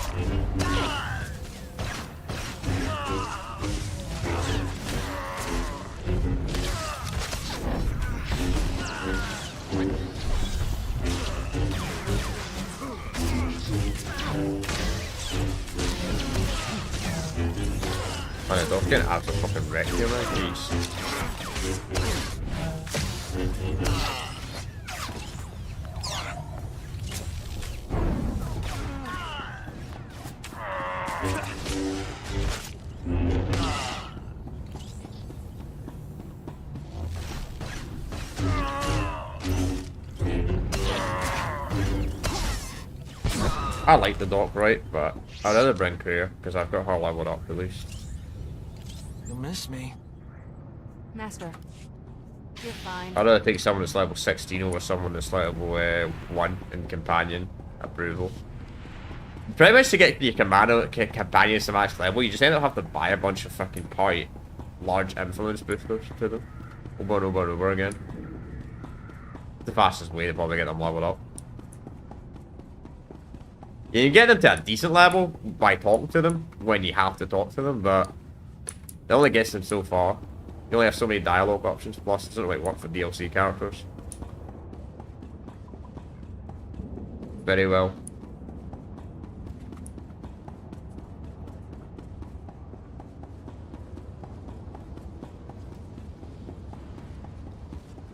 the dock getting absolutely fucking wrecked here, man. Jeez. I like the dock, right, but I'd rather bring Claire, because I've got her leveled up at least. You'll miss me. Master, you're fine. I'd rather take someone that's level 16 over someone that's level 1 in companion approval. Pretty much to get your companions to max level, you just end up having to buy a bunch of fucking large influence boosters to them. Over and over and over again. The fastest way to probably get them leveled up. You can get them to a decent level by talking to them when you have to talk to them, but it only gets them so far. You only have so many dialogue options, plus it doesn't really work for DLC characters. Very well.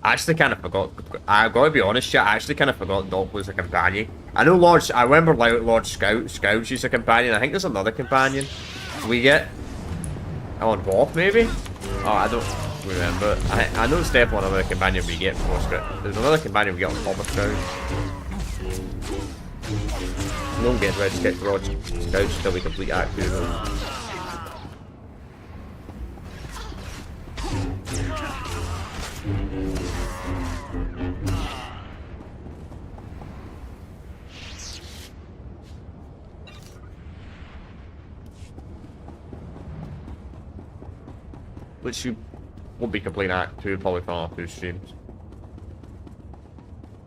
I actually kind of forgot. I've got to be honest, I actually kind of forgot Doc was a companion. I know I remember like Lord Scout's used a companion. I think there's another companion we get. On Wolf, maybe? Oh, I don't remember. I know it's definitely another companion we get before Scout. There's another companion we get on top of Scout. Don't get ready to get Lord Scouts until we complete Act 2 though. Which you won't be complete Act 2, probably from off 2 streams.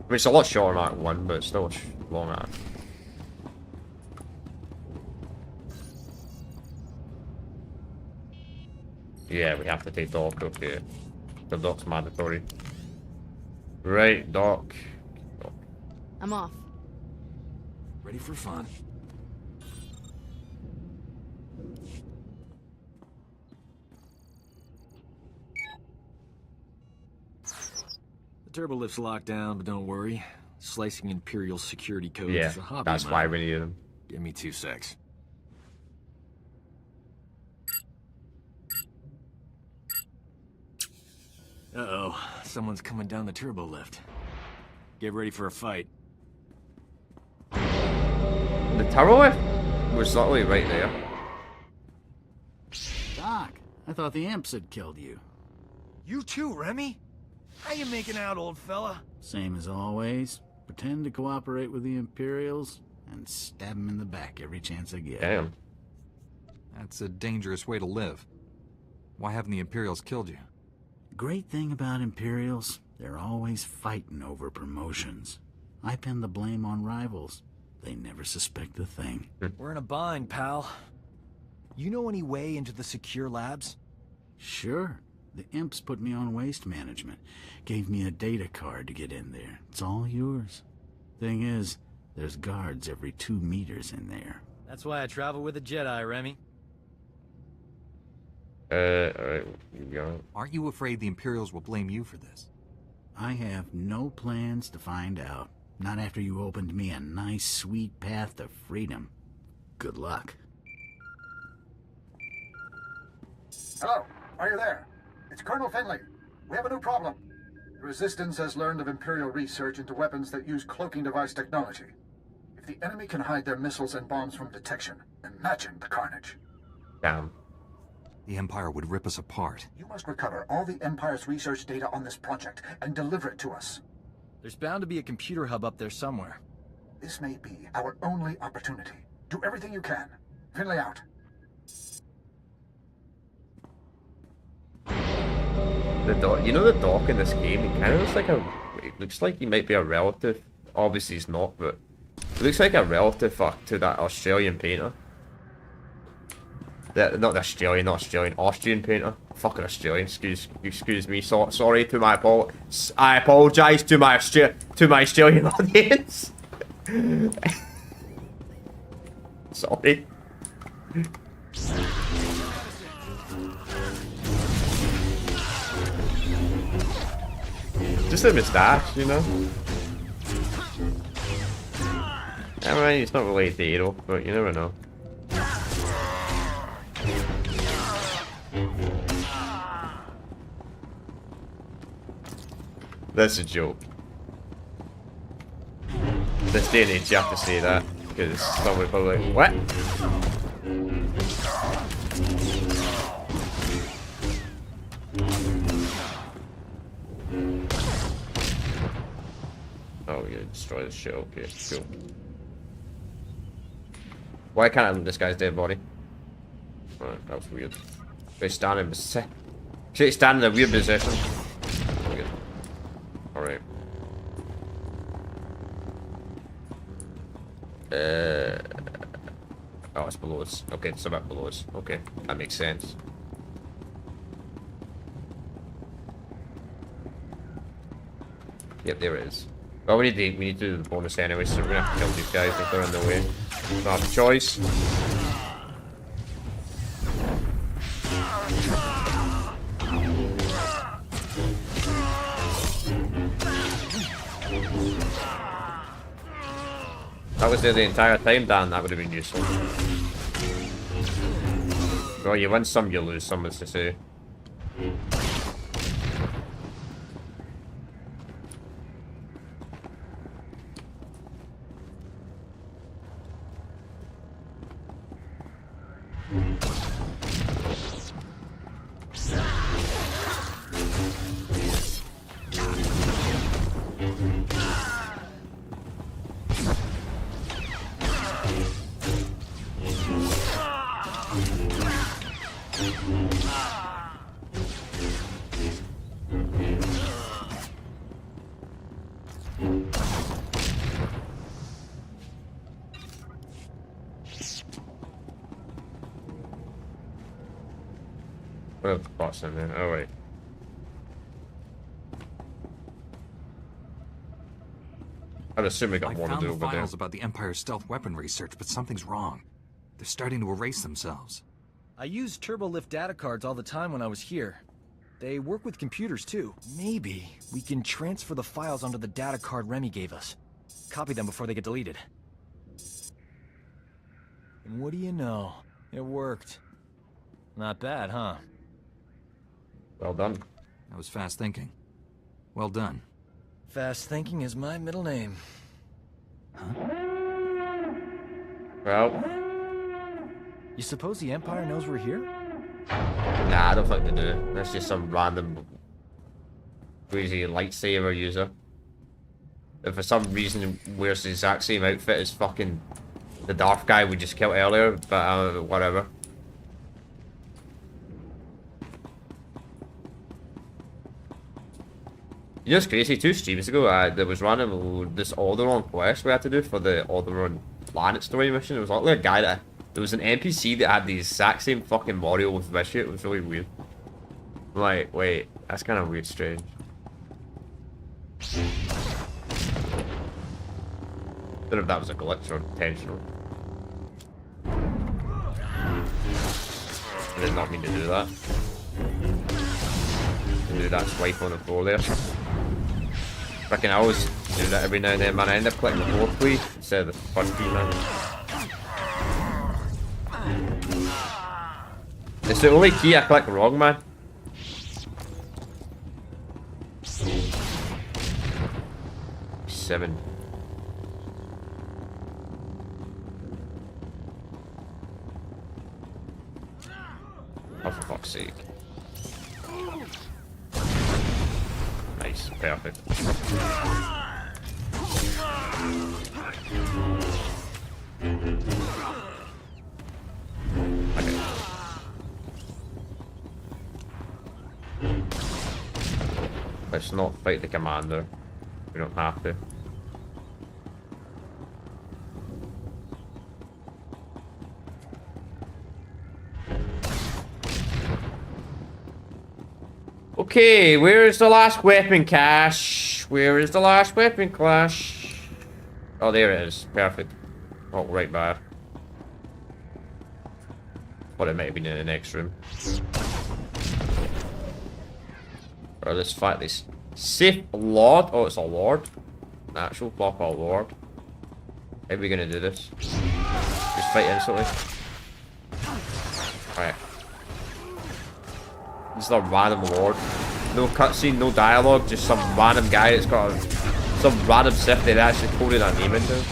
I mean, it's a lot shorter than Act 1, but it's still a long Act. Yeah, we have to take Doc, okay. The Doc's mandatory. Right, Doc. I'm off. Ready for fun. The turbo lift's locked down, but don't worry. Slicing Imperial security codes is a hobby. That's why we need them. Give me 2 secs. Uh-oh. Someone's coming down the turbo lift. Get ready for a fight. The turbo lift was literally right there. Doc, I thought the imps had killed you. You too, Remy? How you making out, old fella? Same as always. Pretend to cooperate with the Imperials and stab them in the back every chance I get. Damn. That's a dangerous way to live. Why haven't the Imperials killed you? Great thing about Imperials, they're always fighting over promotions. I pin the blame on rivals. They never suspect a thing. We're in a bind, pal. You know any way into the secure labs? Sure. The imps put me on waste management. Gave me a data card to get in there. It's all yours. Thing is, there's guards every 2 meters in there. That's why I travel with a Jedi, Remy. Alright, you go. Aren't you afraid the Imperials will blame you for this? I have no plans to find out. Not after you opened me a nice, sweet path to freedom. Good luck. Hello, are you there? It's Colonel Finley. We have a new problem. The Resistance has learned of Imperial research into weapons that use cloaking device technology. If the enemy can hide their missiles and bombs from detection, imagine the carnage. Damn. The Empire would rip us apart. You must recover all the Empire's research data on this project and deliver it to us. There's bound to be a computer hub up there somewhere. This may be our only opportunity. Do everything you can. Finley out. The Doc, you know the Doc in this game, it kind of looks like it looks like he might be a relative. Obviously he's not, but it looks like a relative to that Australian painter. Not Austrian painter. Fucking Australian. Excuse me. Sorry to my I apologize to my Australian audience. Sorry. Just a moustache, you know? I mean, it's not related to Hero, but you never know. That's a joke. This day and age, you have to say that, because somebody probably like, what? Oh, we're gonna destroy this shit. Okay, cool. Why can't I look this guy's dead body? Alright, that was weird. Should stand in a weird position. Weird. Alright. Oh, it's below us. Okay, it's about below us. Okay, that makes sense. Yep, there it is. Well, we need to do the bonus anyway, so we're gonna have to kill these guys if they're in the way. Don't have a choice. That was there the entire time, Dan. That would have been useful. Well, you win some, you lose some, as to say. What are the bots in there? Oh, wait. I'd assume we got more to do over there. I found the files about the Empire's stealth weapon research, but something's wrong. They're starting to erase themselves. I use turbolift data cards all the time when I was here. They work with computers too. Maybe we can transfer the files onto the data card Remy gave us. Copy them before they get deleted. And what do you know? It worked. Not bad, huh? Well done. That was fast thinking. Well done. Fast thinking is my middle name. Well. You suppose the Empire knows we're here? Nah, I don't think they do. That's just some random crazy lightsaber user. If for some reason wears the exact same outfit as fucking the Darth guy we just killed earlier, but whatever. You know, it's crazy. 2 streams ago, there was running this Alderaan quest we had to do for the Alderaan planet story mission. It was like a guy that there was an NPC that had the exact same fucking model with this shit. It was really weird. I'm like, wait, that's kind of weird, strange. Don't know if that was a glitch or intentional. I did not mean to do that. Do that swipe on the floor there. Freaking I always do that every now and then, man. I end up clicking the fourth key instead of the first key, man. It's the only key I click wrong, man. Seven. Oh, for fuck's sake. Nice, perfect. Okay. Let's not fight the commander. We don't have to. Okay, where is the last weapon cache? Where is the last weapon cache? Oh, there it is. Perfect. Oh, right by. Thought it might have been in the next room. Or let's fight this Sith Lord? Oh, it's a Lord. An actual proper Lord. How are we gonna do this? Just fight instantly. Alright. This is a random Lord. No cutscene, no dialogue, just some random guy that's got some random Sith they actually coded a name into.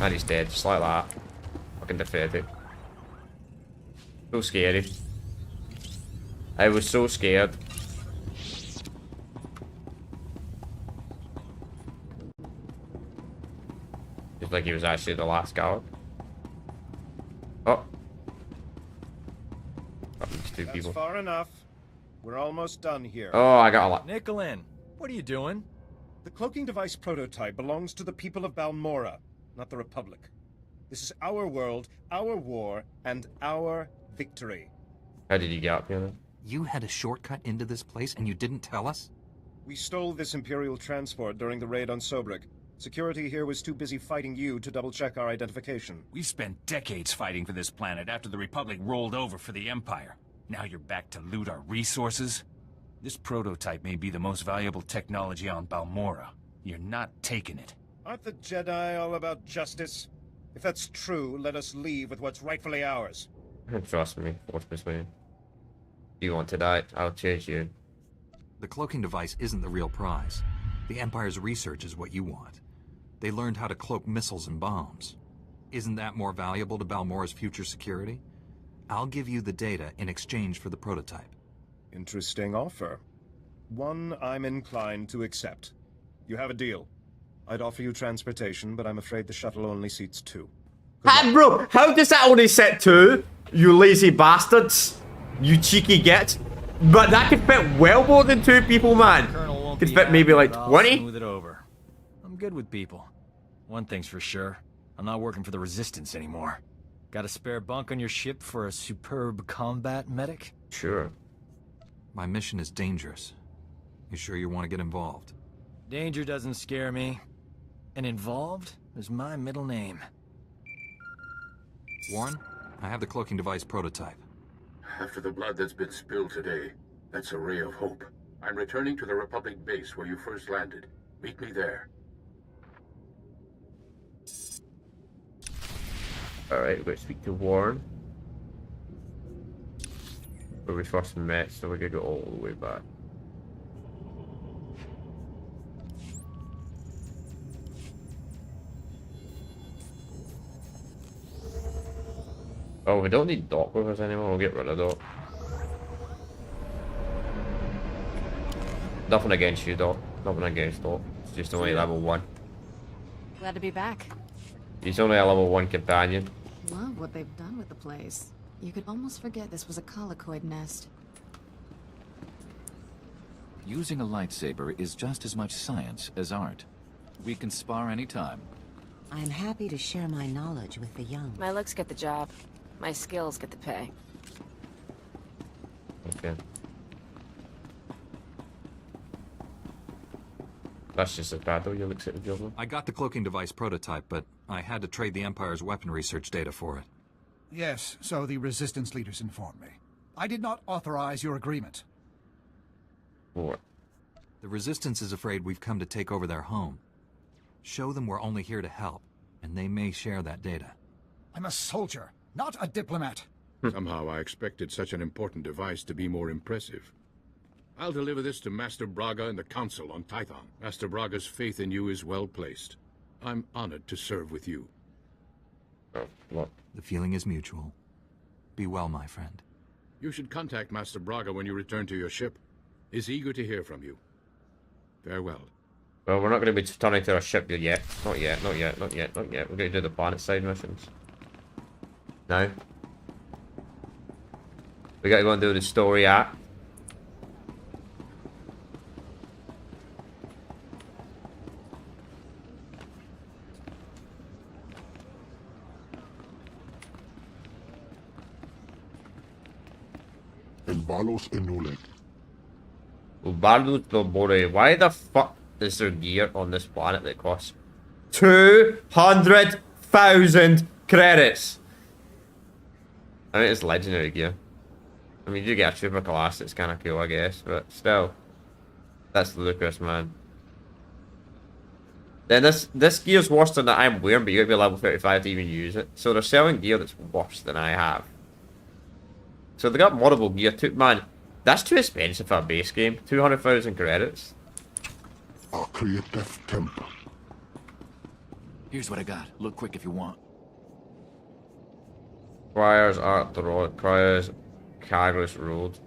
And he's dead, just like that. Fucking pathetic. So scary. I was so scared. Just like he was actually the last guard. Oh. These two That's people. far enough. We're almost done here. Oh, I got a lot. Nicolin, what are you doing? The cloaking device prototype belongs to the people of Balmora, not the Republic. This is our world, our war, and our victory. How did you get up here then? You had a shortcut into this place and you didn't tell us? We stole this Imperial transport during the raid on Sobrik. Security here was too busy fighting you to double-check our identification. We spent decades fighting for this planet after the Republic rolled over for the Empire. Now you're back to loot our resources? This prototype may be the most valuable technology on Balmora. You're not taking it. Aren't the Jedi all about justice? If that's true, let us leave with what's rightfully ours. Trust me, force me. You want to die? I'll chase you. The cloaking device isn't the real prize. The Empire's research is what you want. They learned how to cloak missiles and bombs. Isn't that more valuable to Balmora's future security? I'll give you the data in exchange for the prototype. Interesting offer. One I'm inclined to accept. You have a deal. I'd offer you transportation, but I'm afraid the shuttle only seats 2. Bro, how does that only set 2? You lazy bastards. You cheeky git. But that could fit well more than 2 people, man. Could fit maybe like 20. Smooth it over. I'm good with people. One thing's for sure. I'm not working for the Resistance anymore. Got a spare bunk on your ship for a superb combat medic? Sure. My mission is dangerous. You sure you want to get involved? Danger doesn't scare me. And involved is my middle name. Warren, I have the cloaking device prototype. After the blood that's been spilled today, that's a ray of hope. I'm returning to the Republic base where you first landed. Meet me there. Alright, we're going to speak to Warren. Where we first met, so we're going to go all the way back. Oh, we don't need Doc with us anymore, we'll get rid of Doc. Nothing against you, Doc. Nothing against Doc. It's just only level 1. Glad to be back. He's only a level 1 companion. Love what they've done with the place. You could almost forget this was a colicoid nest. Using a lightsaber is just as much science as art. We can spar anytime. I'm happy to share my knowledge with the young. My looks get the job. My skills get the pay. Okay. That's just as bad though, you look at the job. I got the cloaking device prototype, but I had to trade the Empire's weapon research data for it. Yes, so the Resistance leaders informed me. I did not authorize your agreement. What? The Resistance is afraid we've come to take over their home. Show them we're only here to help, and they may share that data. I'm a soldier, not a diplomat. Somehow I expected such an important device to be more impressive. I'll deliver this to Master Braga and the Council on Tython. Master Braga's faith in you is well placed. I'm honored to serve with you. Oh, what? The feeling is mutual. Be well, my friend. You should contact Master Braga when you return to your ship. He's eager to hear from you. Farewell. Well, we're not going to be turning to our ship yet. Not yet, not yet, not yet, not yet. We're going to do the planet side missions. Now. We got to go and do the story act. Balos Enulek. Ubalu Tobore. Why the fuck is there gear on this planet that costs 200,000 credits? I mean, it's legendary gear. I mean, you get a trooper class, it's kind of cool, I guess, but still. That's ludicrous, man. Then this gear's worse than that I'm wearing, but you gotta be level 35 to even use it. So they're selling gear that's worse than I have. So they got moddable gear too. Man, that's too expensive for a base game. 200,000 credits. I'll create Death Temple. Here's what I got. Look quick if you want. Priors Art the Road. Priors Carglass Road.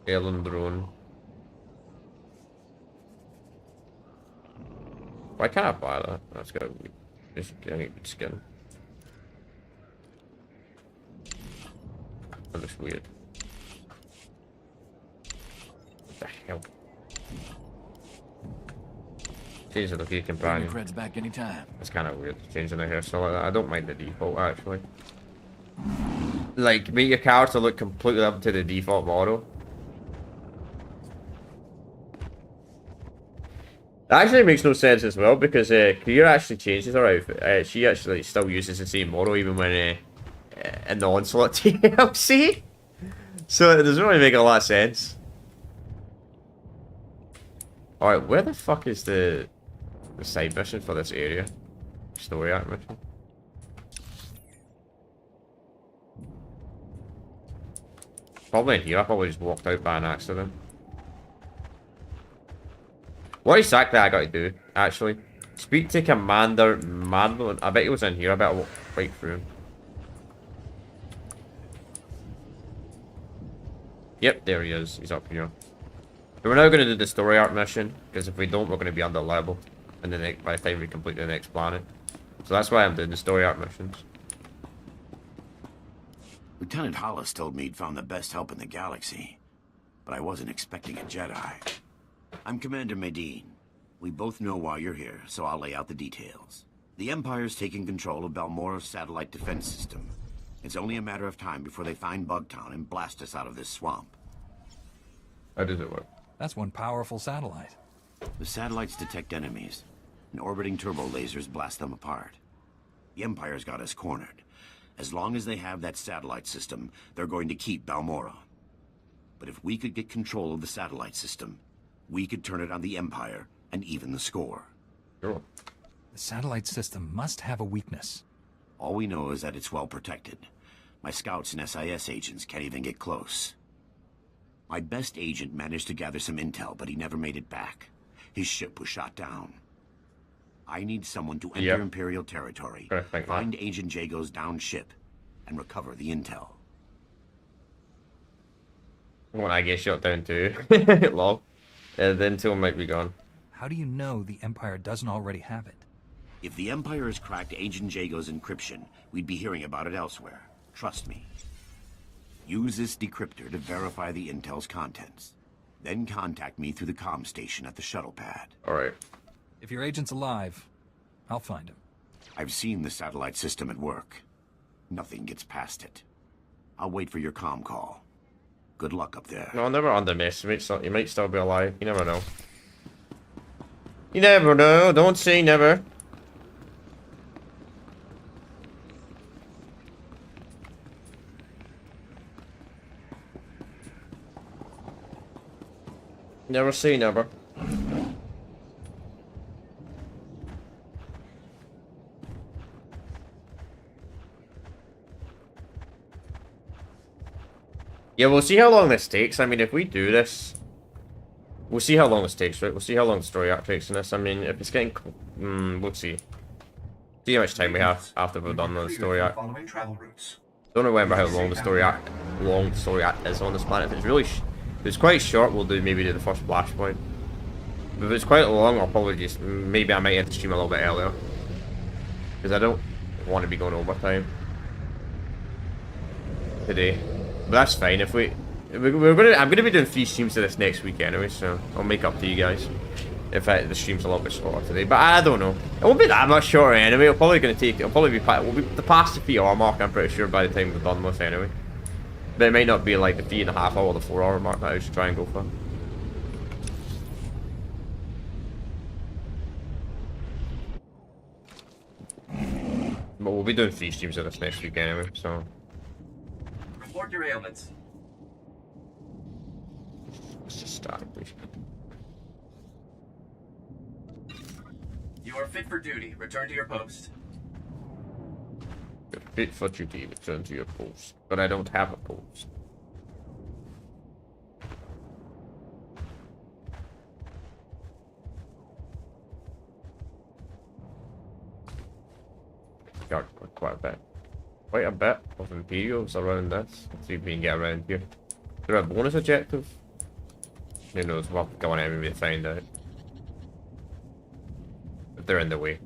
Alien Drone. Why can't I buy that? That's got just getting skin. That looks weird. What the hell? Change the key companion. Creds back anytime. That's kind of weird. Changing the hairstyle like that. I don't mind the default actually. Like make your character look completely up to the default model. That actually makes no sense as well because Kriya actually changes her outfit. She actually still uses the same model even when in the Onslaught DLC. So it doesn't really make a lot of sense. Alright, where the fuck is the side mission for this area? Story arc mission. Probably in here. I probably just walked out by an accident. What exactly I gotta do, actually? Speak to Commander Madeline. I bet he was in here. I better walk right through him. Yep, there he is. He's up here. So we're now gonna do the story arc mission, because if we don't, we're gonna be under level in the next, by the time we complete the next planet. So that's why I'm doing the story arc missions. Lieutenant Hollis told me he'd found the best help in the galaxy, but I wasn't expecting a Jedi. I'm Commander Medine. We both know why you're here, so I'll lay out the details. The Empire's taking control of Balmora's satellite defense system. It's only a matter of time before they find Bugtown and blast us out of this swamp. How does it work? That's one powerful satellite. The satellites detect enemies, and orbiting turbo lasers blast them apart. The Empire's got us cornered. As long as they have that satellite system, they're going to keep Balmora. But if we could get control of the satellite system, we could turn it on the Empire and even the score. Sure. The satellite system must have a weakness. All we know is that it's well protected. My scouts and SIS agents can't even get close. My best agent managed to gather some intel, but he never made it back. His ship was shot down. I need someone to enter Imperial territory, find Agent Jago's downed ship, and recover the intel. When I get shot down too. Lol. The intel might be gone. How do you know the Empire doesn't already have it? If the Empire has cracked Agent Jago's encryption, we'd be hearing about it elsewhere. Trust me. Use this decryptor to verify the intel's contents. Then contact me through the comm station at the shuttle pad. Alright. If your agent's alive, I'll find him. I've seen the satellite system at work. Nothing gets past it. I'll wait for your comm call. Good luck up there. No, never underestimate. You might still be alive. You never know. You never know. Don't say never. Never say never. Yeah, we'll see how long this takes. I mean, if we do this, we'll see how long this takes, right? We'll see how long the story arc takes in this. I mean, if it's getting... we'll see. See how much time we have after we've done the story arc. Don't remember how long the story arc is on this planet. If it's really... if it's quite short, we'll maybe do the first flashpoint. But if it's quite long, I'll probably just... maybe I might end the stream a little bit earlier. Because I don't want to be going overtime today. But that's fine. If I'm gonna be doing 3 streams of this next week anyway, so I'll make up to you guys if the stream's a little bit shorter today. But I don't know. It won't be that much shorter anyway. It'll probably be past the 3 hour mark. I'm pretty sure by the time we're done with anyway. But it might not be like the 3.5 hour or the 4 hour mark that I should try and go for. But we'll be doing 3 streams of this next week anyway, so. Report your ailments. Let's just start, please. You are fit for duty. Return to your post. You're fit for duty. Return to your post. But I don't have a post. Got quite a bit. Quite a bit of Imperials around this. Let's see if we can get around here. Is there a bonus objective? Who knows? We'll have to go on anyway to find out. If they're in the way.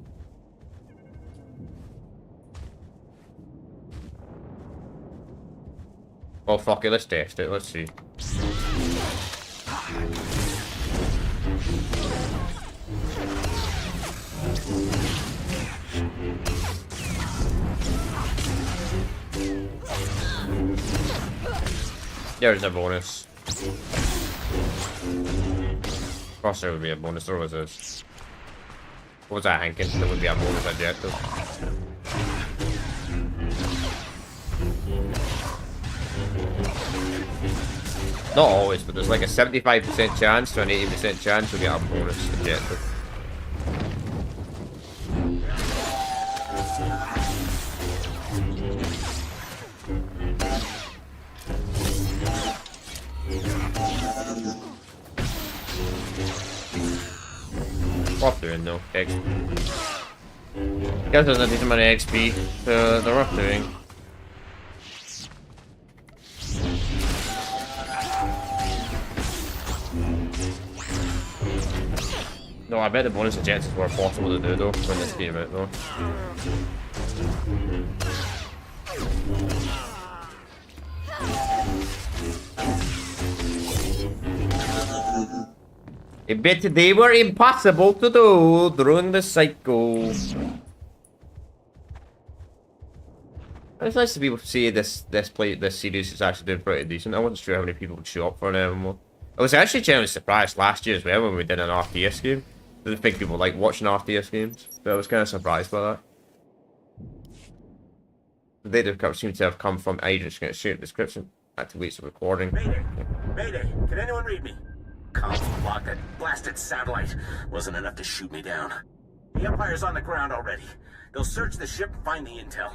Oh fuck it, let's test it. Let's see. There's a bonus. Of course there would be a bonus, there always is. What was that, Hankin? There would be a bonus objective. Not always, but there's like a 75% chance to an 80% chance you'll get a bonus objective. Worth doing though, XP. Guess there's a decent amount of XP, so they're worth doing. No, I bet the bonus objectives were possible to do though, when this came out though. I bet they were impossible to do during the cycle. It's nice to be able to see this series is actually doing pretty decent. I wasn't sure how many people would show up for an MMO. I was actually genuinely surprised last year as well when we did an RTS game. I didn't think people like watching RTS games, but I was kind of surprised by that. They seem to have come from agents. Going to share the description. I had to wait for recording. Mayday! Mayday! Can anyone read me? Comms blocked. That blasted satellite wasn't enough to shoot me down. The Empire's on the ground already. They'll search the ship and find the intel.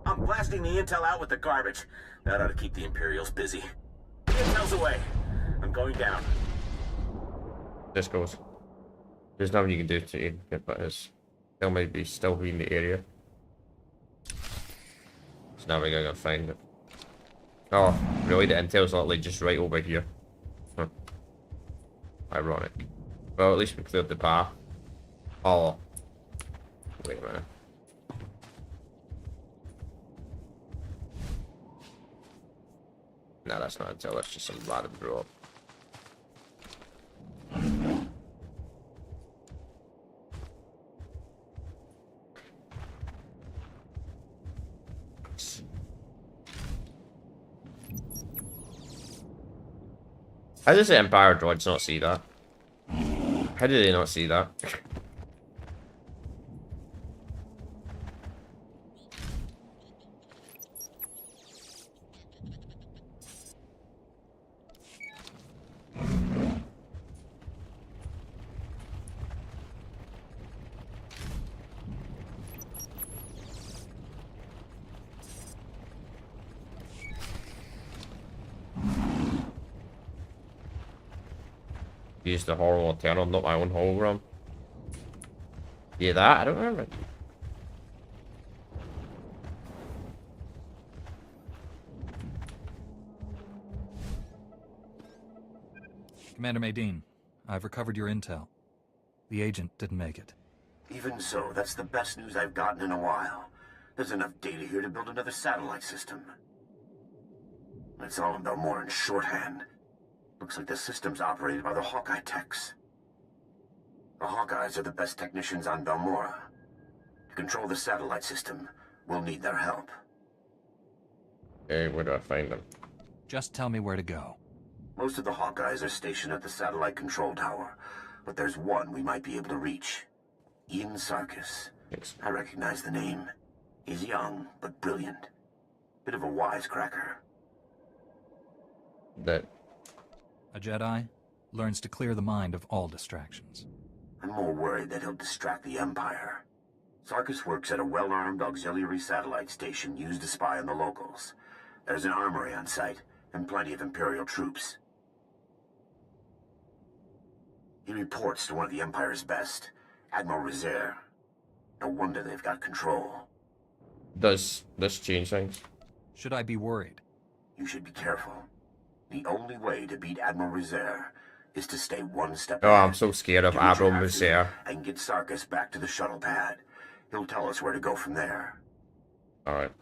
I'm blasting the intel out with the garbage. That ought to keep the Imperials busy. The intel's away. I'm going down. This goes. There's nothing you can do to get but his. They'll maybe still be in the area. So now we're gonna find it. Oh, really? The intel's not like just right over here. Huh. Ironic. Well, at least we cleared the path. Oh. Wait a minute. No, that's not intel, that's just some random drop. How does the Empire droids not see that? How did they not see that? Use the horrible eternal, not my own hologram. Yeah, that? I don't remember. Commander Maydeen, I've recovered your intel. The agent didn't make it. Even so, that's the best news I've gotten in a while. There's enough data here to build another satellite system. It's all in Balmora in shorthand. Looks like the system's operated by the Hawkeye techs. The Hawkeyes are the best technicians on Balmora. To control the satellite system, we'll need their help. Hey, where do I find them? Just tell me where to go. Most of the Hawkeyes are stationed at the satellite control tower, but there's one we might be able to reach. Ian Sarkis. I recognize the name. He's young, but brilliant. Bit of a wisecracker. That... A Jedi? Learns to clear the mind of all distractions. I'm more worried that he'll distract the Empire. Sarkis works at a well-armed auxiliary satellite station used to spy on the locals. There's an armory on site, and plenty of Imperial troops. He reports to one of the Empire's best, Admiral Rezair. No wonder they've got control. Does this change things? Should I be worried? You should be careful. The only way to beat Admiral Rezair is to stay one step Oh, ahead. I'm so scared of Do what you Admiral have to, Rezair. and get Sarkis back to the shuttle pad. He'll tell us where to go from there. Alright.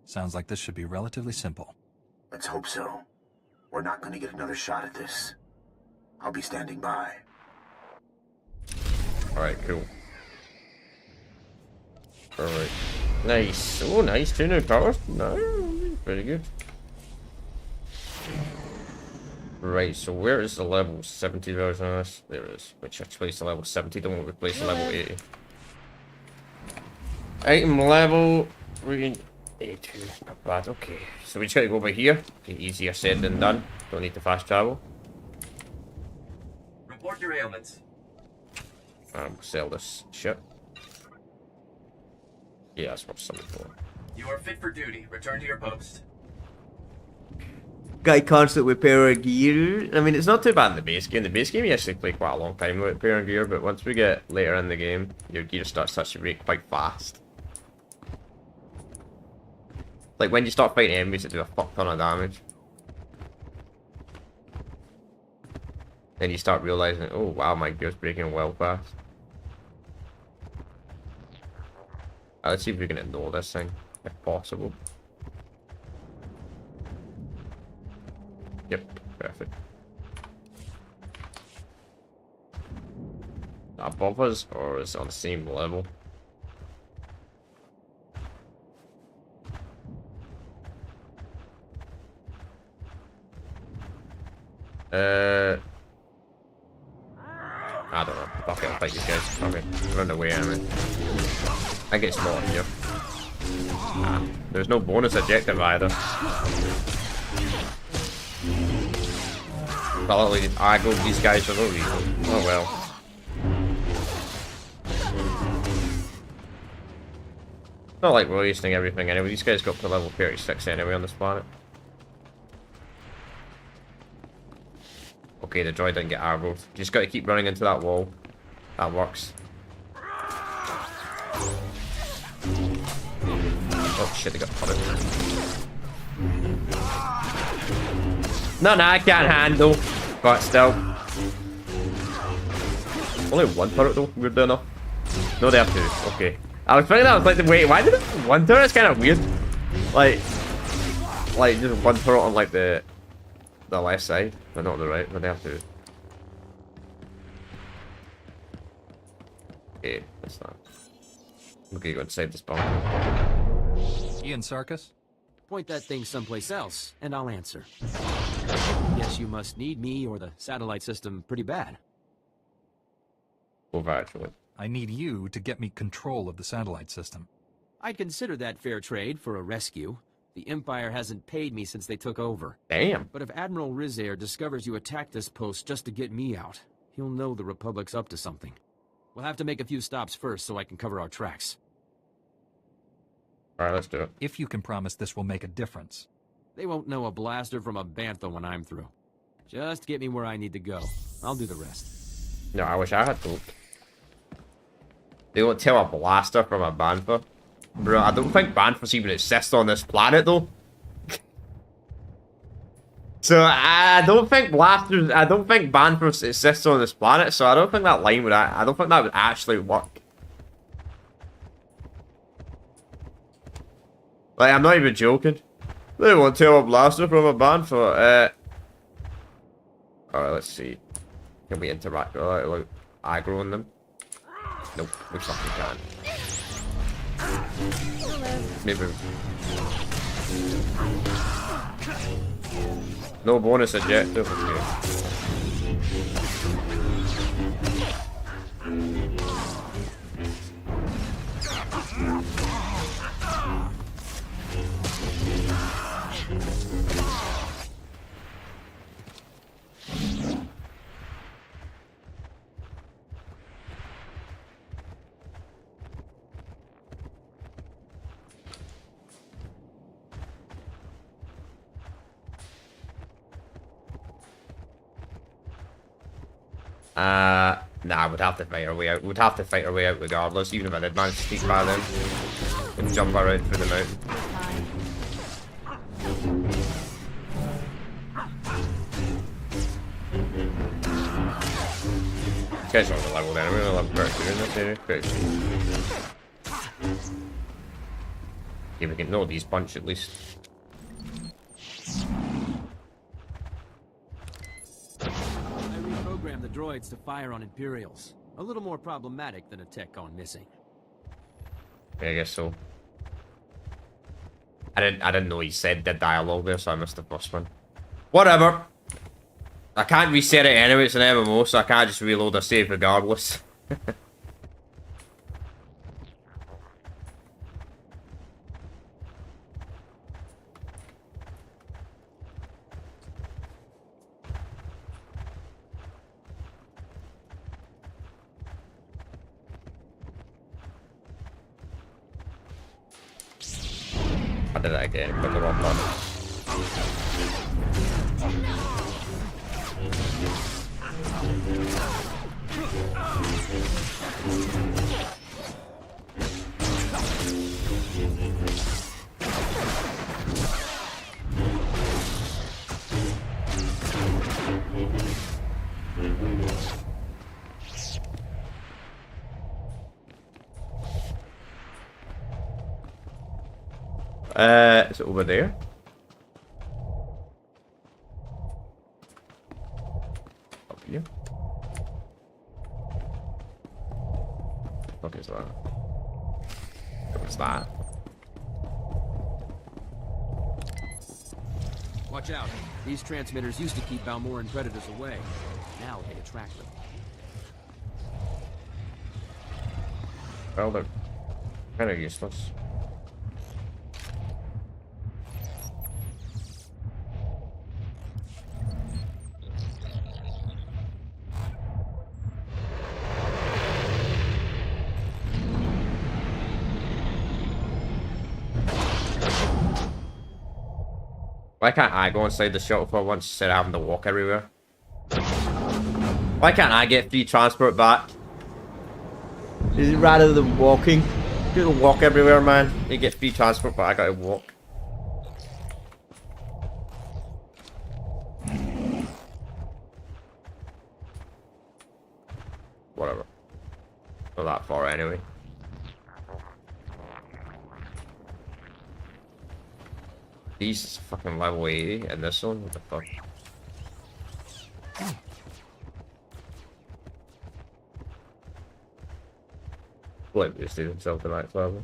Sounds like this should be relatively simple. Let's hope so. We're not going to get another shot at this. I'll be standing by. Alright, cool. Alright. Nice. Oh, nice. 2 new powers. No, very good. Right, so where is the level 70 version of this? There it is. Which explains the level 70. Don't replace the level 80. Item level. Reading 82. Not bad. Okay. So we just gotta go over here. Okay, easier said than done. Don't need to fast travel. Report your ailments. Sell this shit. Yeah, that's what something for. You are fit for duty. Return to your post. Guy constantly repairing gear. I mean, it's not too bad in the base game. The base game you actually play quite a long time with repairing gear, but once we get later in the game, your gear starts to break quite fast. Like when you start fighting enemies that do a fuck ton of damage. Then you start realizing, oh wow, my gear's breaking well fast. Let's see if we can ignore this thing, if possible. Yep, perfect. Above us, or is it on the same level? I don't know. Fuck it, I'll fight these guys. Okay, run away, anyway. I get smaller here. Ah, there's no bonus objective either. Probably aggled these guys for no reason. Oh well. Not like we're wasting everything anyway. These guys got to level 36 anyway on this planet. Okay, the droid didn't get arrored. Just gotta keep running into that wall. That works. Oh shit, they got put. No, I can't handle. But still. Only one turret though, weirdly enough. No, they have two. Okay. I was thinking that, I was like, wait, why did it one turret? It's kind of weird. Like just one turret on like the left side, but not on the right, but they have two. Okay, that's that. Okay, go inside this bunker. Ian Sarkis? Point that thing someplace else, and I'll answer. Guess you must need me or the satellite system pretty bad. Over, actually. I need you to get me control of the satellite system. I'd consider that fair trade for a rescue. The Empire hasn't paid me since they took over. Damn. But if Admiral Rezair discovers you attacked this post just to get me out, he'll know the Republic's up to something. We'll have to make a few stops first so I can cover our tracks. Alright, let's do it. If you can promise this will make a difference. They won't know a blaster from a bantha when I'm through. Just get me where I need to go. I'll do the rest. No, I wish I had to. They won't tell a blaster from a bantha. Bro, I don't think banthas even exist on this planet though. So I don't think banthas exist on this planet, so I don't think that line would I don't think that would actually work. Like, I'm not even joking. They won't tell a blaster from a bantha. Alright, let's see. Can we interact with aggro on them? Nope, we fucking can't. Maybe. No bonus objective. Okay. Nah, we'd have to fight our way out. We'd have to fight our way out regardless, even if I did manage to sneak by them. And jump around through the mountain. This guy's not the level then. We're gonna level very soon in this area. Pretty soon. Yeah, we can know these bunch at least. I reprogrammed the droids to fire on Imperials. A little more problematic than a tech gone missing. Yeah, I guess so. I didn't know he said the dialogue there, so I missed the first one. Whatever. I can't reset it anyway, it's an MMO, so I can't just reload a save regardless. I did that again, but the wrong button. Is it over there? Up here? Okay, so what's that? Watch out. These transmitters used to keep Balmoran predators away. Now they attract them. Well, they're kind of useless. Why can't I go inside the shuttle for once instead of having to walk everywhere? Why can't I get free transport back? Is it rather than walking? You gotta walk everywhere, man. You get free transport, but I gotta walk. Whatever. Not that far anyway. These fucking level 80 and this one, what the fuck? Like boosted himself to max level.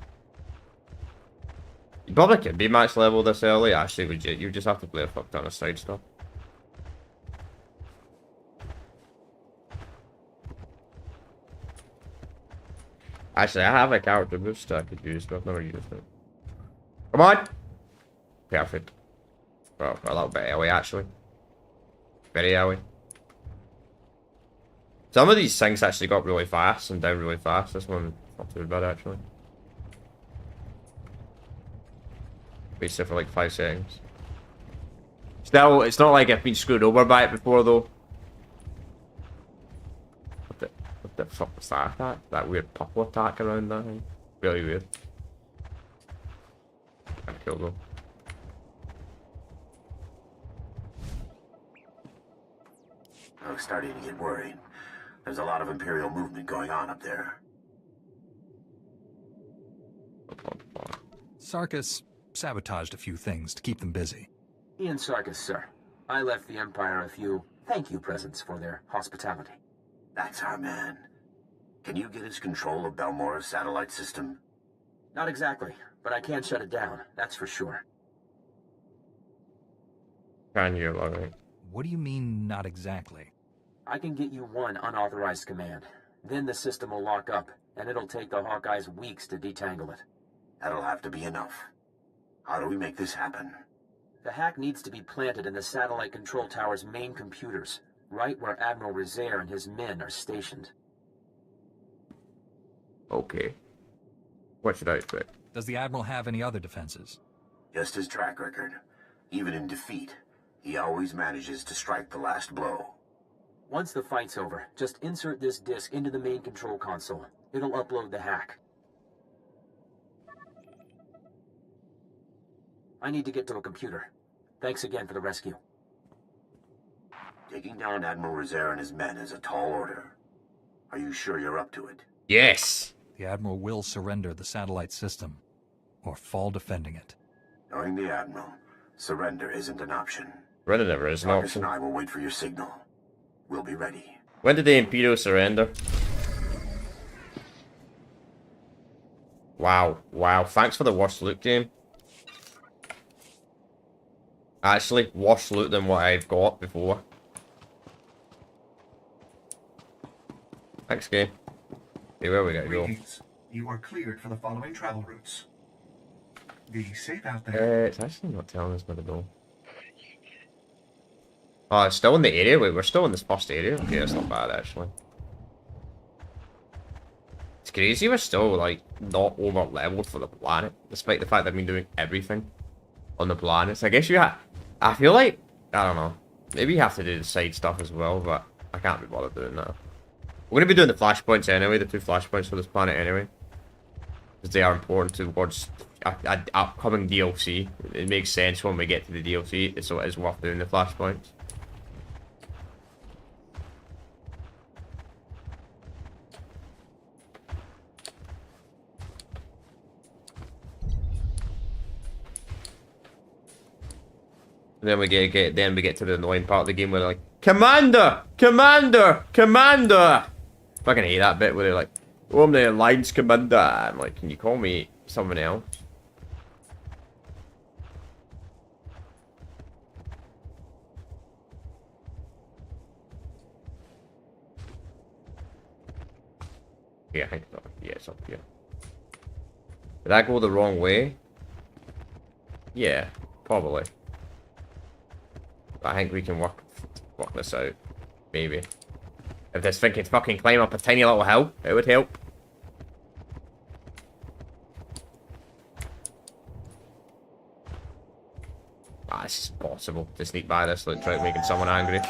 You probably could be max level this early, actually legit, you just have to play a fuck ton of side stuff. Actually, I have a character boost I could use, but I've never used it. Come on! Perfect. Well, a little bit early, actually. Very early. Some of these things actually got really fast and down really fast. This one, not too bad, actually. Wasted for like 5 seconds. Still, it's not like I've been screwed over by it before, though. What the fuck was that attack? That weird purple attack around that thing? Really weird. Kinda cool, though. I was starting to get worried. There's a lot of Imperial movement going on up there. Sarkis sabotaged a few things to keep them busy. Ian Sarkis, sir. I left the Empire a few thank you presents for their hospitality. That's our man. Can you get us control of Balmora's satellite system? Not exactly, but I can shut it down, that's for sure. Can you, alright? What do you mean, not exactly? I can get you one unauthorized command. Then the system will lock up, and it'll take the Hawkeyes weeks to detangle it. That'll have to be enough. How do we make this happen? The hack needs to be planted in the satellite control tower's main computers, right where Admiral Rezair and his men are stationed. Okay. What should I expect? Does the Admiral have any other defenses? Just his track record. Even in defeat, he always manages to strike the last blow. Once the fight's over, just insert this disk into the main control console. It'll upload the hack. I need to get to a computer. Thanks again for the rescue. Taking down Admiral Rezair and his men is a tall order. Are you sure you're up to it? Yes! The Admiral will surrender the satellite system, or fall defending it. Knowing the Admiral, surrender isn't an option. Surrender never is an Marcus option. and I will wait for your signal. We'll be ready. When did the Imperial surrender? Wow, wow. Thanks for the worst loot game. Actually, worse loot than what I've got before. Thanks, game. Okay, where we gotta go? Greetings. You are cleared for the following travel routes. Be safe out there. It's actually not telling us where to go. Oh, it's still in the area? Wait, we're still in this first area? Okay, that's not bad, actually. It's crazy we're still, like, not over-leveled for the planet, despite the fact that I've been doing everything on the planets. I guess I feel like, I don't know, maybe you have to do the side stuff as well, but I can't be bothered doing that. We're going to be doing the flashpoints anyway, the 2 flashpoints for this planet anyway. Because they are important towards upcoming DLC. It makes sense when we get to the DLC, so it is worth doing the flashpoints. Then we get to the annoying part of the game where they're like, Commander! Commander! Commander! Fucking hate that bit where they're like, oh, I'm the Alliance Commander. I'm like, can you call me someone else? Yeah, I think so. Yeah, it's up here. Did I go the wrong way? Yeah, probably. I think we can work this out. Maybe. If this thing can fucking climb up a tiny little hill, it would help. Ah, this is possible. To sneak by this without making someone angry.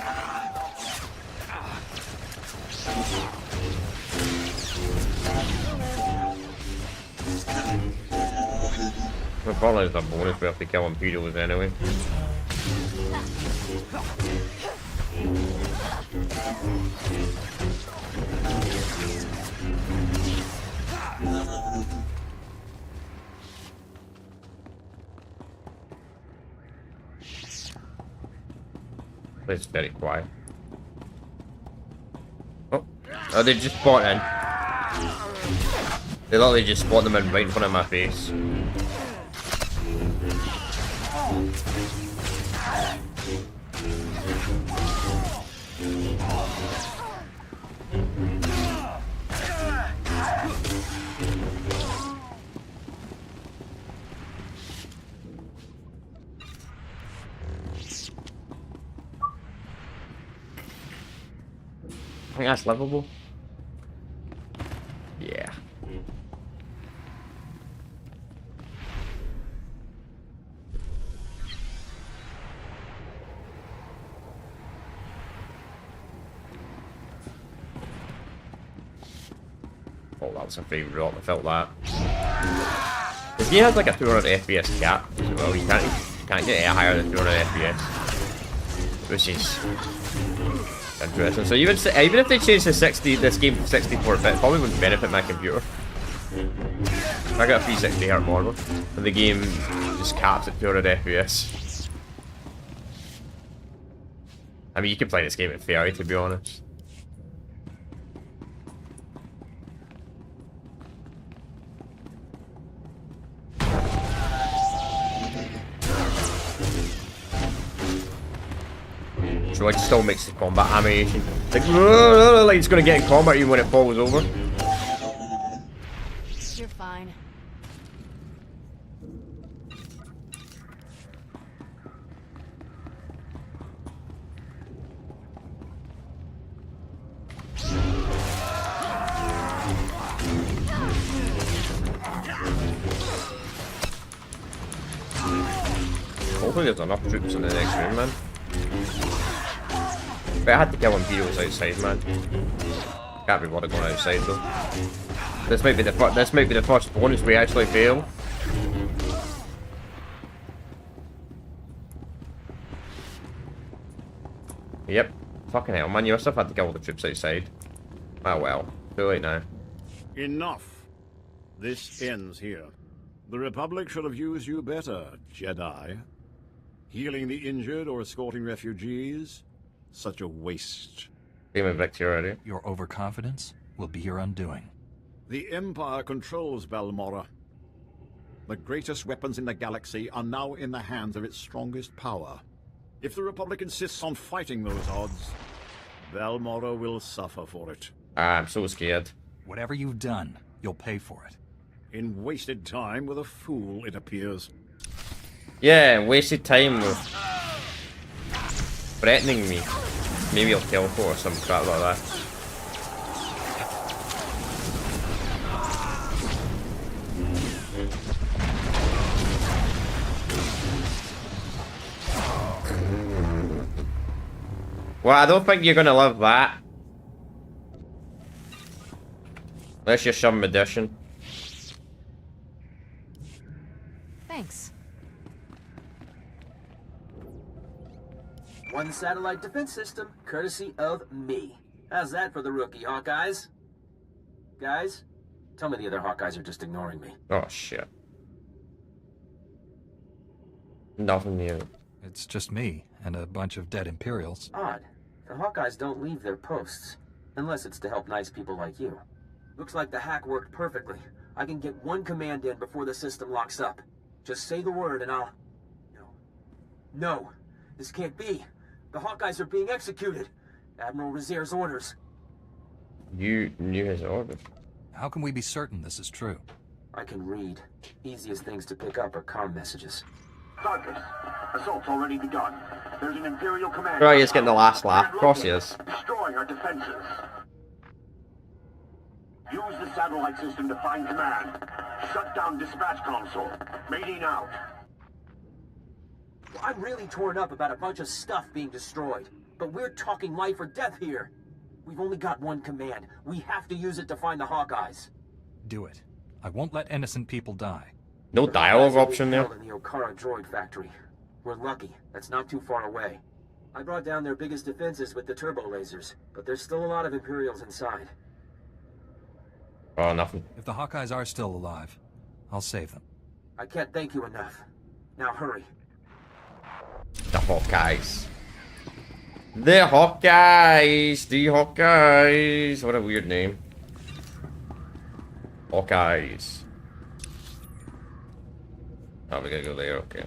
Well, probably is a bonus we have to kill Imperials anyway. It's very quiet. Oh, they just spawned in. They literally just spawned them in right in front of my face. I think that's livable. Yeah. Oh, that was a favourite drop. I felt that. This game has like a 200 FPS cap as well. You can't get any higher than 200 FPS, which is interesting. So even if they change this game to 64-bit, it probably wouldn't benefit my computer. I got a 360 Hz monitor, and the game just caps at 200 FPS. I mean, you can play this game at 30, to be honest. So it still makes the combat animation. It's like it's gonna get in combat even when it falls over. You're fine. Hopefully there's enough troops in the next room, man. But I had to kill Imperials outside, man. Can't be bothered going outside though. This might be the first bonus we actually fail. Yep. Fucking hell, man. You must have had to kill all the troops outside. Oh well. Too late now. Enough. This ends here. The Republic should have used you better, Jedi. Healing the injured or escorting refugees? Such a waste. Game of victory already. Your overconfidence will be your undoing. The Empire controls Balmorra. The greatest weapons in the galaxy are now in the hands of its strongest power. If the Republic insists on fighting those odds, Balmorra will suffer for it. I'm so scared. Whatever you've done, you'll pay for it. In wasted time with a fool, it appears. Yeah, wasted time with threatening me. Maybe I'll kill for or some crap like that. Well, I don't think you're gonna love that. Unless you're some magician. Thanks. One satellite defense system, courtesy of me. How's that for the rookie, Hawkeyes? Guys, tell me the other Hawkeyes are just ignoring me. Oh shit. Nothing new. It's just me and a bunch of dead Imperials. Odd. The Hawkeyes don't leave their posts. Unless it's to help nice people like you. Looks like the hack worked perfectly. I can get one command in before the system locks up. Just say the word and I'll... No. This can't be. The Hawkeyes are being executed. Admiral Rezaire's orders. You knew his orders. How can we be certain this is true? I can read. Easiest things to pick up are comm messages. Sarkis, assault's already begun. There's an Imperial commander. Right, he's getting the last laugh. Of course he is. Destroy our defenses. Use the satellite system to find command. Shut down dispatch console. Mating out. I'm really torn up about a bunch of stuff being destroyed. But we're talking life or death here. We've only got one command. We have to use it to find the Hawkeyes. Do it. I won't let innocent people die. No dialogue option there. In the Okara droid factory. We're lucky. That's not too far away. I brought down their biggest defenses with the turbo lasers, but there's still a lot of Imperials inside. Oh, nothing. If the Hawkeyes are still alive, I'll save them. I can't thank you enough. Now hurry. The Hawkeyes. The Hawkeyes. The Hawkeyes. What a weird name. Hawkeyes. Oh, we gotta go there, okay.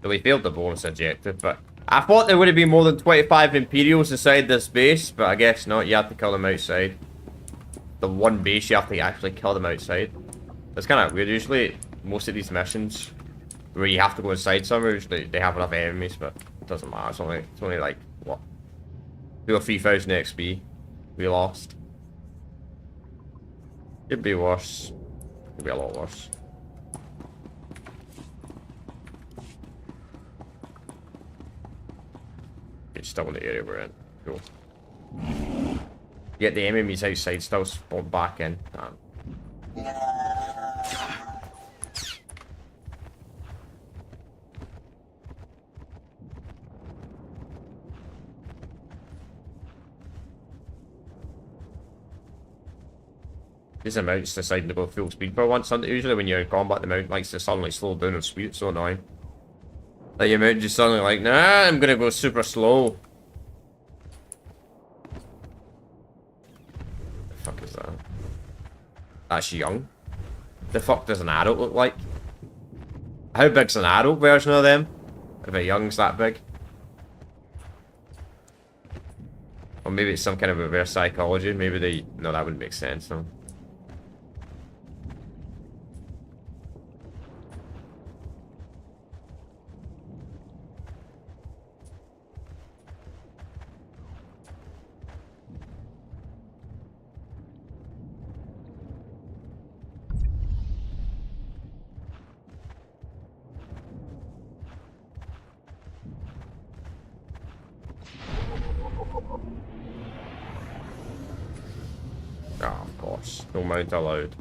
So we failed the bonus objective, but I thought there would have been more than 25 Imperials inside this base, but I guess not. You have to kill them outside. The one base, you have to actually kill them outside. That's kind of weird. Usually, most of these missions where you have to go inside somewhere, usually they have enough enemies, but it doesn't matter. It's only like, what? 2,000 or 3,000 XP we lost. Could be worse. Could be a lot worse. It's still in the area we're in. Cool. Yet the enemies outside still spawn back in. Damn. The mount's deciding to go full speed for once. Usually when you're in combat, the mount likes to suddenly slow down on speed. It's so annoying. Like your mount just suddenly like, nah, I'm gonna go super slow. The fuck is that? That's young. The fuck does an adult look like? How big's an adult version of them? If a young's that big? Or maybe it's some kind of reverse psychology. Maybe they... No, that wouldn't make sense, no. Oh, of course. No mount allowed.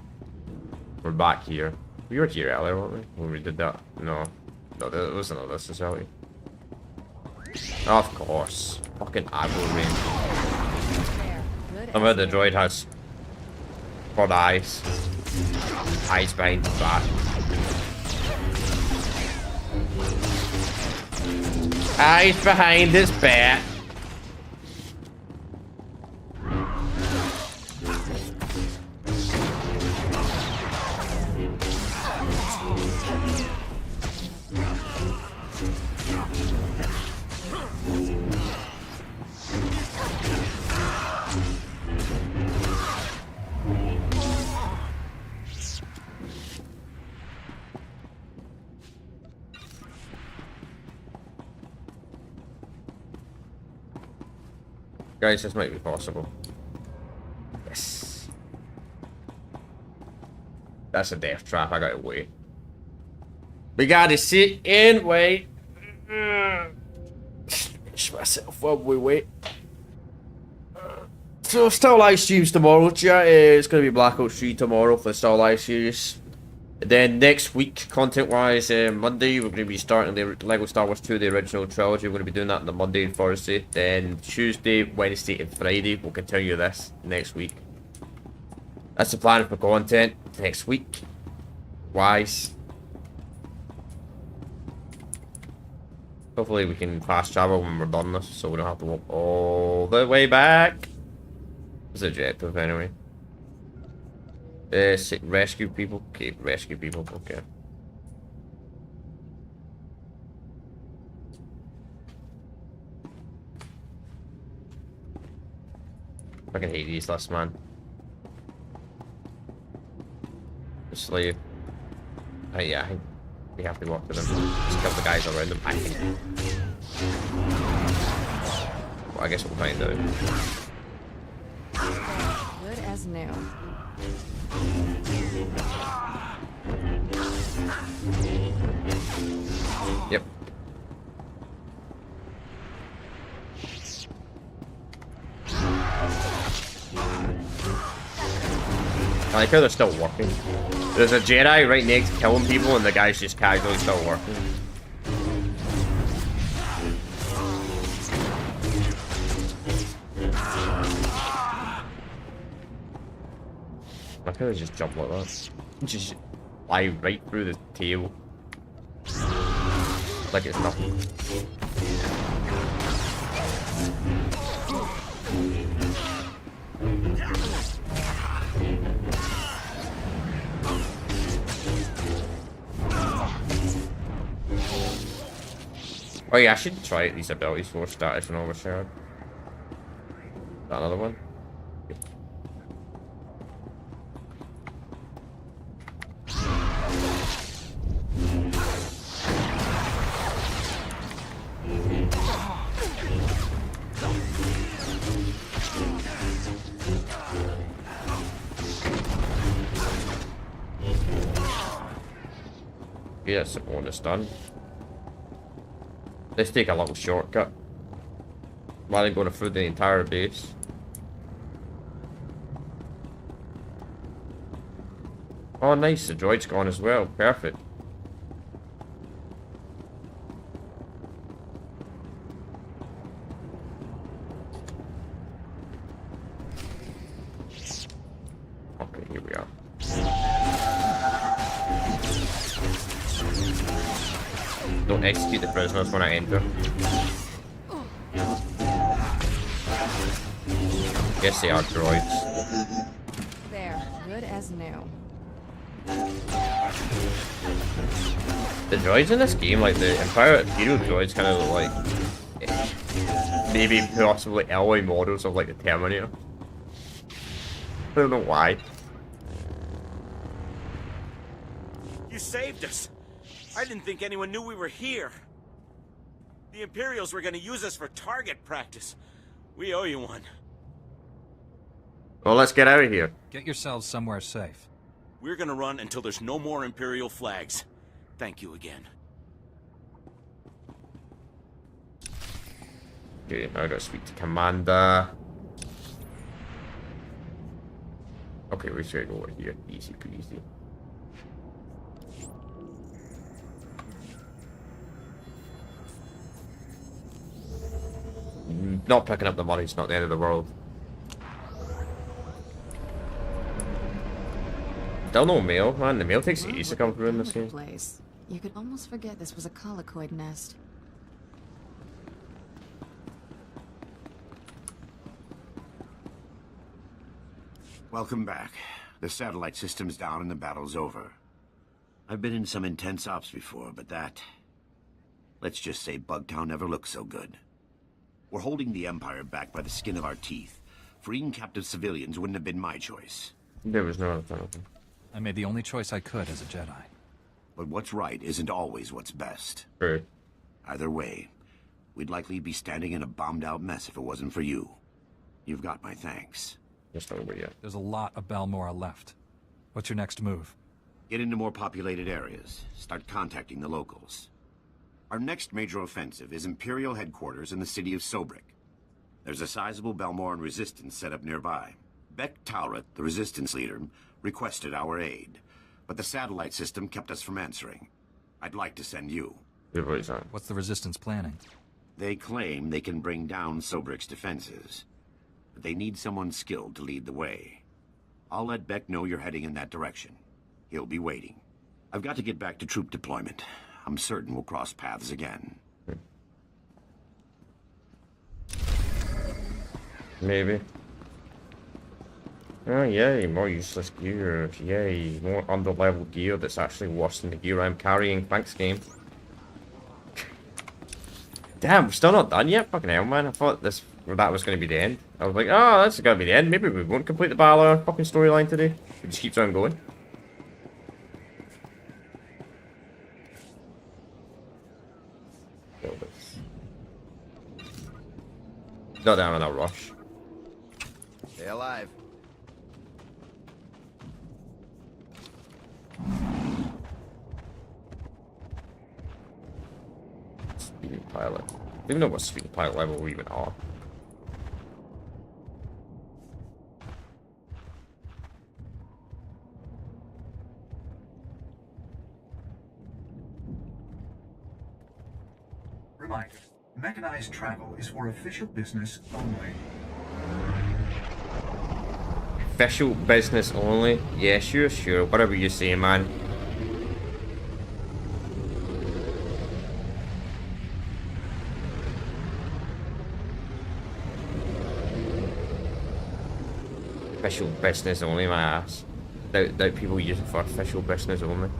We're back here. We were here earlier, weren't we? When we did that. No. No, there wasn't a this facility. Of course. Fucking aggro range. Somehow the droid has odd eyes. Eyes behind his back. Eyes behind his back. Guys, this might be possible. Yes. That's a death trap. I gotta wait. We gotta sit and wait. Push myself while we wait. So, still live streams tomorrow, chat. It's gonna be Black Ops 3 tomorrow for the Star Live series. Then next week, content-wise, Monday, we're going to be starting the LEGO Star Wars 2, the original trilogy. We're going to be doing that on the Monday and Thursday. Then Tuesday, Wednesday, and Friday, we'll continue this next week. That's the plan for content next week. Wise. Hopefully we can fast travel when we're done this, so we don't have to walk all the way back. What's the objective, anyway? Rescue people. Okay, rescue people. Okay. I fucking hate these lists, man. Just leave. Yeah, I think we have to walk to them. Just kill the guys around them. I think. Well, I guess we'll find out. Good as new. Yep. I like how they're still working. There's a Jedi right next to killing people and the guy's just casually still working. I could have just jumped like that. Just fly right through the tail. Like it's nothing. Oh yeah, I should try these abilities for status and overshared. Is that another one? Yeah, that's the bonus done. Let's take a little shortcut rather than going through the entire base. Oh nice, the droid's gone as well. Perfect. Okay, here we are. Don't execute the prisoners when I enter. Guess they are droids. There, good as new. The droids in this game, like the Imperial droids, kind of look like maybe possibly alloy models of like the Terminator. I don't know why. You saved us. I didn't think anyone knew we were here. The Imperials were gonna use us for target practice. We owe you one. Well, let's get out of here. Get yourselves somewhere safe. We're gonna run until there's no more Imperial flags. Thank you again. Okay, now I gotta speak to Commander. Okay, we should go over here. Easy peasy. Not picking up the money, it's not the end of the world. Still no mail, man. The mail takes ages to come through in this game. Place. You could almost forget this was a colicoid nest. Welcome back. The satellite system's down and the battle's over. I've been in some intense ops before, but that... let's just say Bugtown never looked so good. We're holding the Empire back by the skin of our teeth. Freeing captive civilians wouldn't have been my choice. There was no other thing. I made the only choice I could as a Jedi. But what's right isn't always what's best. True. Either way, we'd likely be standing in a bombed-out mess if it wasn't for you. You've got my thanks. Just over yet. There's a lot of Balmorra left. What's your next move? Get into more populated areas. Start contacting the locals. Our next major offensive is Imperial headquarters in the city of Sobrik. There's a sizable Balmorran resistance set up nearby. Beck Taurat, the resistance leader, requested our aid, but the satellite system kept us from answering. I'd like to send you. What's the resistance planning? They claim they can bring down Sobrik's defenses, but they need someone skilled to lead the way. I'll let Beck know you're heading in that direction. He'll be waiting. I've got to get back to troop deployment. I'm certain we'll cross paths again. Maybe. Oh yay, more useless gear. Yay, more underleveled gear that's actually worse than the gear I'm carrying. Thanks, game. Damn, we're still not done yet? Fucking hell, man. I thought that was going to be the end. I was like, oh, that's going to be the end. Maybe we won't complete the Balor fucking storyline today. It just keeps on going. Not down in a rush. Stay alive. Speeding pilot. I don't even know what speeding pilot level we even are. Reminder, mechanized travel is for official business only. Official business only? Yeah, sure. Whatever you say, man. Official business only, my ass. Doubt people use it for official business only.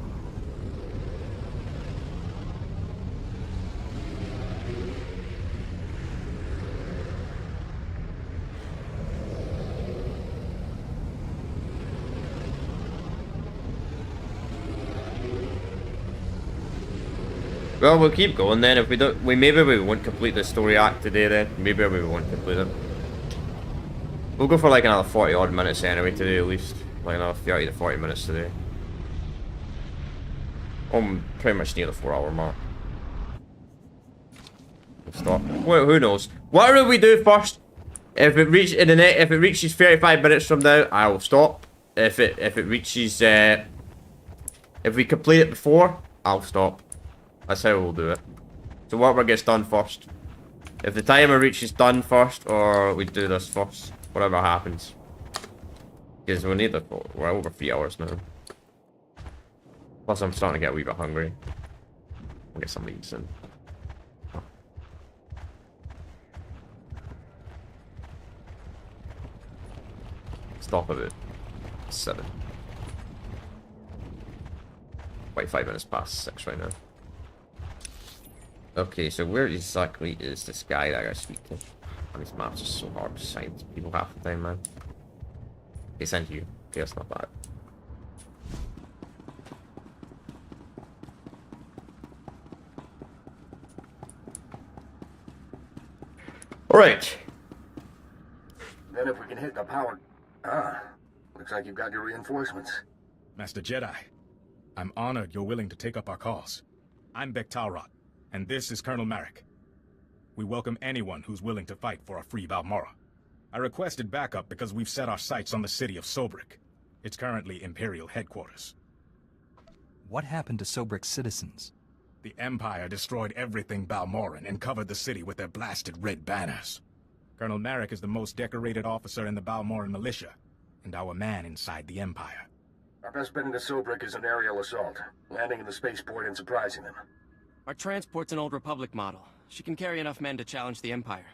Well, we'll keep going then. If we don't, maybe we won't complete the story arc today then. Maybe we won't complete it. We'll go for like another 40 odd minutes anyway today at least. Like another 30 to 40 minutes today. I'm pretty much near the 4-hour mark. Stop. Well, who knows? Whatever we do first, if it reaches 35 minutes from now, I will stop. If it reaches if we complete it before, I'll stop. That's how we'll do it. So whatever gets done first. If the timer reaches done first, or we do this first, whatever happens. Because we're over 3 hours now. Plus I'm starting to get a wee bit hungry. I'll get something to eat soon. Stop at it. 7. Wait, 5 minutes past 6 right now. Okay, so where exactly is this guy that I gotta speak to? And these maps are so hard to find people half the time, man. They send you. Okay, that's not bad. Alright. Then if we can hit the power... looks like you've got your reinforcements. Master Jedi, I'm honored you're willing to take up our cause. I'm Beck Taurat, and this is Colonel Marek. We welcome anyone who's willing to fight for a free Balmorra. I requested backup because we've set our sights on the city of Sobrik. It's currently Imperial headquarters. What happened to Sobrik's citizens? The Empire destroyed everything Balmorran and covered the city with their blasted red banners. Colonel Merrick is the most decorated officer in the Balmorran militia, and our man inside the Empire. Our best bet into Sobrik is an aerial assault, landing in the spaceport and surprising them. Our transport's an old Republic model. She can carry enough men to challenge the Empire.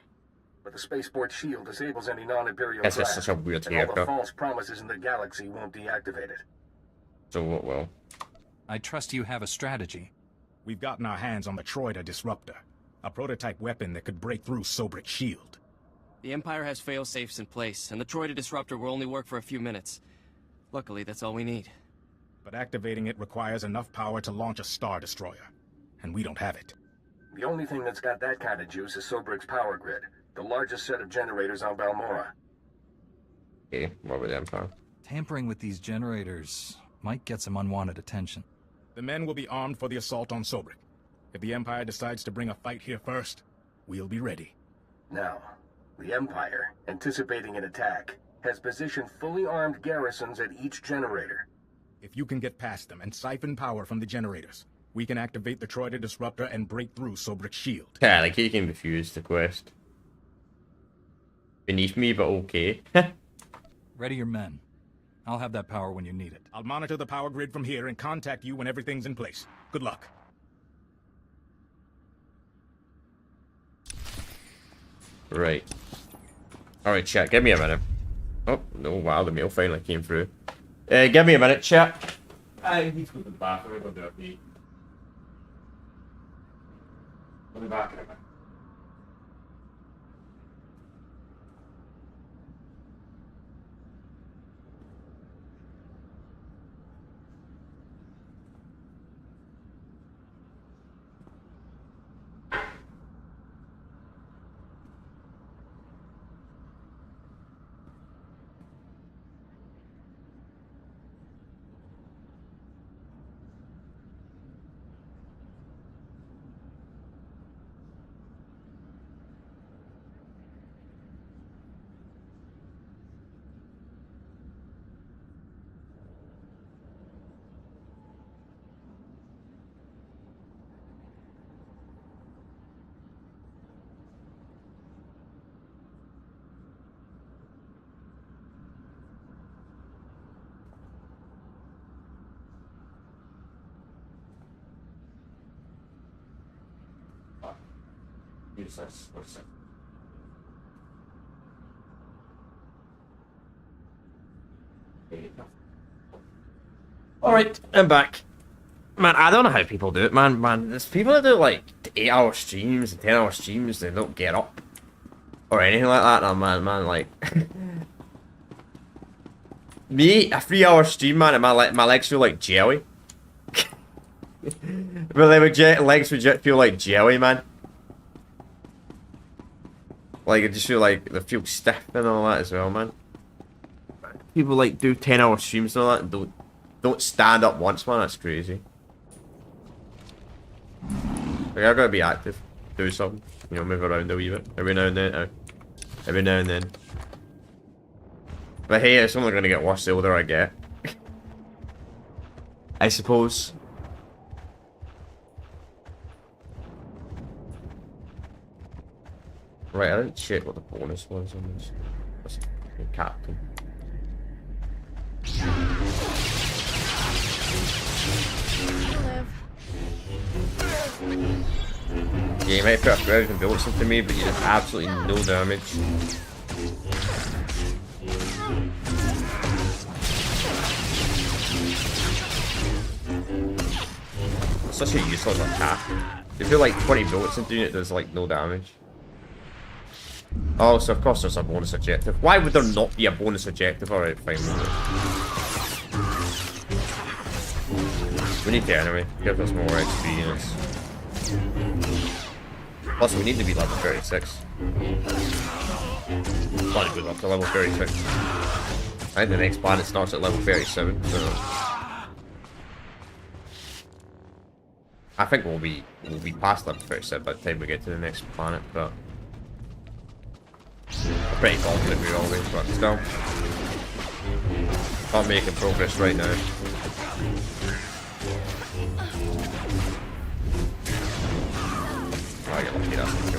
But the spaceport shield disables any non-Imperial That's craft, such a weird and all the haircut. false promises in the galaxy won't deactivate it. So what will? I trust you have a strategy. We've gotten our hands on the Troida Disruptor, a prototype weapon that could break through Sobrik's shield. The Empire has fail-safes in place, and the Troida Disruptor will only work for a few minutes. Luckily, that's all we need. But activating it requires enough power to launch a Star Destroyer, and we don't have it. The only thing that's got that kind of juice is Sobrik's power grid, the largest set of generators on Balmorra. Okay, what with the Empire? Tampering with these generators might get some unwanted attention. The men will be armed for the assault on Sobrik. If the Empire decides to bring a fight here first, we'll be ready. Now, the Empire, anticipating an attack, has positioned fully armed garrisons at each generator. If you can get past them and siphon power from the generators, we can activate the Troida Disruptor and break through Sobrik's shield. Yeah, like he can refuse the quest. Beneath me, but okay. Ready your men. I'll have that power when you need it. I'll monitor the power grid from here and contact you when everything's in place. Good luck. Right. Alright, chat, give me a minute. Oh, no, wow, the mail finally came through. Give me a minute, chat. I need to go to the bathroom, I'll do it. I'll be back in a minute. Useless. What's it? Alright, I'm back. Man, I don't know how people do it, man. There's people that do like 8-hour streams and 10-hour streams, they don't get up. Or anything like that, and man, like... Me, a 3-hour stream, man, and my legs feel like jelly. But legs would feel like jelly, man. Like, I just feel like they feel stiff and all that as well, man. People like do 10-hour streams and all that and don't stand up once, man. That's crazy. Like, I gotta be active, do something, you know, move around a wee bit every now and then. Every now and then. But hey, it's only gonna get worse the older I get. I suppose. Right, I didn't check what the bonus was on this. That's Captain. Yeah, you might put a 1,000 bullets into me, but you did absolutely no damage. Such a useless attack. You put like 20 bullets into it, there's like no damage. Oh, so of course there's a bonus objective. Why would there not be a bonus objective? Alright, fine. We need to anyway. Give us more experience. Plus, we need to be level 36. Not good up to level 36. I think the next planet starts at level 37, so... I think we'll be past level 37 by the time we get to the next planet, but I'm pretty confident we will be, but still. Not making progress right now. Oh, I get lucky, that's the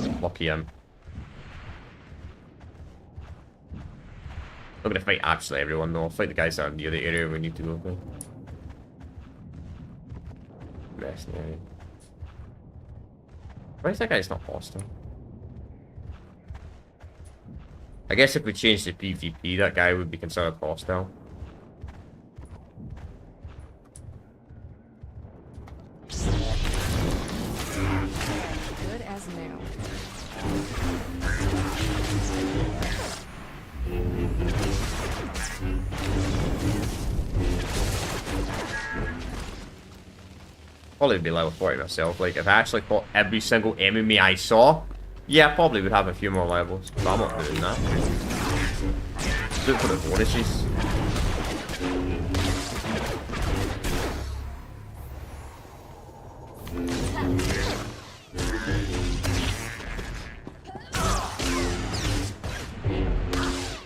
kill. Lucky him. I'm not gonna fight absolutely everyone though. I'll fight the guys that are near the area we need to go to. Rest in the area. Why is that guy's not hostile? I guess if we change to PvP, that guy would be considered hostile. Good as new. Probably be level 40 myself. Like, if I actually fought every single enemy I saw, yeah, I probably would have a few more levels. But I'm not doing that. Do it for the bonuses.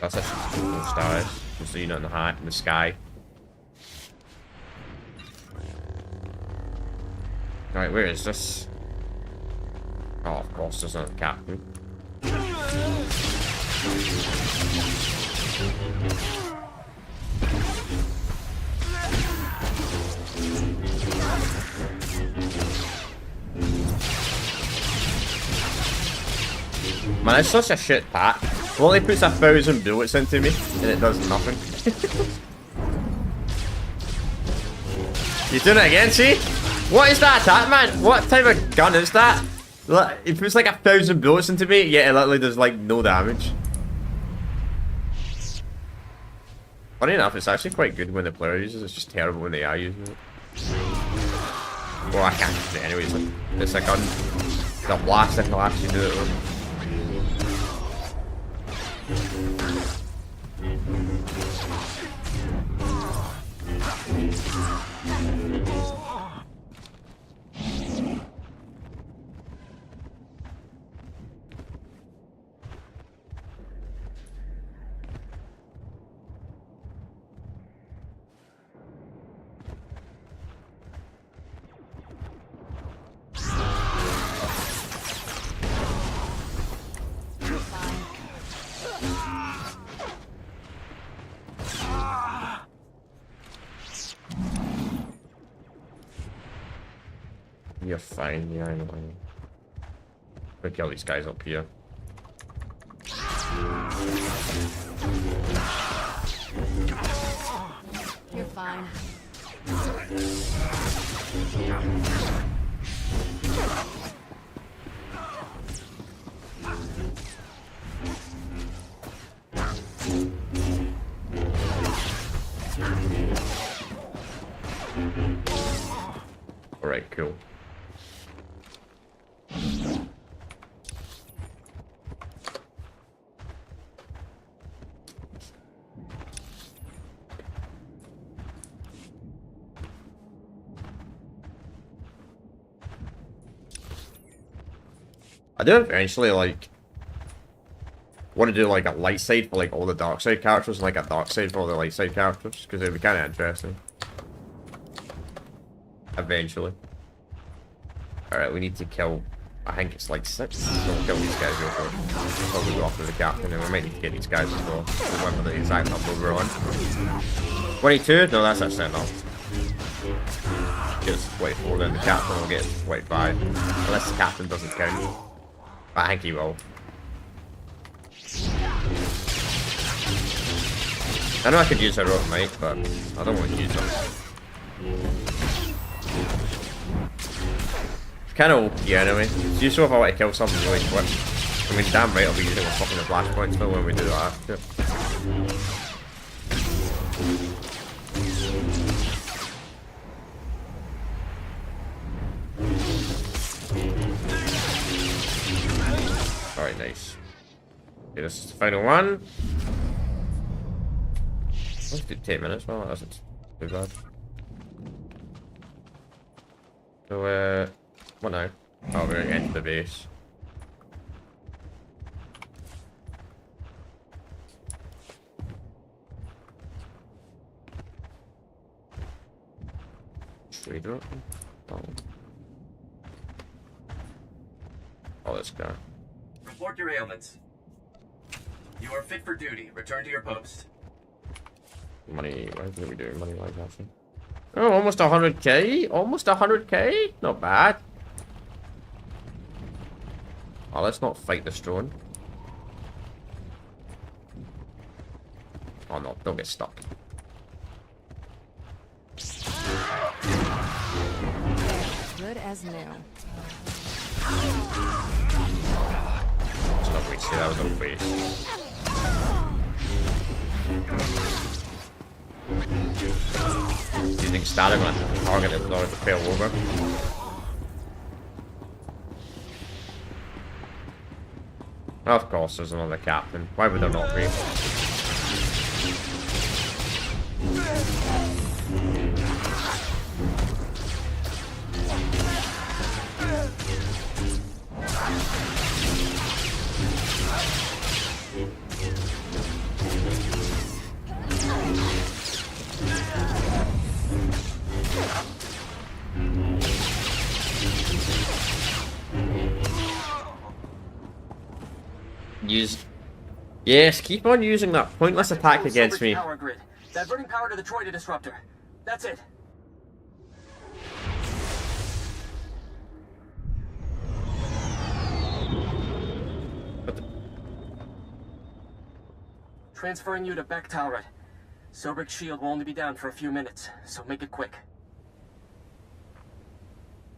That's actually cool stars. Just so you know, in the sky. Right, where is this? Oh, of course, there's not a captain. Man, it's such a shit pack. Well, he puts 1,000 bullets into me, and it does nothing. He's doing it again, see? What is that attack, man? What type of gun is that? He puts like 1,000 bullets into me, yet it literally does like no damage. Funny enough, it's actually quite good when the player uses it. It's just terrible when they are using it. Well, I can't use it anyways. It's a gun. The blast that will actually do it with. You're fine, yeah, I know. We'll kill these guys up here. You're fine. Alright, cool. I do eventually like want to do like a light side for like all the dark side characters and like a dark side for all the light side characters because it'd be kind of interesting. Eventually. Alright, we need to kill, I think it's like 6. So we'll kill these guys real quick. Probably go after the captain and we might need to get these guys as well. Remember the exact number we're on. 22? No, that's actually enough. Just 24, then the captain will get 25. Unless the captain doesn't count. I think he will. I know I could use a rope mic, but I don't want to use them. It's kind of OP anyway. It's useful if I want to kill something really quick. I mean, damn right I'll be using a fucking flashpoint still when we do that. Yep. Alright, nice. Okay, this is the final one. Let's do 10 minutes. Well, that isn't too bad. So, what now? Oh, we're gonna get into the base. Trader? Oh, this guy. Report your ailments. You are fit for duty. Return to your post. Money, what are we doing? Money like that. Oh, almost 100k? Almost 100k? Not bad. Oh, let's not fight this drone. Oh no, don't get stuck. Good as new. That's not waste. That was a waste. Do you think static on target is in order to fail over? Of course, there's another captain. Why would there not be? Yes, keep on using that pointless attack against me. Power grid. Diverting power to the Troida disruptor. That's it. Transferring you to Beck Talrot. Sobrick's shield will only be down for a few minutes, so make it quick.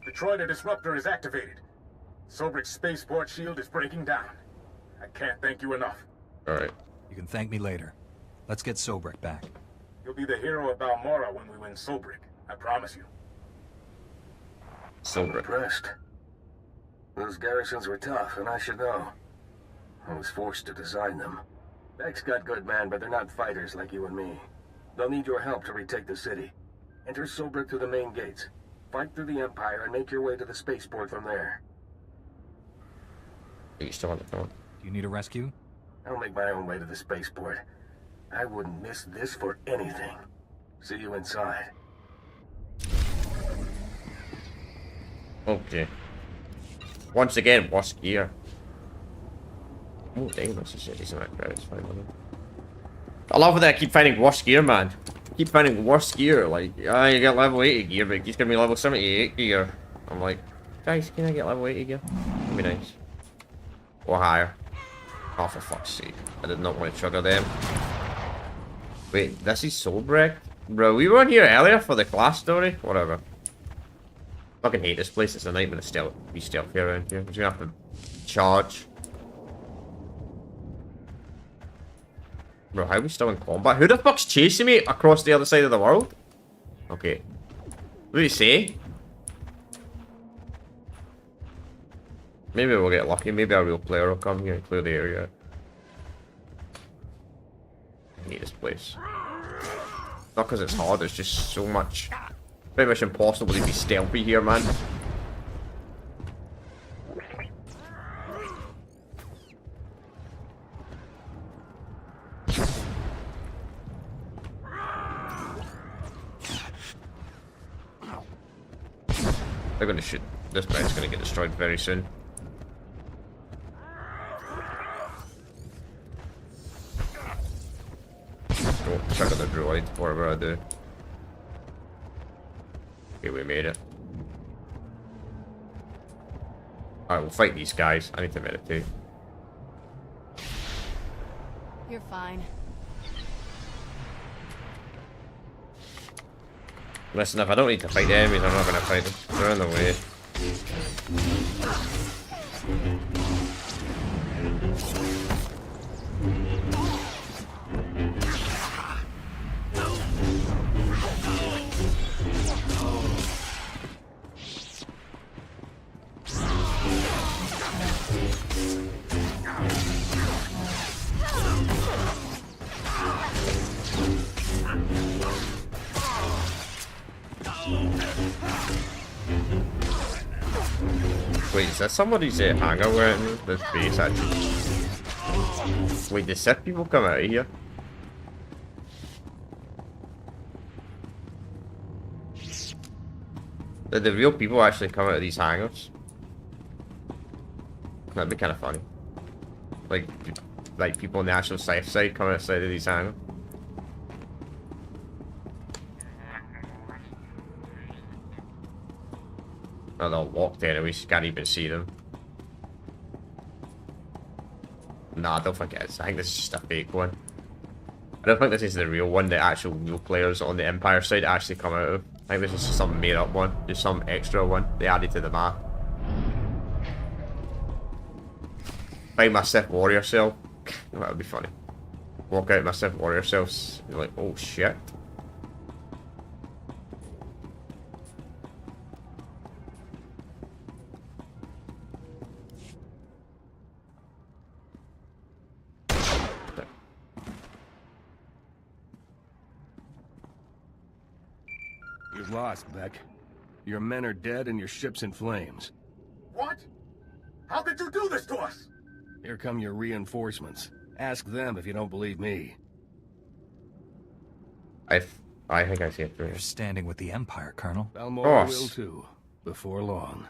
The Troida disruptor is activated. Sobrick's spaceport shield is breaking down. I can't thank you enough. Alright. You can thank me later. Let's get Sobrick back. You'll be the hero of Balmora when we win Sobrick. I promise you. Sobrick. Impressed. Those garrisons were tough, and I should know. I was forced to design them. Beck's got good men, but they're not fighters like you and me. They'll need your help to retake the city. Enter Sobrick through the main gates. Fight through the Empire and make your way to the spaceport from there. Are you still on the phone? Do you need a rescue? I'll make my own way to the spaceport. I wouldn't miss this for anything. See you inside. Okay. Once again, worst gear. Oh dang, this is it. Isn't that great? It's fine. I love that I keep finding worst gear, man. I keep finding worst gear. Like, you get level 80 gear, but he's gonna be level 78 gear. I'm like, guys, can I get level 80 gear? That'd be nice. Or higher. Oh, for fuck's sake. I did not want to trigger them. Wait, this is Sobrick? Bro, we were in here earlier for the class story? Whatever. Fucking hate this place. It's a nightmare to be stealthy around here. We're gonna have to charge. Bro, how are we still in combat? Who the fuck's chasing me across the other side of the world? Okay. What did he say? Maybe we'll get lucky. Maybe a real player will come here and clear the area. I hate this place. Not because it's hard, it's just so much. Pretty much impossible to be stealthy here, man. They're gonna shoot. This guy's gonna get destroyed very soon. Don't trigger the droid, whatever I do. Okay, we made it. Alright, we'll fight these guys. I need to meditate. You're fine. Listen, if I don't need to fight the enemies, I'm not gonna fight them. They're in the way. Wait, is that somebody's hangar where this base actually? Wait, did Sith people come out of here? Did the real people actually come out of these hangars? That'd be kind of funny. Like people on the actual Sith side coming outside of these hangars. Oh, they're locked anyway, so you can't even see them. Nah, I don't think it is. I think this is just a fake one. I don't think this is the real one, the actual real players on the Empire side actually come out of. I think this is just some made up one. Just some extra one they added to the map. Find my Sith warrior self. That would be funny. Walk out my Sith warrior self, you're like, oh shit. You've lost, Beck. Your men are dead and your ship's in flames. What? How could you do this to us? Here come your reinforcements. Ask them if you don't believe me. I think I see it through. You're standing with the Empire, Colonel. Balmora will too, before long.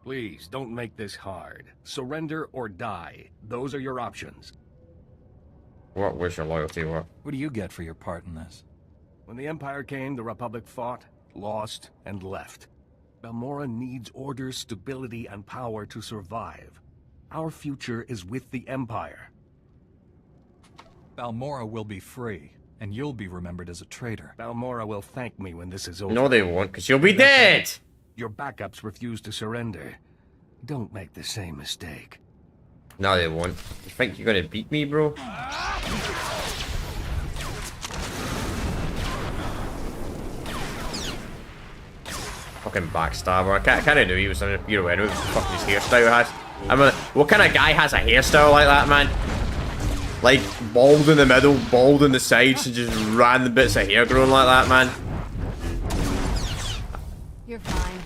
Please, don't make this hard. Surrender or die. Those are your options. What was your loyalty? What do you get for your part in this? When the Empire came, the Republic fought, lost, and left. Balmora needs order, stability, and power to survive. Our future is with the Empire. Balmora will be free, and you'll be remembered as a traitor. Balmora will thank me when this is over. No, they won't, because you'll be dead! Your backups refuse to surrender. Don't make the same mistake. No, they won't. You think you're gonna beat me, bro? Fucking backstabber. I kind of knew he was in a hero anyway. Fucking his hairstyle has. I mean, what kind of guy has a hairstyle like that, man? Like, bald in the middle, bald in the sides, and just random bits of hair growing like that, man. You're fine.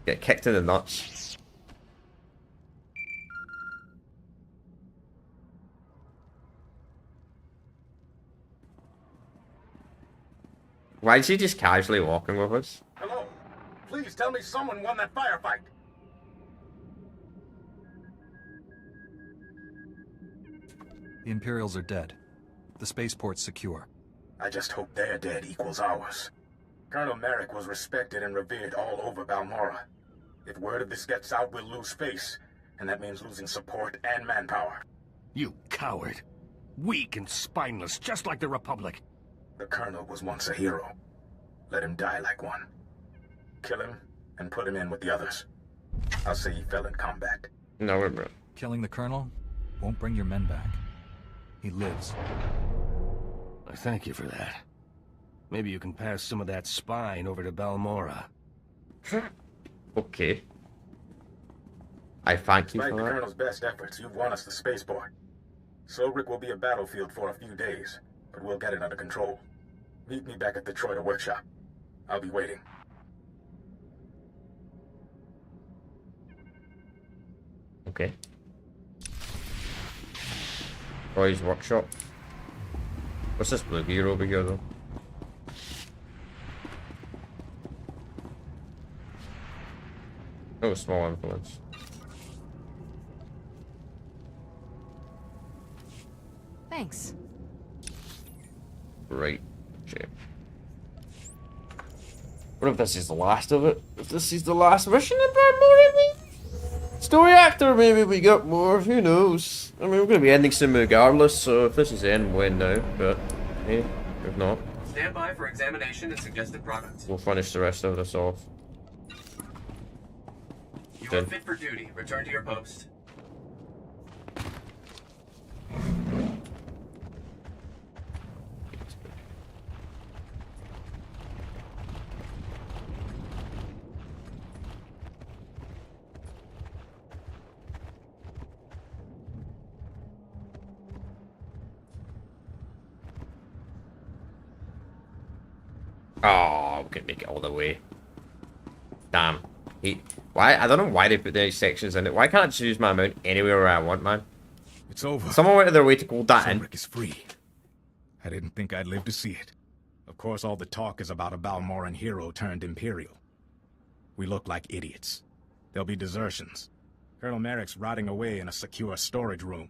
Get kicked in the nuts. Why is he just casually walking with us? Hello? Please tell me someone won that firefight. The Imperials are dead. The spaceport's secure. I just hope their dead equals ours. Colonel Merrick was respected and revered all over Balmora. If word of this gets out, we'll lose face, and that means losing support and manpower. You coward. Weak and spineless, just like the Republic. The Colonel was once a hero. Let him die like one. Kill him, and put him in with the others. I'll say he fell in combat. No, we're bro. Killing the Colonel won't bring your men back. He lives. I thank you for that. Maybe you can pass some of that spine over to Balmora. Okay. I thank you Despite for the that. Colonel's best efforts, you've won us the spaceport. Silbrick will be a battlefield for a few days, but we'll get it under control. Meet me back at the Troida workshop. I'll be waiting. Okay. Troy's workshop. What's this blue gear over here though? Oh, small influence. Thanks. Right. Okay. What if this is the last of it? If this is the last mission in Balmora, maybe? Story actor, maybe we got more, who knows? I mean, we're going to be ending soon regardless, so if this is the end, we'll end now, but hey, if not, Stand by for examination and suggested products. we'll finish the rest of this off. You are fit for duty. Return to your post. Oh, we can make it all the way. Damn. hate. Why? I don't know why they put these sections in it. Why can't I just use my mount anywhere where I want, man? It's over. Someone went to their way to call that in. Sobrik is free. I didn't think I'd live to see it. Of course, all the talk is about a Balmoran hero turned Imperial. We look like idiots. There'll be desertions. Colonel Merrick's rotting away in a secure storage room.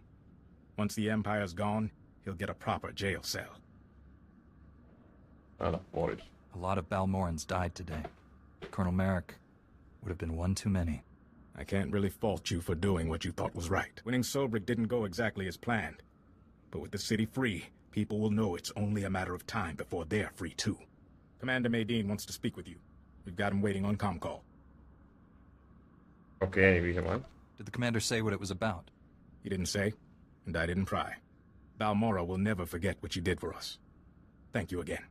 Once the Empire's gone, he'll get a proper jail cell. Oh, worried. A lot of Balmorans died today. Colonel Merrick would have been one too many. I can't really fault you for doing what you thought was right. Winning Sobrik didn't go exactly as planned. But with the city free, people will know it's only a matter of time before they're free too. Commander Maydeen wants to speak with you. We've got him waiting on comm-call. Okay, any reason why? Did the commander say what it was about? He didn't say, and I didn't pry. Balmora will never forget what you did for us. Thank you again.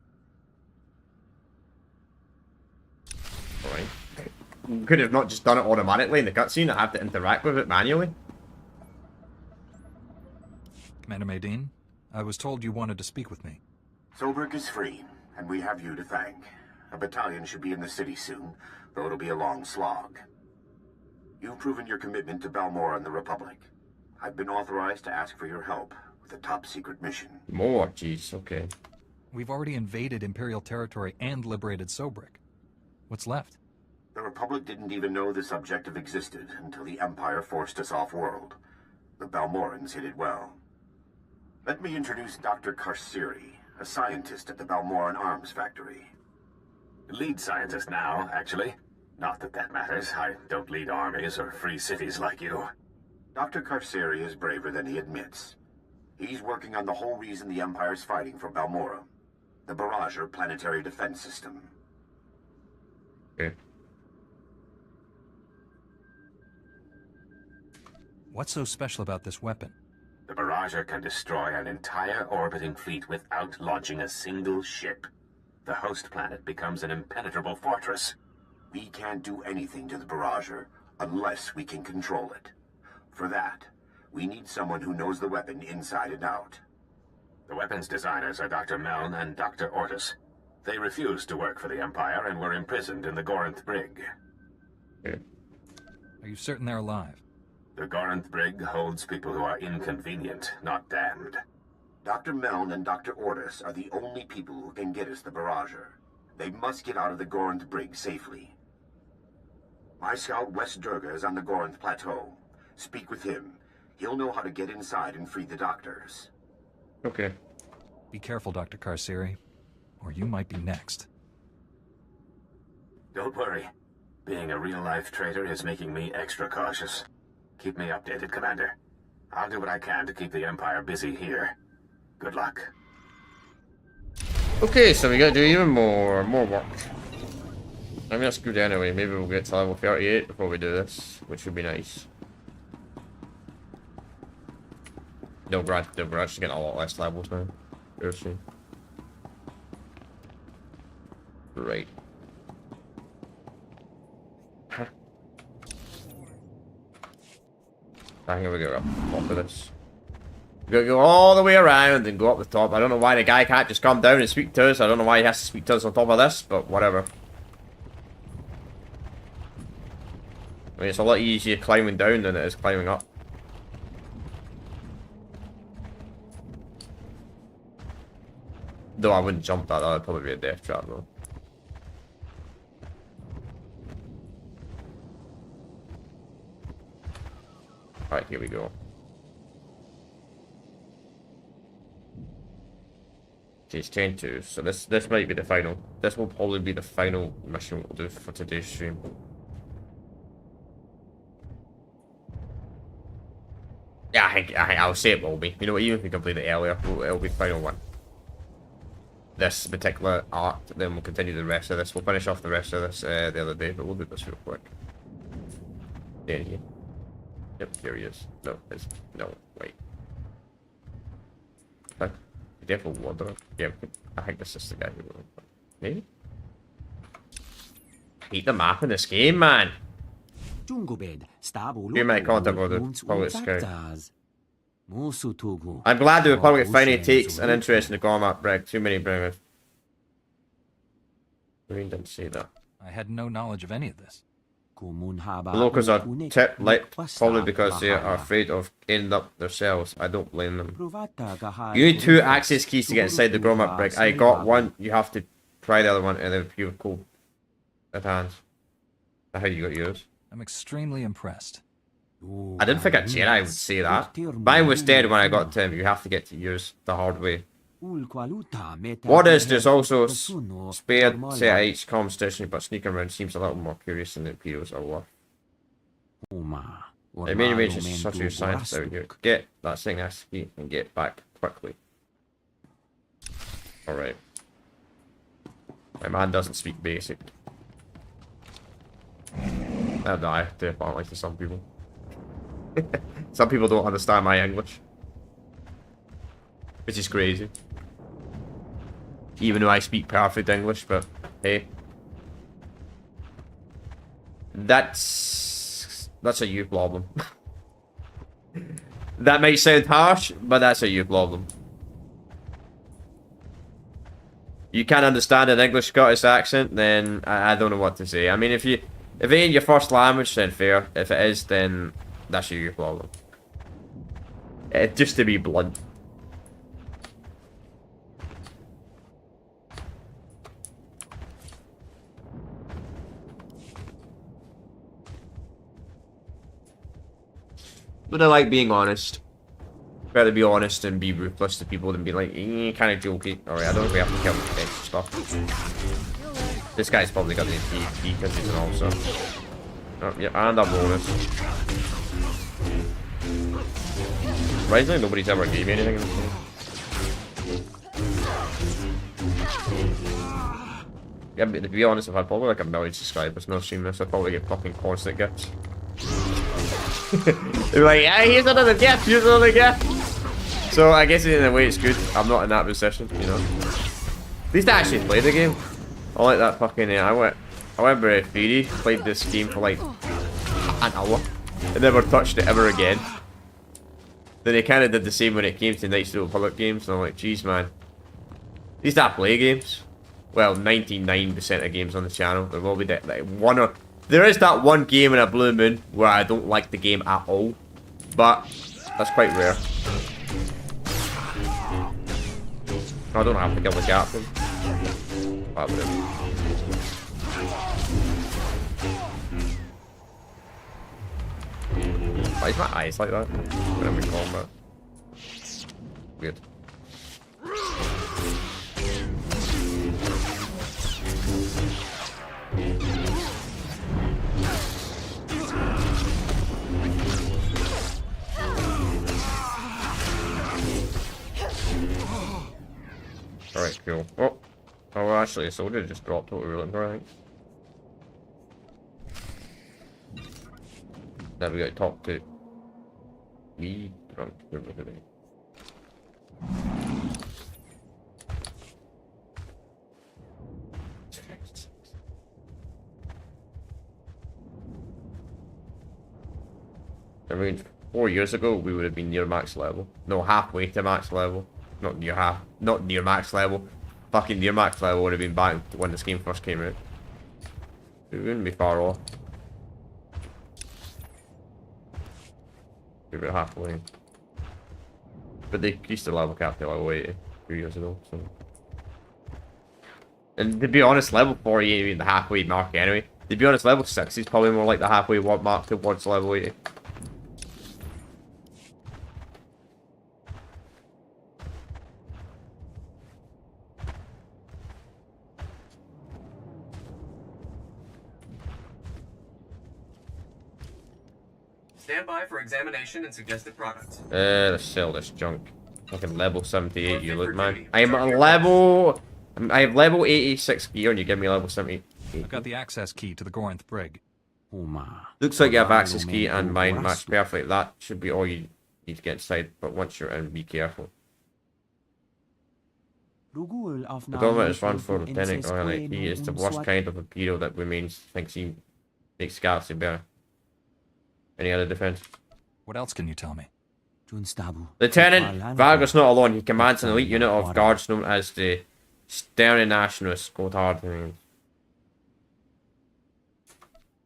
Alright. Could have not just done it automatically in the cutscene. I have to interact with it manually. Commander Maydeen, I was told you wanted to speak with me. Sobrik is free, and we have you to thank. A battalion should be in the city soon, though it'll be a long slog. You've proven your commitment to Balmora and the Republic. I've been authorized to ask for your help with a top-secret mission. More? Jeez, okay. We've already invaded Imperial territory and liberated Sobrik. What's left? The Republic didn't even know this objective existed until the Empire forced us off-world. The Balmorans hid it well. Let me introduce Dr. Karsiri, a scientist at the Balmoran Arms Factory. Lead scientist now, actually. Not that that matters. I don't lead armies or free cities like you. Dr. Karsiri is braver than he admits. He's working on the whole reason the Empire's fighting for Balmora, the Barrager planetary defense system. Okay. What's so special about this weapon? The Barrager can destroy an entire orbiting fleet without launching a single ship. The host planet becomes an impenetrable fortress. We can't do anything to the Barrager unless we can control it. For that, we need someone who knows the weapon inside and out. The weapons designers are Dr. Meln and Dr. Ortis. They refused to work for the Empire and were imprisoned in the Gorinth Brig. Are you certain they're alive? The Gorinth Brig holds people who are inconvenient, not damned. Dr. Meln and Dr. Ortis are the only people who can get us the Barrager. They must get out of the Gorinth Brig safely. My scout West Durga is on the Gorinth Plateau. Speak with him. He'll know how to get inside and free the doctors. Okay. Be careful, Dr. Karsiri, or you might be next. Don't worry. Being a real-life traitor is making me extra cautious. Keep me updated, Commander. I'll do what I can to keep the Empire busy here. Good luck. Okay, so we gotta do even more work. I mean, that's good anyway. Maybe we'll get to level 38 before we do this, which would be nice. No, we're actually getting a lot less levels now. Very soon. Right. I think we go up the top of this. We gotta go all the way around and go up the top. I don't know why the guy can't just come down and speak to us. I don't know why he has to speak to us on top of this, but whatever. I mean, it's a lot easier climbing down than it is climbing up. Though I wouldn't jump that would probably be a death trap though. Alright, here we go. Okay, it's chain 2, so this might be the final. This will probably be the final mission we'll do for today's stream. Yeah, I think I'll say it will be. You know what, even if we complete it earlier, it'll be the final one. This particular arc, then we'll continue the rest of this. We'll finish off the rest of this the other day, but we'll do this real quick. There he is. Yep, there he is. No, wait. Huh? Devil Wanderer. Yeah, I think this is the guy who will. Maybe? I hate the map in this game, man. You might contact with the Republic Scout. I'm glad the Republic finally takes an interest in the Gormat Brig. Too many bringers. Green didn't say that. I had no knowledge of any of this. The locals are tip-lipped, probably because they are afraid of ending up themselves. I don't blame them. You need 2 access keys to get inside the Grommet brick. I got one, you have to try the other one, and then pure cool at hands. How you got yours? I'm extremely impressed. I didn't think a Jedi would say that. Mine was dead when I got to him. You have to get to yours the hard way. What is there's also spared set of each comm station, but sneaking around seems a little more curious than the Imperials are worth. The main range is such a science out here. Get that thing SC and get back quickly. Alright. My man doesn't speak basic. I'll die apparently to some people. Some people don't understand my English. Which is crazy. Even though I speak perfect English, but hey. That's a you problem. That might sound harsh, but that's a you problem. You can't understand an English Scottish accent, then I don't know what to say. I mean, if it ain't your first language, then fair. If it is, then that's your problem. Just to be blunt. But I like being honest. Better be honest and be ruthless to people than be like, kind of jokey. Alright, I don't think we have to kill the extra stuff. This guy's probably got the key because he's an officer. Oh, yeah, and a bonus. Surprisingly, nobody's ever gave me anything in this game. Yeah, but to be honest, if I had probably like 1 million subscribers not stream this, I'd probably get fucking constant gifts. They're like, yeah, here's another gift, here's another gift. So I guess in a way it's good. I'm not in that position, you know. At least I actually play the game. I like that fucking. I remember Theory played this game for like an hour and never touched it ever again. Then he kind of did the same when it came to Knights of the Republic games, and I'm like, geez, man. At least I play games. Well, 99% of games on the channel. There will be that like one or. There is that one game in a blue moon where I don't like the game at all, but that's quite rare. I don't have to kill the captain. Why is my eyes like that when I'm in combat? Weird. Alright, cool. Oh, actually, a soldier just dropped what we were looking for, I think. Now we gotta talk to... Me? Drunk. I mean, 4 years ago, we would have been near max level. No, halfway to max level. Not near max level. Fucking near max level would have been back when this game first came out. We wouldn't be far off. We were halfway. But they increased the level cap to level 80 3 years ago, so. And to be honest, level 40 ain't even the halfway mark anyway. To be honest, level 60 is probably more like the halfway mark towards level 80. Stand by for examination and suggested products. Let's sell this junk. Fucking level 78, you look, man. I'm a level... I have level 86 gear and you give me level 78. I've got the access key to the Gorinth brig. Looks like you have access key and mine match perfect. That should be all you need to get inside, but once you're in, be careful. The government is run for Lieutenant Orly. He is the worst kind of Imperial that remains, thinks he makes the galaxy better. Any other defense? What else can you tell me? Lieutenant Vargas not alone. He commands an elite unit of guards known as the Stern Nationalists. Kotor.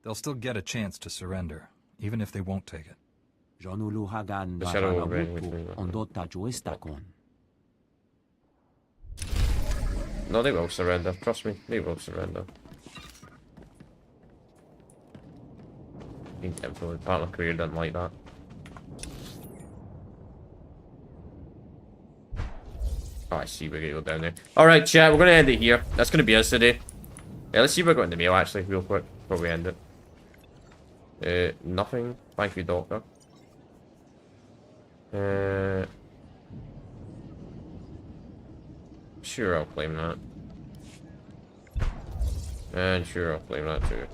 They'll still get a chance to surrender, even if they won't take it. No, they will surrender. Trust me, they will surrender. Being influenced, partner career doesn't like that. Oh, I see, we're gonna go down there. Alright, chat, we're gonna end it here. That's gonna be us today. Yeah, let's see what we got in the mail actually, real quick, before we end it. Nothing. Thank you, Doctor. Sure, I'll claim that. And sure, I'll claim that too.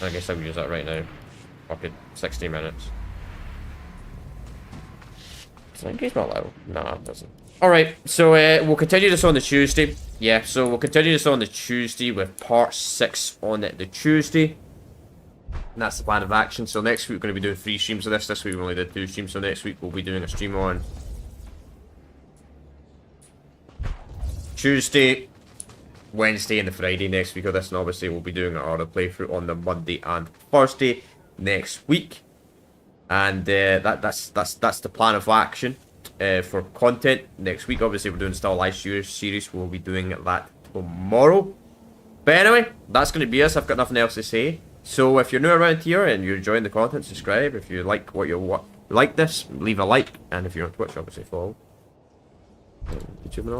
I guess I'll use that right now. Okay, 60 minutes. Does that engage my level? No, it doesn't. Alright, so we'll continue this on the Tuesday. Yeah, so we'll continue this on the Tuesday with part 6 on the Tuesday. And that's the plan of action. So next week we're going to be doing 3 streams of this. This week we only did 2 streams, so next week we'll be doing a stream on Tuesday, Wednesday and the Friday next week of this, and obviously we'll be doing our other playthrough on the Monday and Thursday next week. And that's the plan of action for content next week. Obviously we're doing still a live series. We'll be doing that tomorrow. But anyway, that's going to be us. I've got nothing else to say. So if you're new around here and you're enjoying the content, subscribe. If you like like this, leave a like. And if you're on Twitch, obviously follow. YouTube and all.